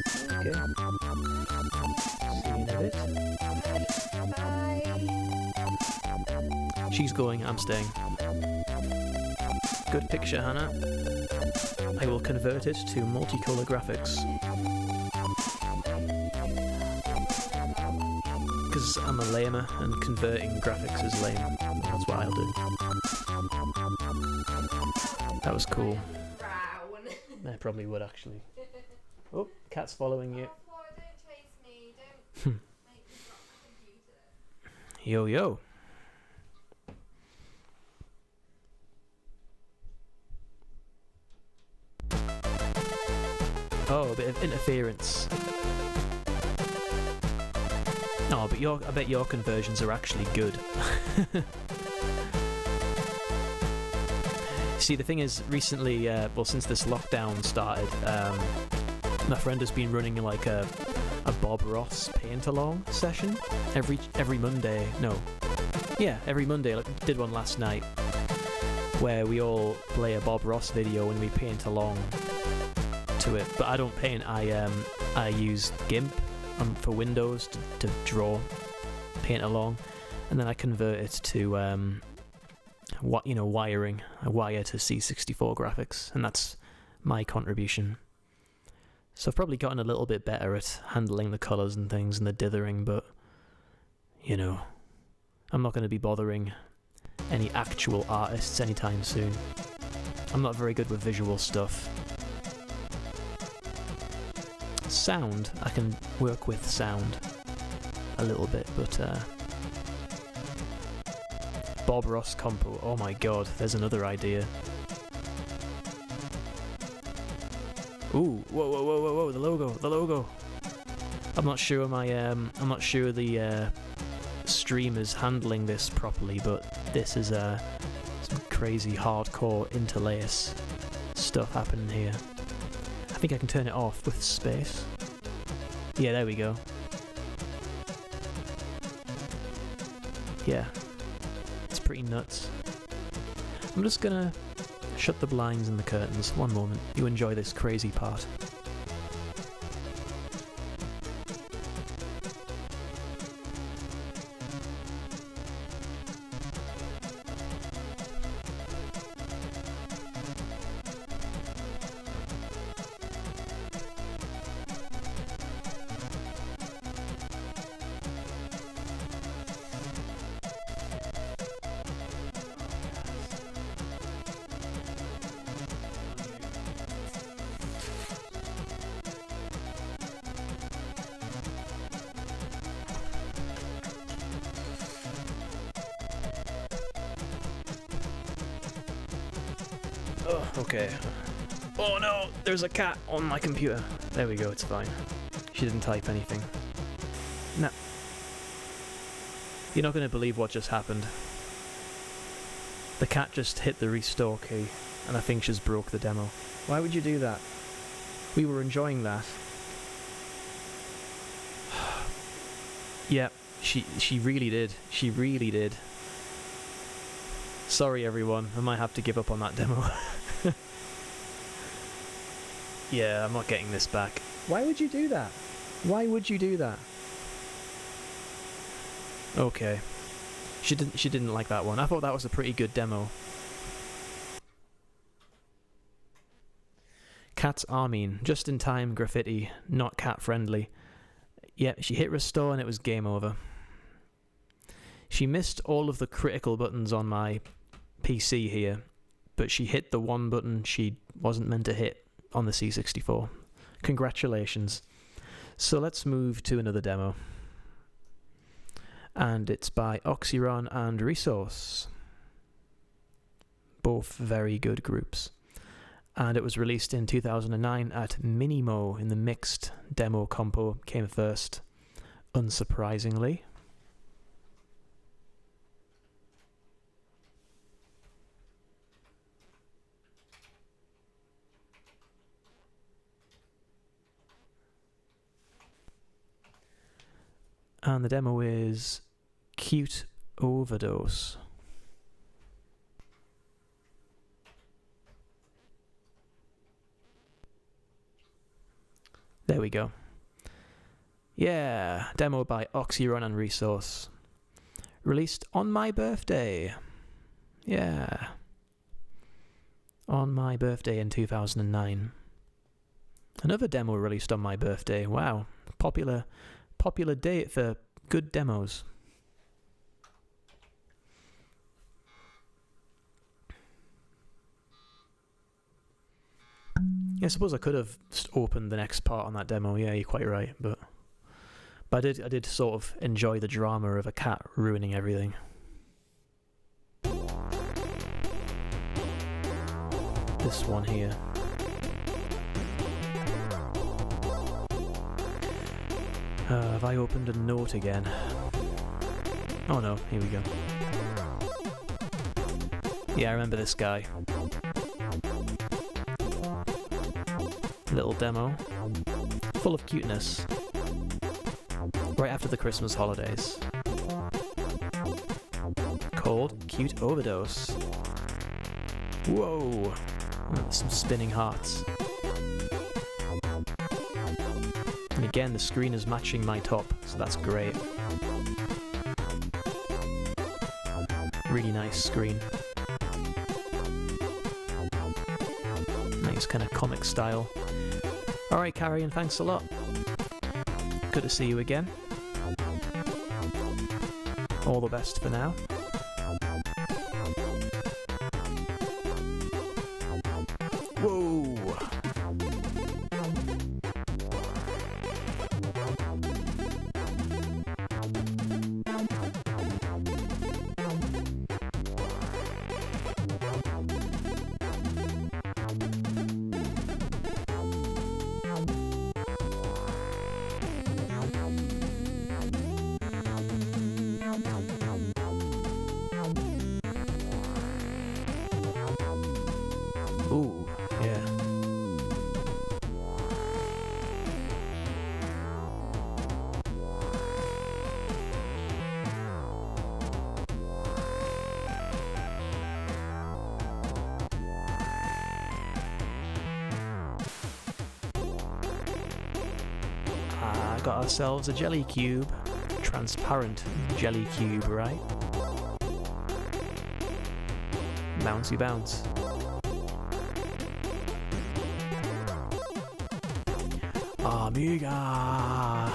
See you in a bit. Bye. She's going, I'm staying. Good picture, Hannah. I will convert it to multicolour graphics. Because I'm a lamer and converting graphics is lame. That's what I'll do. That was cool. Brown. I probably would actually. Oh, cat's following you. Don't chase me. Don't make me drop the computer. Yo yo. Oh, a bit of interference. Oh, but I bet your conversions are actually good. See, the thing is, recently, since this lockdown started, my friend has been running like a Bob Ross paint-along session every Monday. No, yeah, every Monday. Like, did one last night where we all play a Bob Ross video and we paint along to it. But I don't paint. I use GIMP for Windows to draw, paint along, and then I convert it to wiring. I wire to C64 graphics, and that's my contribution. So I've probably gotten a little bit better at handling the colours and things and the dithering, but I'm not going to be bothering any actual artists anytime soon. I'm not very good with visual stuff. Sound, I can work with sound a little bit, but Bob Ross compo, oh my god, there's another idea. Ooh, whoa, whoa, whoa, whoa, whoa, the logo. I'm not sure the stream is handling this properly, but this is some crazy hardcore interlace stuff happening here. I think I can turn it off with space. Yeah, there we go. Yeah, it's pretty nuts. I'm just gonna shut the blinds and the curtains. One moment, you enjoy this crazy part. Oh, okay. Oh no, there's a cat on my computer. There we go, it's fine. She didn't type anything. No. You're not going to believe what just happened. The cat just hit the restore key, and I think she's broke the demo. Why would you do that? We were enjoying that. Yeah, she really did. She really did. Sorry everyone, I might have to give up on that demo. Yeah, I'm not getting this back. Why would you do that? Why would you do that? Okay. She didn't like that one. I thought that was a pretty good demo. Cats are mean. Just in time graffiti, not cat friendly. Yeah, she hit restore and it was game over. She missed all of the critical buttons on my PC here, but she hit the one button she wasn't meant to hit on the C64. Congratulations. So let's move to another demo. And it's by Oxyron and Resource. Both very good groups. And it was released in 2009 at Minimo in the mixed demo compo. Came first, unsurprisingly. And the demo is Cute Overdose. There we go. Yeah, demo by Oxyron and Resource. Released on my birthday. Yeah. On my birthday in 2009. Another demo released on my birthday. Wow. Popular date for good demos. Yeah, I suppose I could have just opened the next part on that demo. Yeah, you're quite right, but I did sort of enjoy the drama of a cat ruining everything. This one here. Have I opened a note again? Oh no, here we go. Yeah, I remember this guy. Little demo. Full of cuteness. Right after the Christmas holidays. Called Cute Overdose. Whoa! Oh, some spinning hearts. And again, the screen is matching my top, so that's great. Really nice screen. Nice kind of comic style. Alright, Carrion, thanks a lot. Good to see you again. all the best for now. Whoa! Ooh, yeah. Got ourselves a jelly cube. Transparent jelly cube, right? Bouncy bounce. Amiga!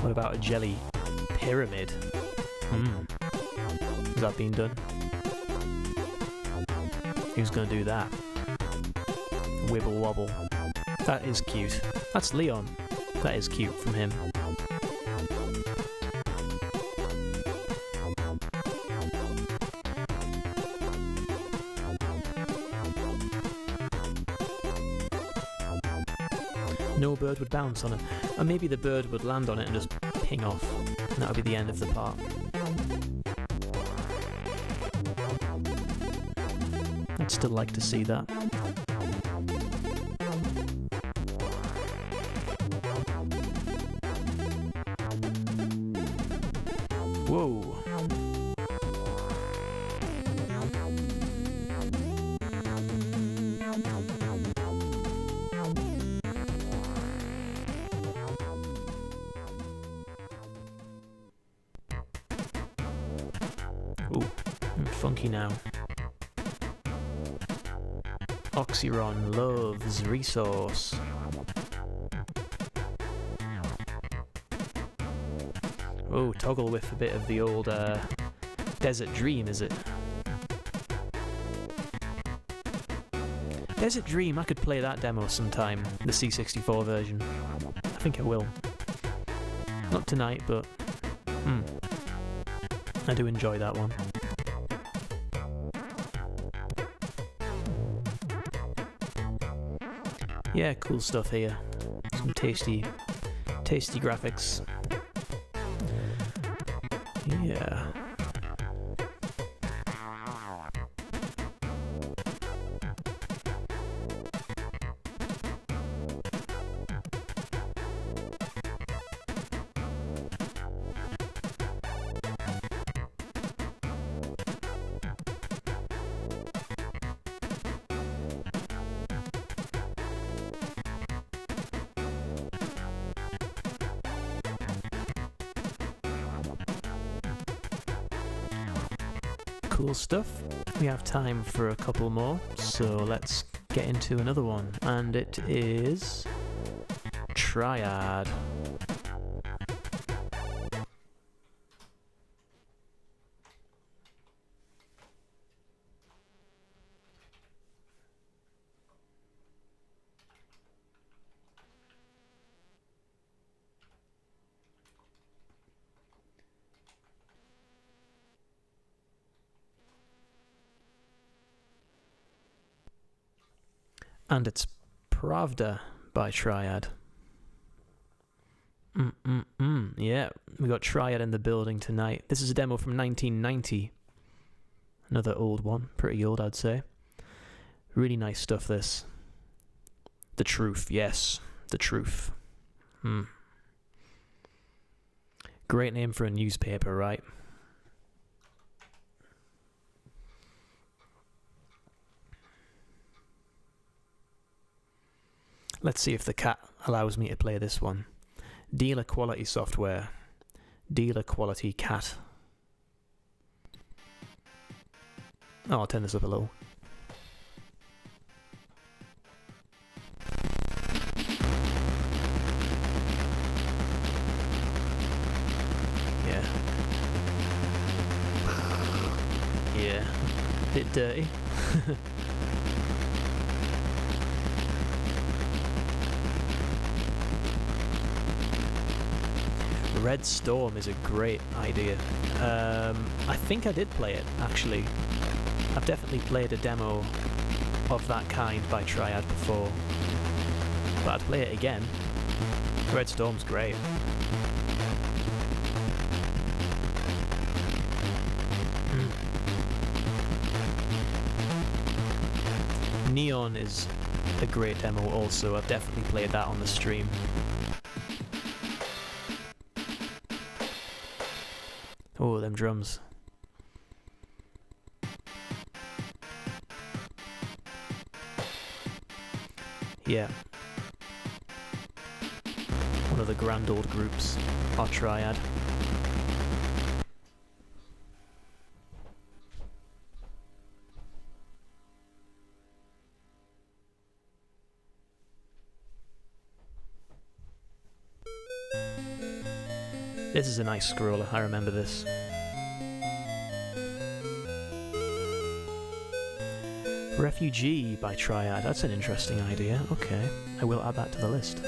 What about a jelly pyramid? Has that been done? Who's gonna do that? Wibble wobble. That is cute. That's Leon. That is cute from him. No bird would bounce on it. And maybe the bird would land on it and just ping off. And that would be the end of the part. I'd still like to see that. Whoa. Ooh, funky now. Oxyron loves resource. Oh, toggle with a bit of the old Desert Dream, is it? Desert Dream, I could play that demo sometime, the C64 version. I think I will. Not tonight, but I do enjoy that one. Yeah, cool stuff here. Some tasty graphics. Yeah. Cool stuff. We have time for a couple more, so let's get into another one. And it is Triad. And it's Pravda by Triad. Yeah, we got Triad in the building tonight. This is a demo from 1990. Another old one. Pretty old, I'd say. Really nice stuff, this. The Truth, yes. The Truth. Great name for a newspaper, right? Let's see if the cat allows me to play this one. Dealer quality software. Dealer quality cat. Oh, I'll turn this up a little. Yeah. Yeah. Bit dirty. Red Storm is a great idea. I think I did play it, actually. I've definitely played a demo of that kind by Triad before. But I'd play it again. Red Storm's great. Neon is a great demo also. I've definitely played that on the stream. Oh, them drums. Yeah. One of the grand old groups, our Triad. This is a nice scroller, I remember this. Refugee by Triad, that's an interesting idea. Okay, I will add that to the list.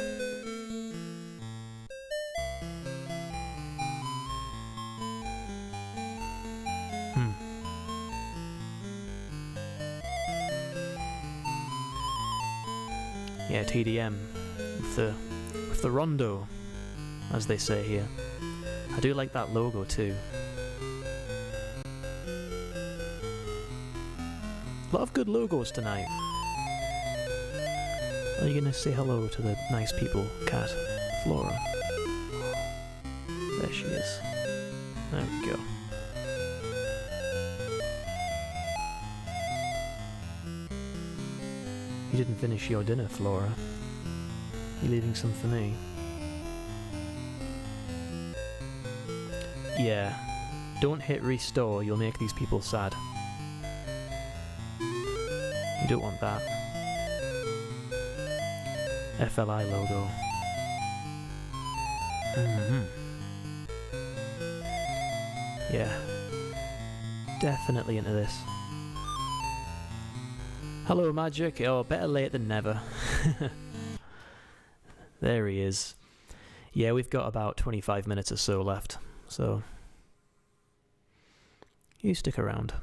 Yeah, TDM with the rondo, as they say here. I do like that logo too. A lot of good logos tonight. Are you gonna say hello to the nice people, Cat? Flora. There she is. There we go. You didn't finish your dinner, Flora. You leaving some for me? Yeah. Don't hit restore, you'll make these people sad. You don't want that. FLI logo. Yeah. Definitely into this. Hello, Magic. Oh, better late than never. There he is. Yeah, we've got about 25 minutes or so left, so you stick around.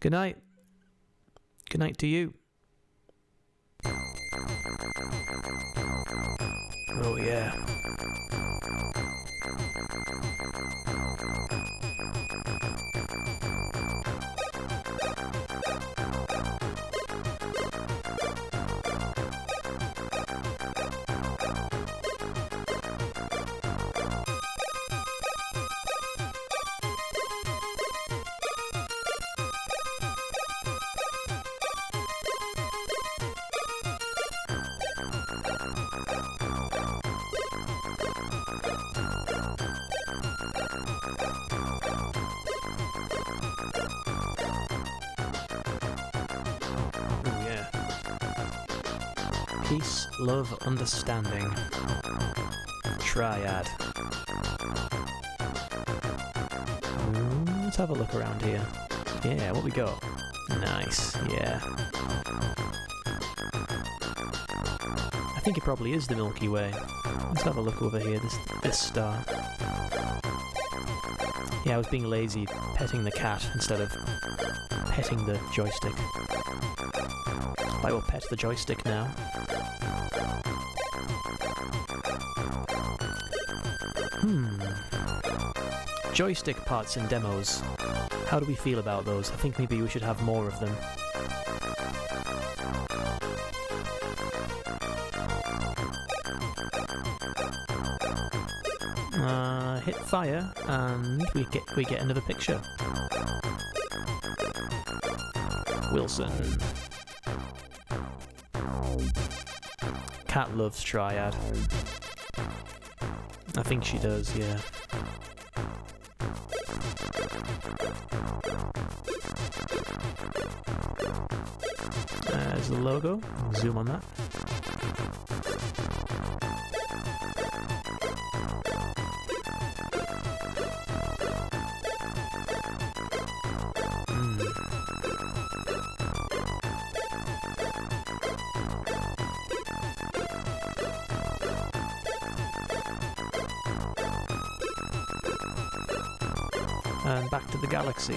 Good night. Good night to you. Oh yeah. Peace, love, understanding. Triad. Let's have a look around here. Yeah, what we got? Nice, yeah. I think it probably is the Milky Way. Let's have a look over here, this star. Yeah, I was being lazy petting the cat instead of petting the joystick. I will pet the joystick now. Joystick parts in demos. How do we feel about those? I think maybe we should have more of them. Hit fire and we get another picture. Wilson. Cat loves Triad. I think she does, yeah. There's the logo. Zoom on that. And back to the galaxy.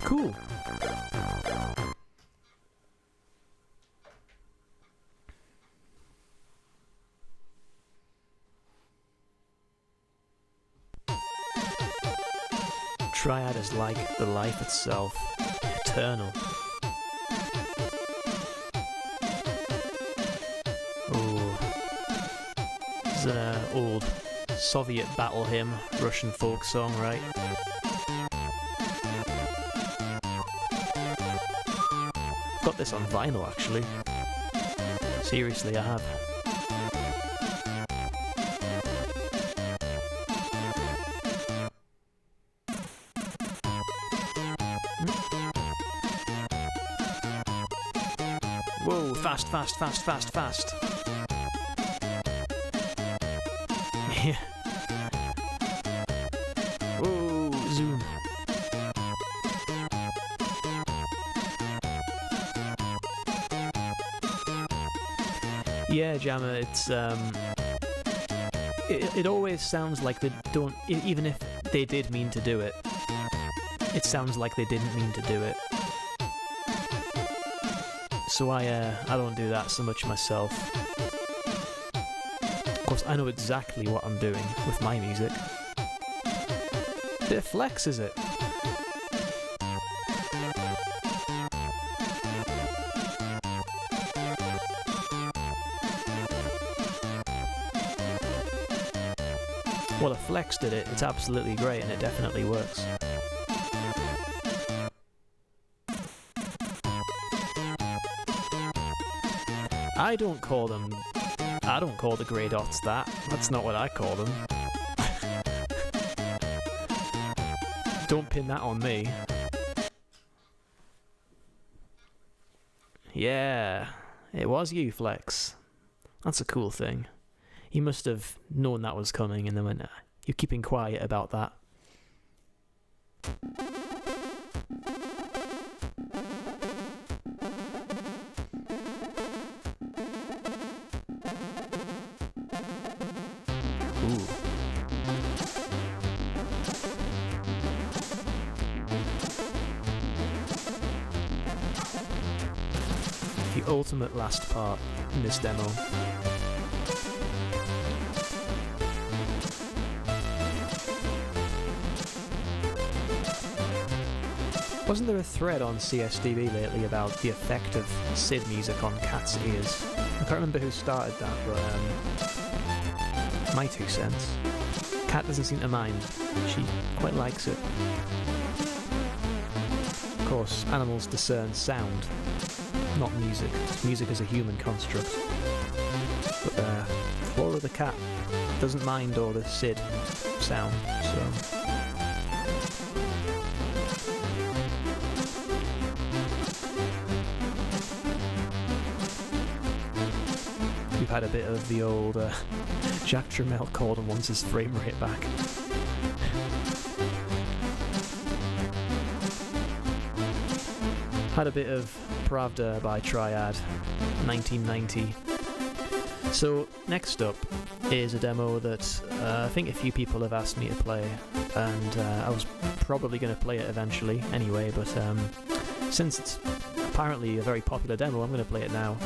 Cool. Triad is like the life itself, eternal. Oh, it's an old Soviet battle hymn, Russian folk song, right? I've got this on vinyl, actually. Seriously, I have. Whoa, fast, fast, fast, fast, fast. Yeah. Whoa, zoom. Yeah, Jammer, it's it always sounds like they don't, even if they did mean to do it, it sounds like they didn't mean to do it. So I don't do that so much myself. Of course, I know exactly what I'm doing with my music. Bit of flex, is it? Well, if Flex did it, it's absolutely great and it definitely works. I don't call the grey dots that. That's not what I call them. Don't pin that on me. Yeah, it was you, Flex. That's a cool thing. You must have known that was coming and then went, you're keeping quiet about that. Ooh. The ultimate last part in this demo. Wasn't there a thread on CSDB lately about the effect of SID music on cats' ears? I can't remember who started that, but my 2 cents. Cat doesn't seem to mind. She quite likes it. Of course, animals discern sound, not music. Music is a human construct. But Flora the cat doesn't mind all the SID sound, so... We've had a bit of the old Jack Trammell Corden wants his frame rate back. Had a bit of Pravda by Triad, 1990. So next up is a demo that I think a few people have asked me to play, and I was probably going to play it eventually anyway, but since it's apparently a very popular demo, I'm going to play it now.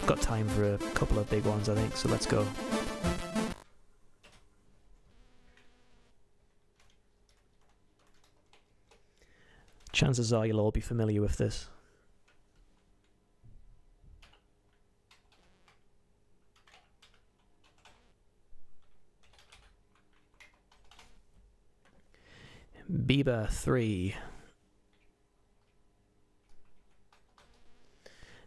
Got time for a couple of big ones, I think, so let's go. Chances are you'll all be familiar with this. Bieber 3.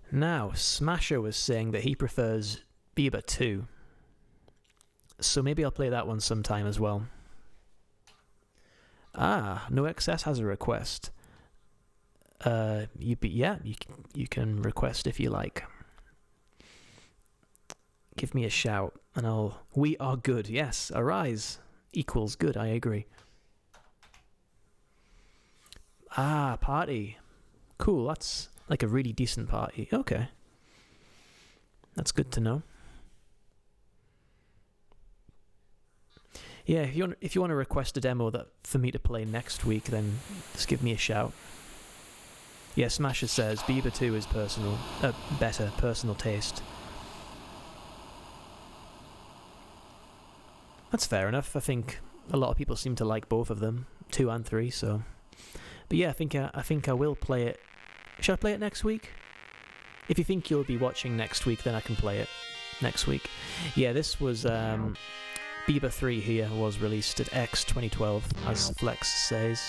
Now, Smasher was saying that he prefers Bieber 2. So maybe I'll play that one sometime as well. No Excess has a request. You can request if you like. Give me a shout and I'll... We are good, yes. Arise equals good, I agree. Party. Cool, that's like a really decent party. Okay. That's good to know. Yeah, if you want to request a demo that for me to play next week, then just give me a shout. Yeah, Smasher says Bieber 2 is better personal taste. That's fair enough. I think a lot of people seem to like both of them, 2 and 3. So, but yeah, I think I will play it. Should I play it next week? If you think you'll be watching next week, then I can play it next week. Yeah, this was Bieber 3 here was released at X 2012, as Flex says.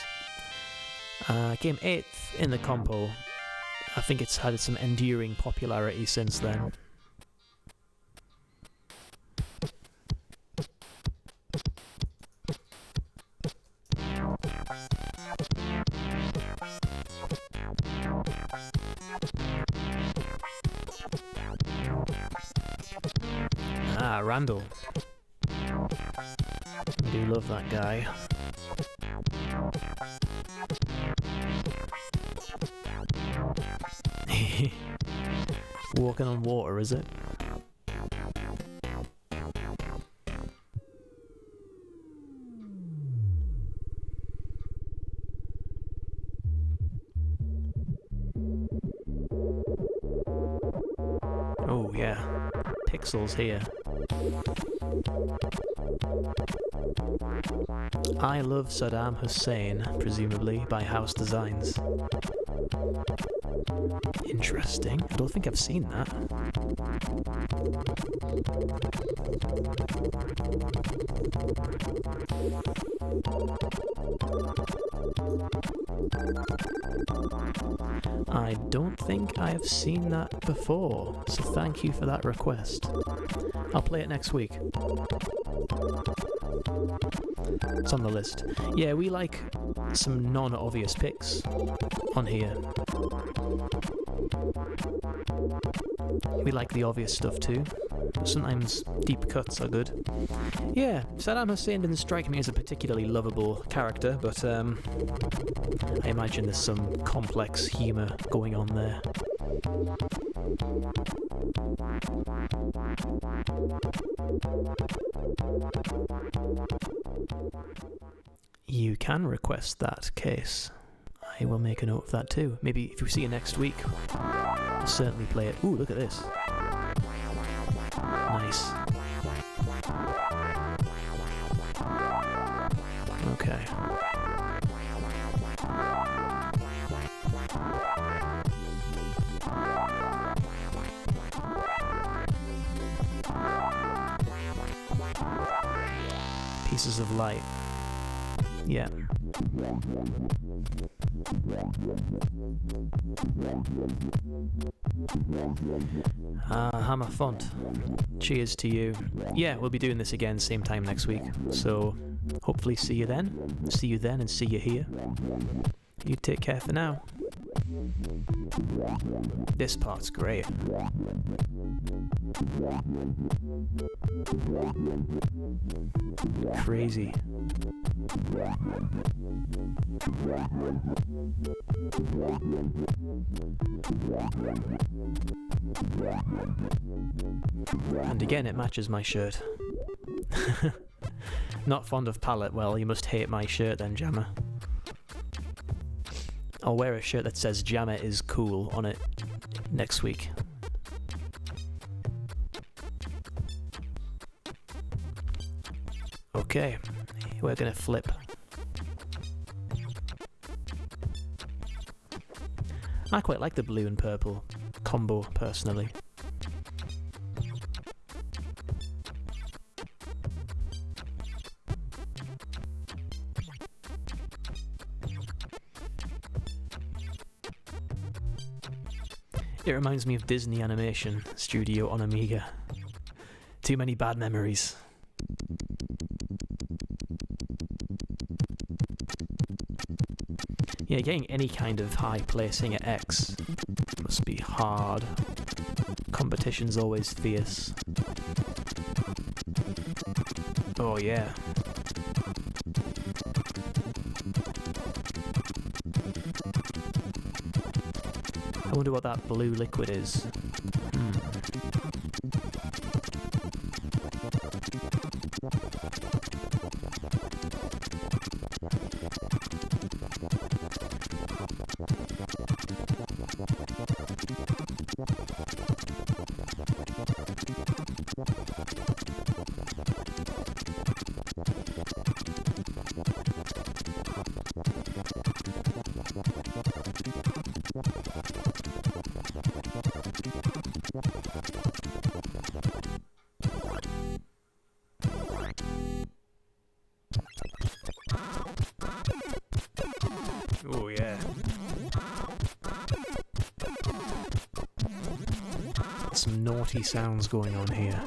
Came 8th in the compo. I think it's had some enduring popularity since then. Randall. I do love that guy. Walking on water, is it? Oh yeah, pixels here. I Love Saddam Hussein, presumably by House Designs. Interesting. I don't think I've seen that. I don't think I have seen that before, so thank you for that request. I'll play it next week. It's on the list. Yeah, we like some non-obvious picks on here. We like the obvious stuff too. Sometimes deep cuts are good. Yeah, Saddam Hussein didn't strike me as a particularly lovable character, but I imagine there's some complex humour going on there. You can request that case. I will make a note of that too. Maybe if we see you next week, I'll certainly play it. Ooh, look at this. Nice. Okay. Pieces of light. Yeah. Hammer Font. Cheers to you. Yeah, we'll be doing this again same time next week. So hopefully see you then. See you then and see you here. You take care for now. This part's great. Crazy. And again, it matches my shirt. Not fond of palette? Well, you must hate my shirt then, Jammer. I'll wear a shirt that says Jammer is cool on it next week. Okay, we're gonna flip. I quite like the blue and purple combo, personally. It reminds me of Disney Animation Studio on Amiga. Too many bad memories. Yeah, getting any kind of high placing at X must be hard. Competition's always fierce. Oh yeah. I wonder what that blue liquid is. Oh yeah. Some naughty sounds going on here.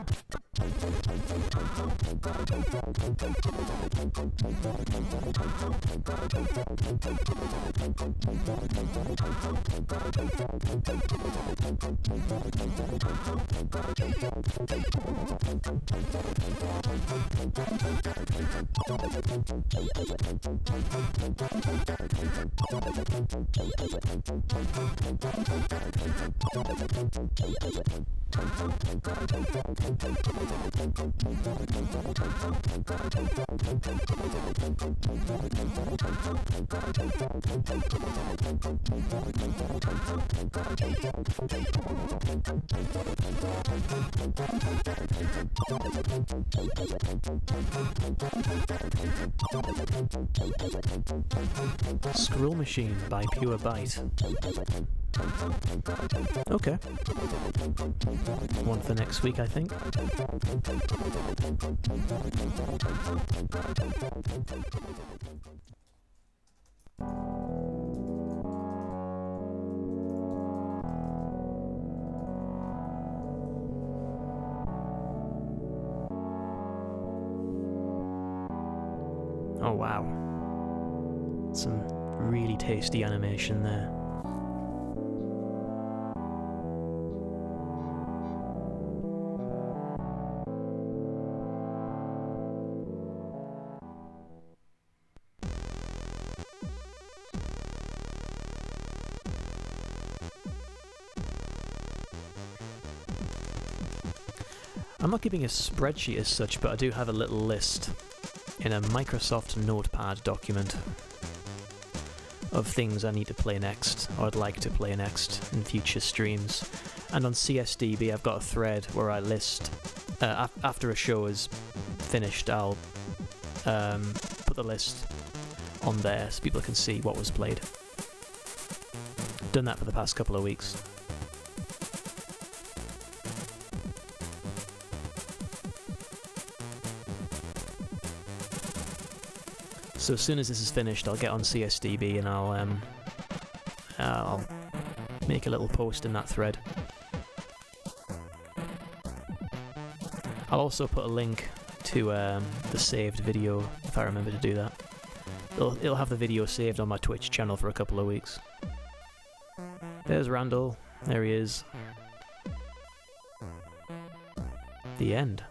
Scroll Machine by Pure Byte. Okay. One for next week, I think. Oh wow. Some really tasty animation there. I'm not keeping a spreadsheet as such, but I do have a little list in a Microsoft Notepad document of things I need to play next, or I'd like to play next in future streams. And on CSDB I've got a thread where I list, after a show is finished, I'll put the list on there so people can see what was played. Done that for the past couple of weeks. So as soon as this is finished, I'll get on CSDB and I'll make a little post in that thread. I'll also put a link to the saved video if I remember to do that. It'll have the video saved on my Twitch channel for a couple of weeks. There's Randall. There he is. The end.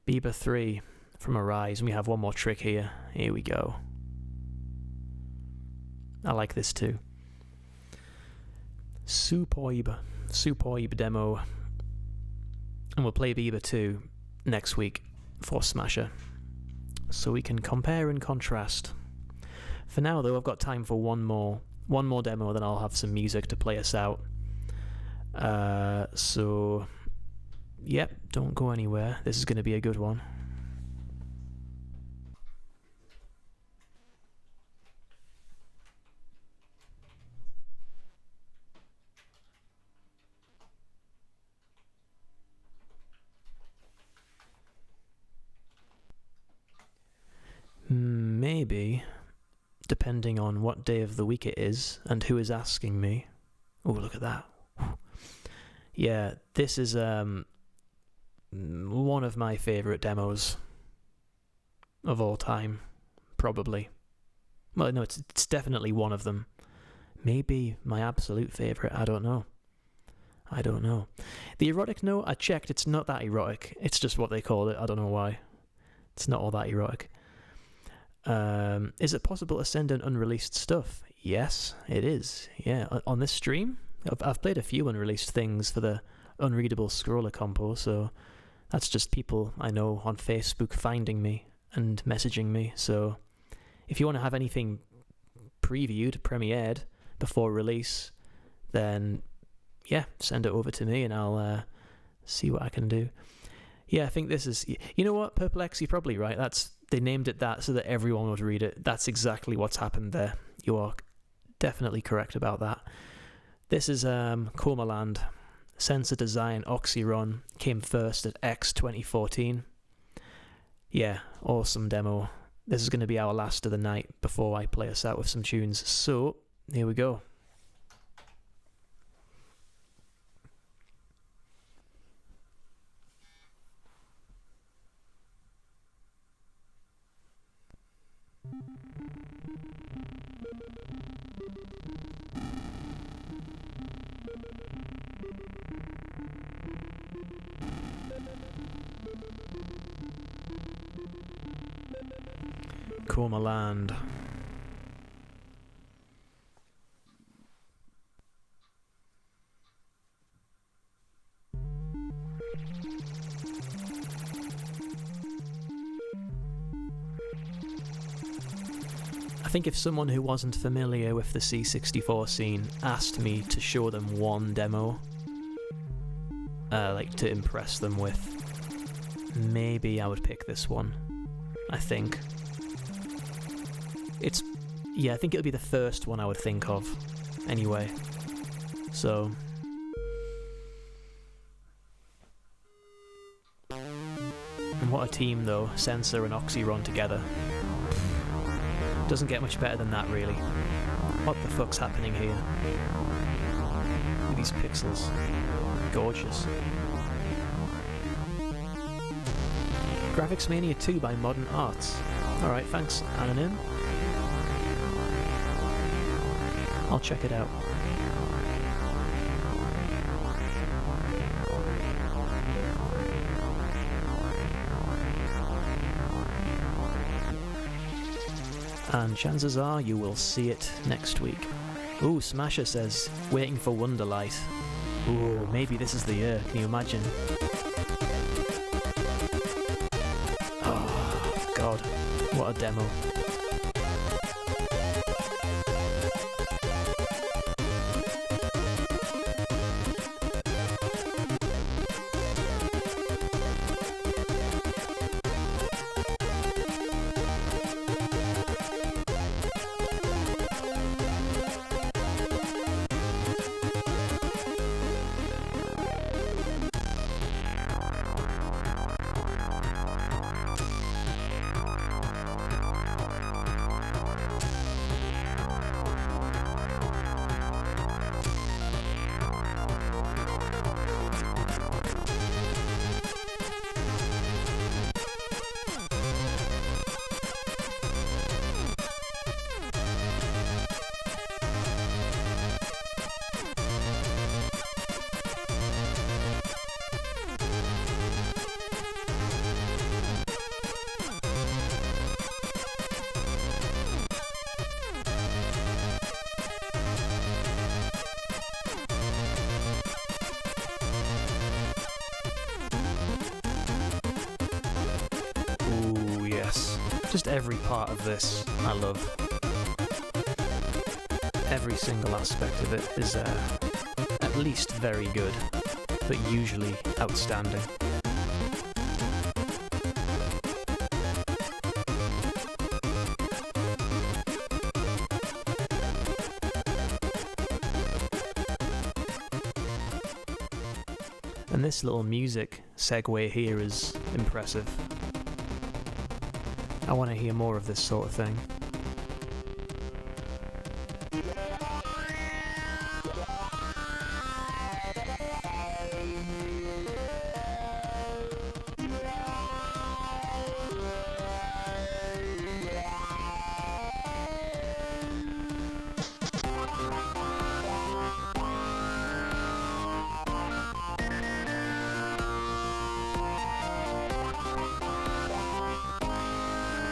Bieber 3 from Arise, and we have one more trick here. Here we go. I like this too. Superb demo. And we'll play Bieber 2 next week for Smasher, so we can compare and contrast. For now though, I've got time for one more demo, then I'll have some music to play us out. So yep, don't go anywhere. This is going to be a good one. Maybe, depending on what day of the week it is and who is asking me. Oh, look at that. Yeah, this is one of my favourite demos of all time, probably. Well, no, it's definitely one of them. Maybe my absolute favourite, I don't know. The erotic note, I checked, it's not that erotic. It's just what they call it, I don't know why. It's not all that erotic. Is it possible to send in unreleased stuff? Yes, it is. Yeah, on this stream, I've played a few unreleased things for the Unreadable Scroller compo, so that's just people I know on Facebook finding me and messaging me. So if you want to have anything previewed, premiered before release, then yeah, send it over to me and I'll see what I can do. Yeah, I think this is... You know what, Perplex, you're probably right. They named it that so that everyone would read it. That's exactly what's happened there. You are definitely correct about that. This is Comaland. Sensor Design Oxyron came first at X 2014. Yeah, awesome demo. This is going to be our last of the night before I play us out with some tunes. So, here we go. Comaland. I think if someone who wasn't familiar with the C64 scene asked me to show them one demo, like to impress them with, maybe I would pick this one. I think. I think it'll be the first one I would think of, anyway. So... And what a team though, Sensor and Oxyron together. Doesn't get much better than that, really. What the fuck's happening here? Look at these pixels. Gorgeous. Graphics Mania 2 by Modern Arts. Alright, thanks, Anonym. I'll check it out. And chances are you will see it next week. Ooh, Smasher says, waiting for Wonderlight. Ooh, maybe this is the year, can you imagine? Oh, God, what a demo. Just every part of this I love. Every single aspect of it is at least very good, but usually outstanding. And this little music segue here is impressive. I want to hear more of this sort of thing.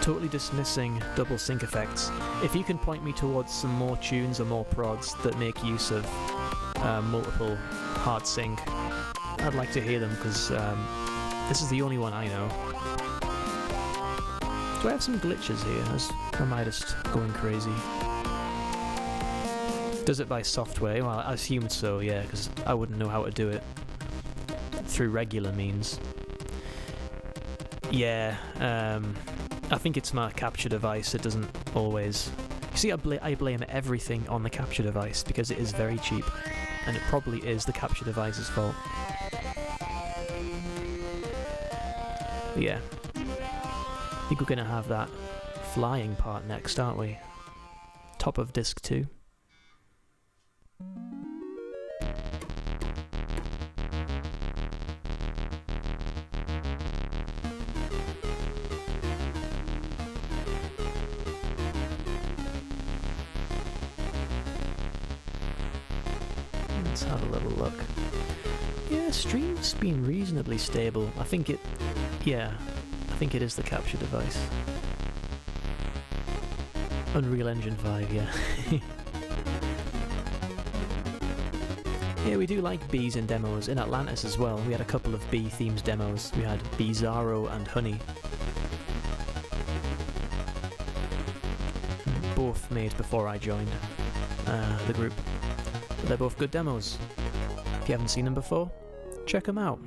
totally dismissing double sync effects. If you can point me towards some more tunes or more prods that make use of multiple hard sync, I'd like to hear them, because this is the only one I know. Do I have some glitches here? Am I just going crazy? Does it by software? Well, I assumed so, yeah, because I wouldn't know how to do it through regular means. Yeah, I think it's my capture device. It doesn't always... You see, I blame everything on the capture device because it is very cheap, and it probably is the capture device's fault. But yeah, I think we're going to have that flying part next, aren't we? Top of disc 2. Let's have a little look. Yeah, stream's been reasonably stable. I think it is the capture device. Unreal Engine 5, yeah. Yeah, we do like bees in demos. In Atlantis as well, we had a couple of bee-themed demos. We had Bizarro and Honey. Both made before I joined the group. But they're both good demos. If you haven't seen them before, check them out.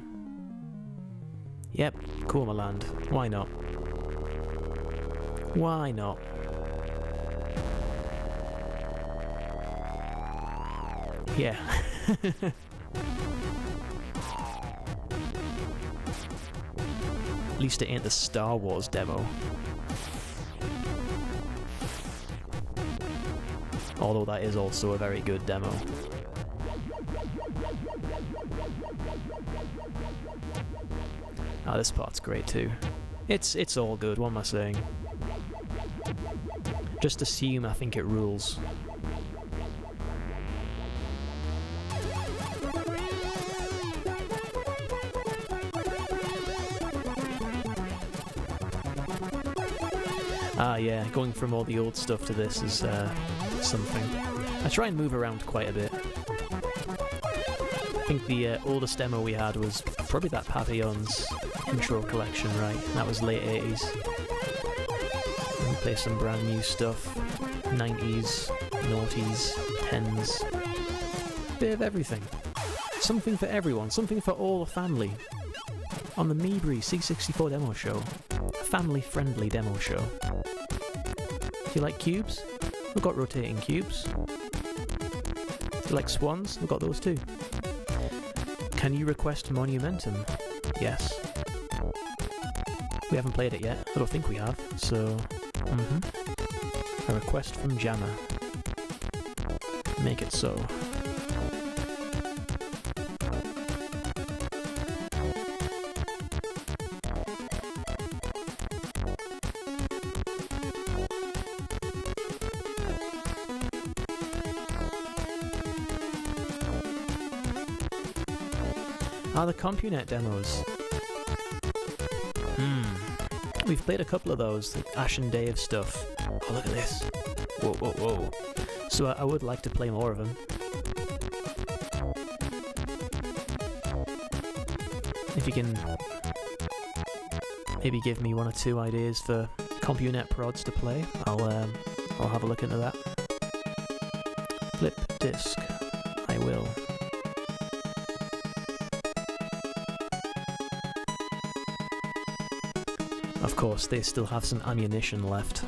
Yep, Coma Land. Why not? Why not? Yeah. At least it ain't the Star Wars demo. Although that is also a very good demo. Ah, this part's great too. It's all good, what am I saying? Just assume I think it rules. Ah yeah, going from all the old stuff to this is something. I try and move around quite a bit. I think the oldest demo we had was probably that Papillon's intro collection, right? That was late 80s. We'll play some brand new stuff. 90s, noughties, 10s. Bit of everything. Something for everyone, something for all the family. On the Mibri C64 Demoshow. A family-friendly demo show. Do you like cubes? We've got rotating cubes. Do you like swans? We've got those too. Can you request Monumentum? Yes. We haven't played it yet. I don't think we have, so... A request from Jammer. Make it so. Ah, the CompuNet demos. We've played a couple of those, the Ash and Dave stuff. Oh, look at this. Whoa, whoa, whoa. So I would like to play more of them. If you can maybe give me one or two ideas for CompuNet prods to play, I'll have a look into that. Flip disk. I will. Of course, they still have some ammunition left.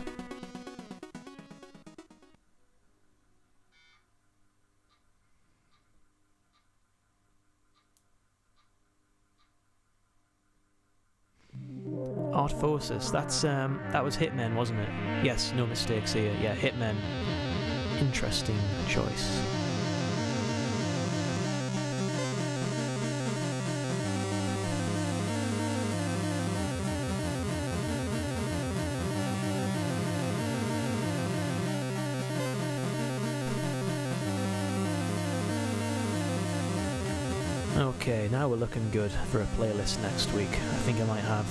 Artphosis, that was Hitmen, wasn't it? Yes, no mistakes here. Yeah, Hitmen. Interesting choice. Okay, now we're looking good for a playlist next week. I think I might have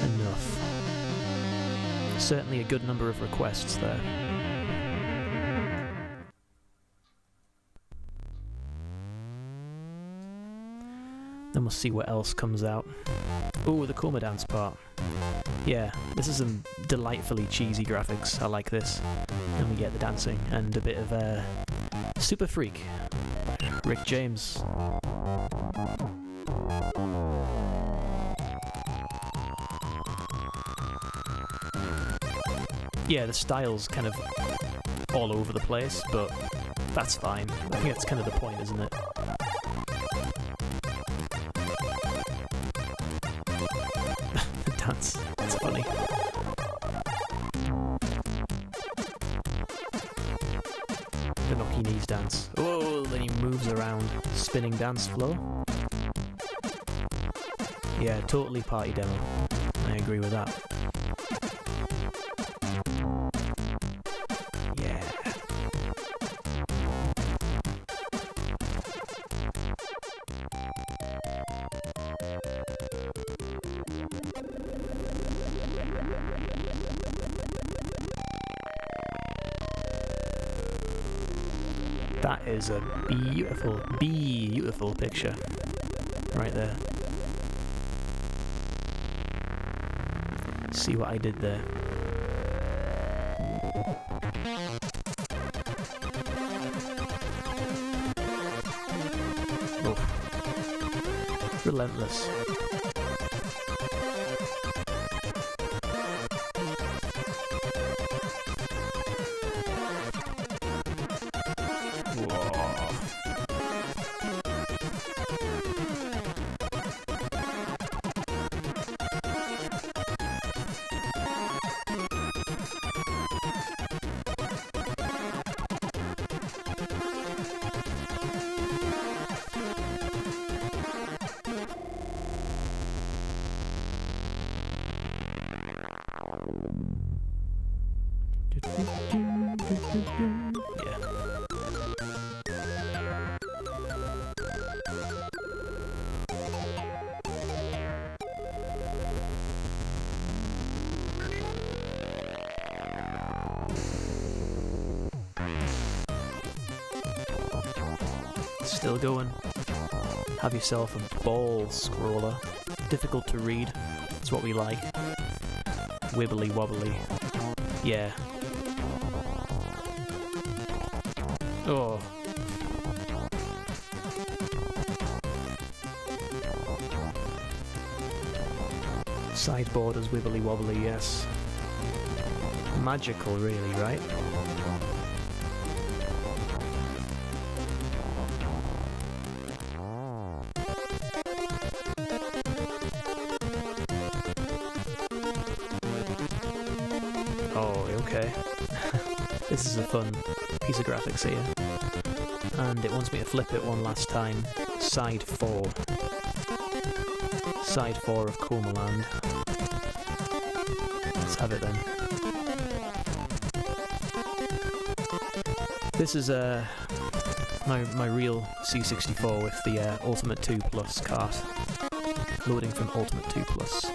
enough. Certainly a good number of requests there. Then we'll see what else comes out. Ooh, the Coma Dance part. Yeah, this is some delightfully cheesy graphics. I like this. And we get the dancing and a bit of Super Freak. Rick James. Yeah, the style's kind of all over the place, but that's fine. I think that's kind of the point, isn't it? The dance. That's funny. The knocky knees dance. Oh, then he moves around. Spinning dance floor. Yeah, totally party demo. I agree with that. Yeah. That is a beautiful, beautiful picture. Right there. See what I did there. Oh. Relentless. Yeah. Still going. Have yourself a ball scroller. Difficult to read. It's what we like. Wibbly wobbly. Yeah. Oh. Sideboarders wibbly wobbly, yes. Magical, really, right? Oh, okay. This is a fun piece of graphics here. And it wants me to flip it one last time. Side 4. Side 4 of Coma Land. Let's have it then. This is my real C64 with the Ultimate 2 Plus cart. Loading from Ultimate 2 Plus.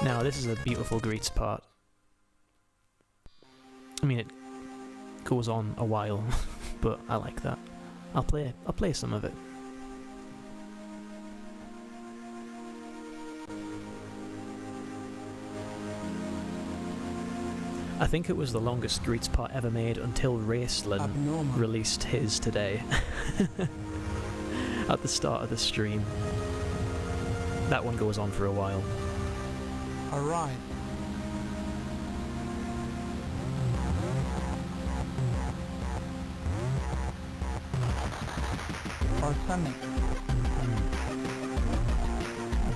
Now this is a beautiful greets part. I mean, it goes on a while, but I like that. I'll play some of it. I think it was the longest greets part ever made until Raceland released his today. At the start of the stream. That one goes on for a while. Alright. Arsenic.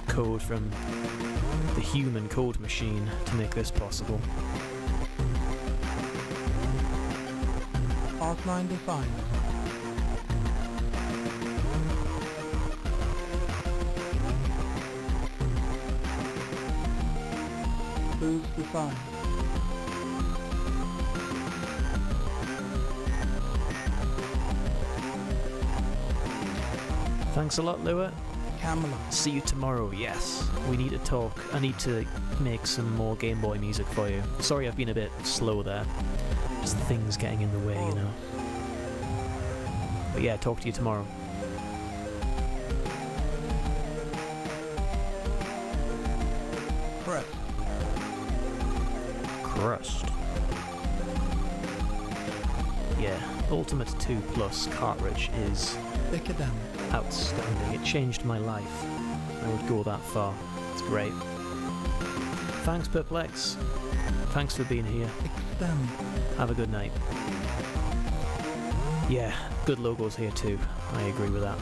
Code from the human code machine to make this possible. Outline defined. Boost defined. Thanks a lot, Lua. Camelot. See you tomorrow, yes. We need to talk. I need to make some more Game Boy music for you. Sorry I've been a bit slow there. Just things getting in the way, you know. But yeah, talk to you tomorrow. Crest. Crust. Yeah, Ultimate 2 Plus cartridge is Decadent. outstanding. It changed my life. I would go that far. It's great. Thanks, Perplex. Thanks for being here. Extend. Have a good night. Yeah, good logos here too. I agree with that.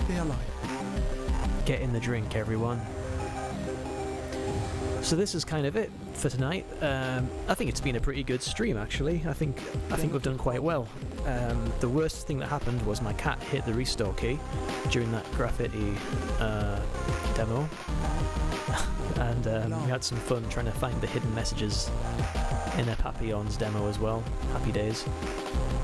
Stay alive. Get in the drink, everyone. So this is kind of it for tonight. I think it's been a pretty good stream, actually. I think we've done quite well. The worst thing that happened was my cat hit the restore key during that graffiti demo, and we had some fun trying to find the hidden messages in a Papillon's demo as well. Happy days.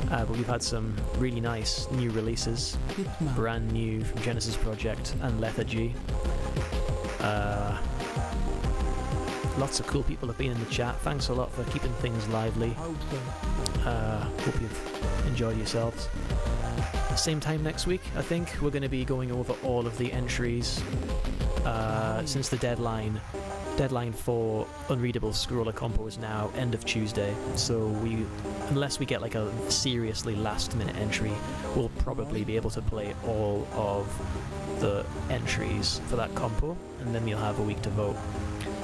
But we've had some really nice new releases, Hitman. brand new from Genesis Project and Lethargy. Lots of cool people have been in the chat. Thanks a lot for keeping things lively. Hope so. Hope you've enjoyed yourselves. Same time next week, I think we're going to be going over all of the entries since the deadline for Unreadable Scroller Compo is now end of Tuesday. So unless we get like a seriously last minute entry, we'll probably be able to play all of the entries for that compo, and then you'll have a week to vote.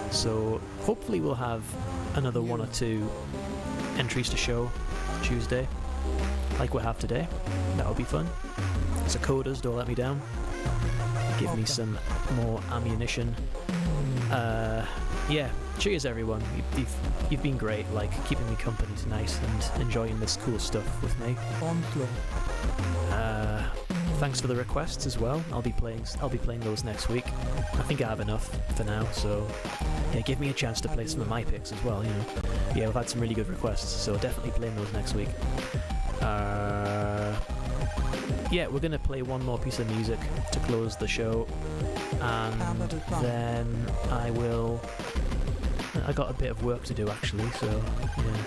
So hopefully we'll have another one or two entries to show Tuesday, like we have today. That'll be fun. So coders, don't let me down. Give me some more ammunition. Yeah, cheers everyone. You've been great, like keeping me company tonight and enjoying this cool stuff with me. Thanks for the requests as well. I'll be playing those next week. I think I have enough for now, so yeah, give me a chance to play some of my picks as well, you know. Yeah, we've had some really good requests, so definitely playing those next week. Yeah, we're gonna play one more piece of music to close the show, and then I got a bit of work to do actually, so yeah,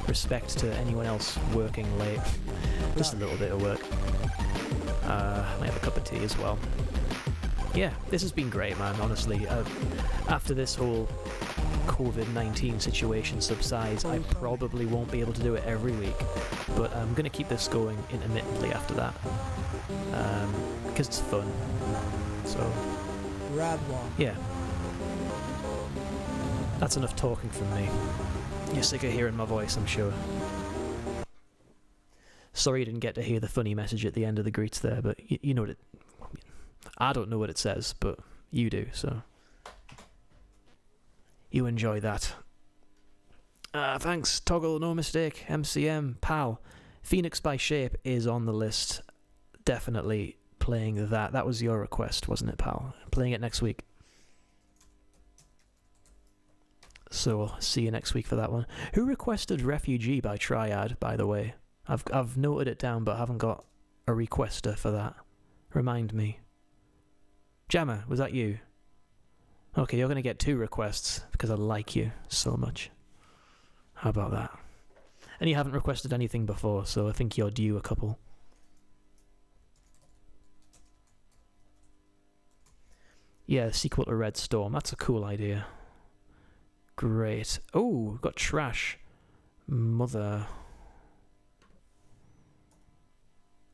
respect to anyone else working late. Just a little bit of work. Might have a cup of tea as well. Yeah, this has been great, man, honestly. After this whole COVID-19 situation subsides, I probably won't be able to do it every week, but I'm going to keep this going intermittently after that, because it's fun. So, yeah. That's enough talking from me. You're sick of hearing my voice, I'm sure. Sorry you didn't get to hear the funny message at the end of the greets there, but you know what it... I don't know what it says, but you do, so... You enjoy that. Thanks, Toggle, No Mistake, MCM, Pal. Phoenix by Shape is on the list. Definitely playing that. That was your request, wasn't it, Pal? Playing it next week. So we'll see you next week for that one. Who requested Refugee by Triad, by the way? I've noted it down, but I haven't got a requester for that. Remind me. Jammer, was that you? Okay, you're going to get 2 requests because I like you so much. How about that? And you haven't requested anything before, so I think you're due a couple. Yeah, sequel to Red Storm. That's a cool idea. Great. Oh, got Trash. Mother.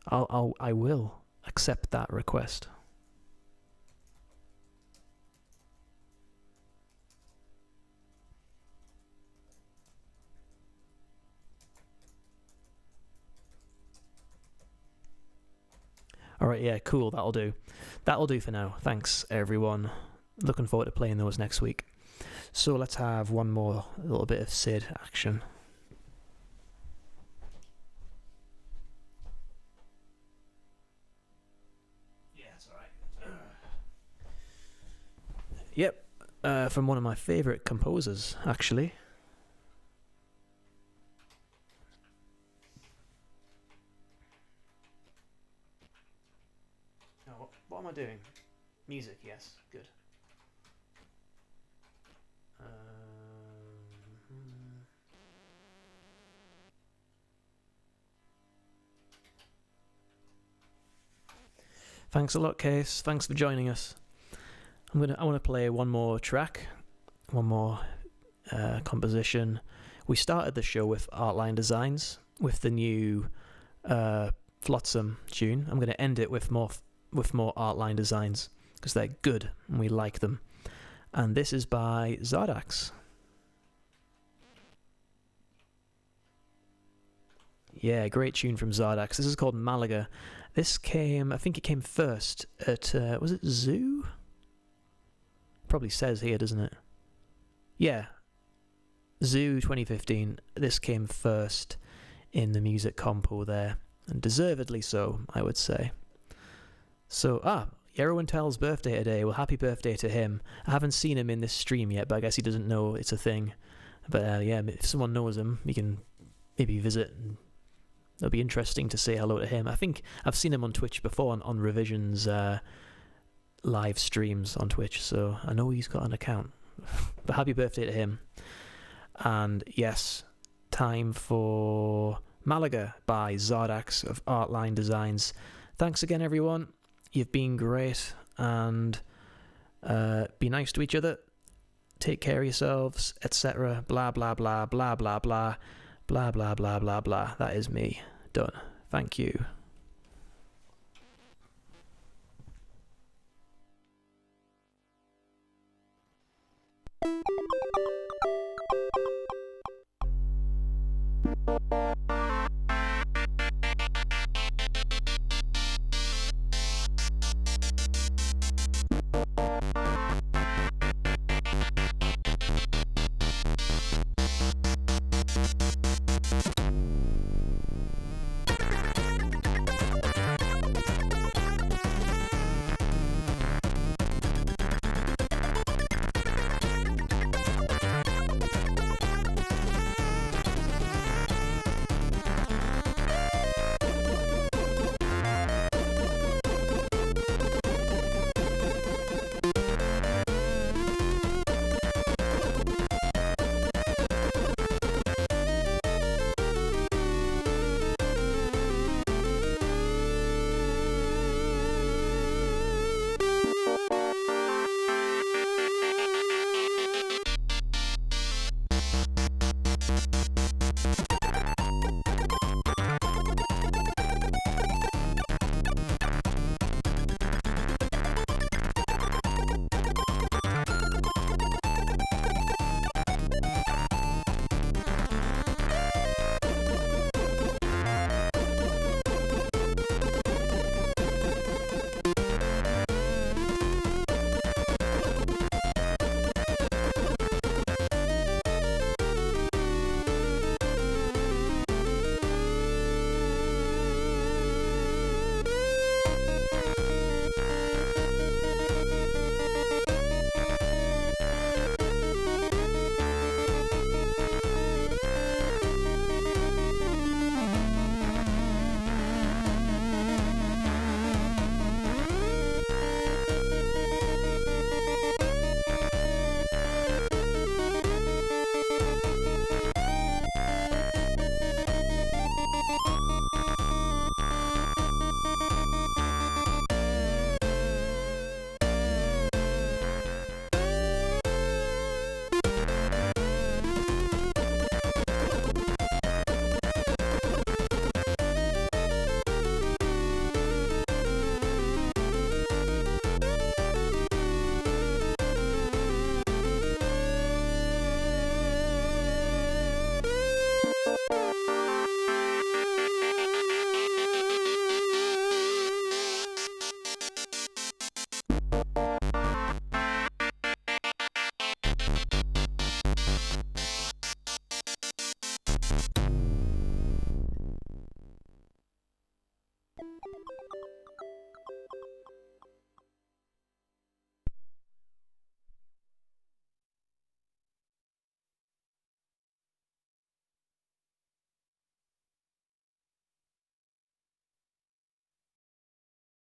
I will accept that request. Alright, yeah, cool, that'll do. That'll do for now. Thanks, everyone. Looking forward to playing those next week. So let's have one more little bit of Sid action. Yeah, it's alright. Yep, from one of my favourite composers, actually. doing? Music, yes. Good. Thanks a lot, Case. Thanks for joining us. I want to play one more track, one more composition. We started the show with Artline Designs with the new Flotsam tune. I'm going to end it with more Artline Designs because they're good and we like them. And this is by Zardax. Yeah, great tune from Zardax. This is called Malaga. This came, I think it came first at, was it Zoo? Probably says here, doesn't it? Yeah, Zoo 2015. This came first in the music compo there, and deservedly so, I would say. So, Yerowintel's birthday today. Well, happy birthday to him. I haven't seen him in this stream yet, but I guess he doesn't know it's a thing. But yeah, if someone knows him, you can maybe visit, and it'll be interesting to say hello to him. I think I've seen him on Twitch before, on Revision's live streams on Twitch, so I know he's got an account. But happy birthday to him. And yes, time for Malaga by Zardax of Artline Designs. Thanks again, everyone. You've been great, and be nice to each other. Take care of yourselves, etc. Blah, blah, blah, blah, blah, blah. Blah, blah, blah, blah, blah. That is me. Done. Thank you.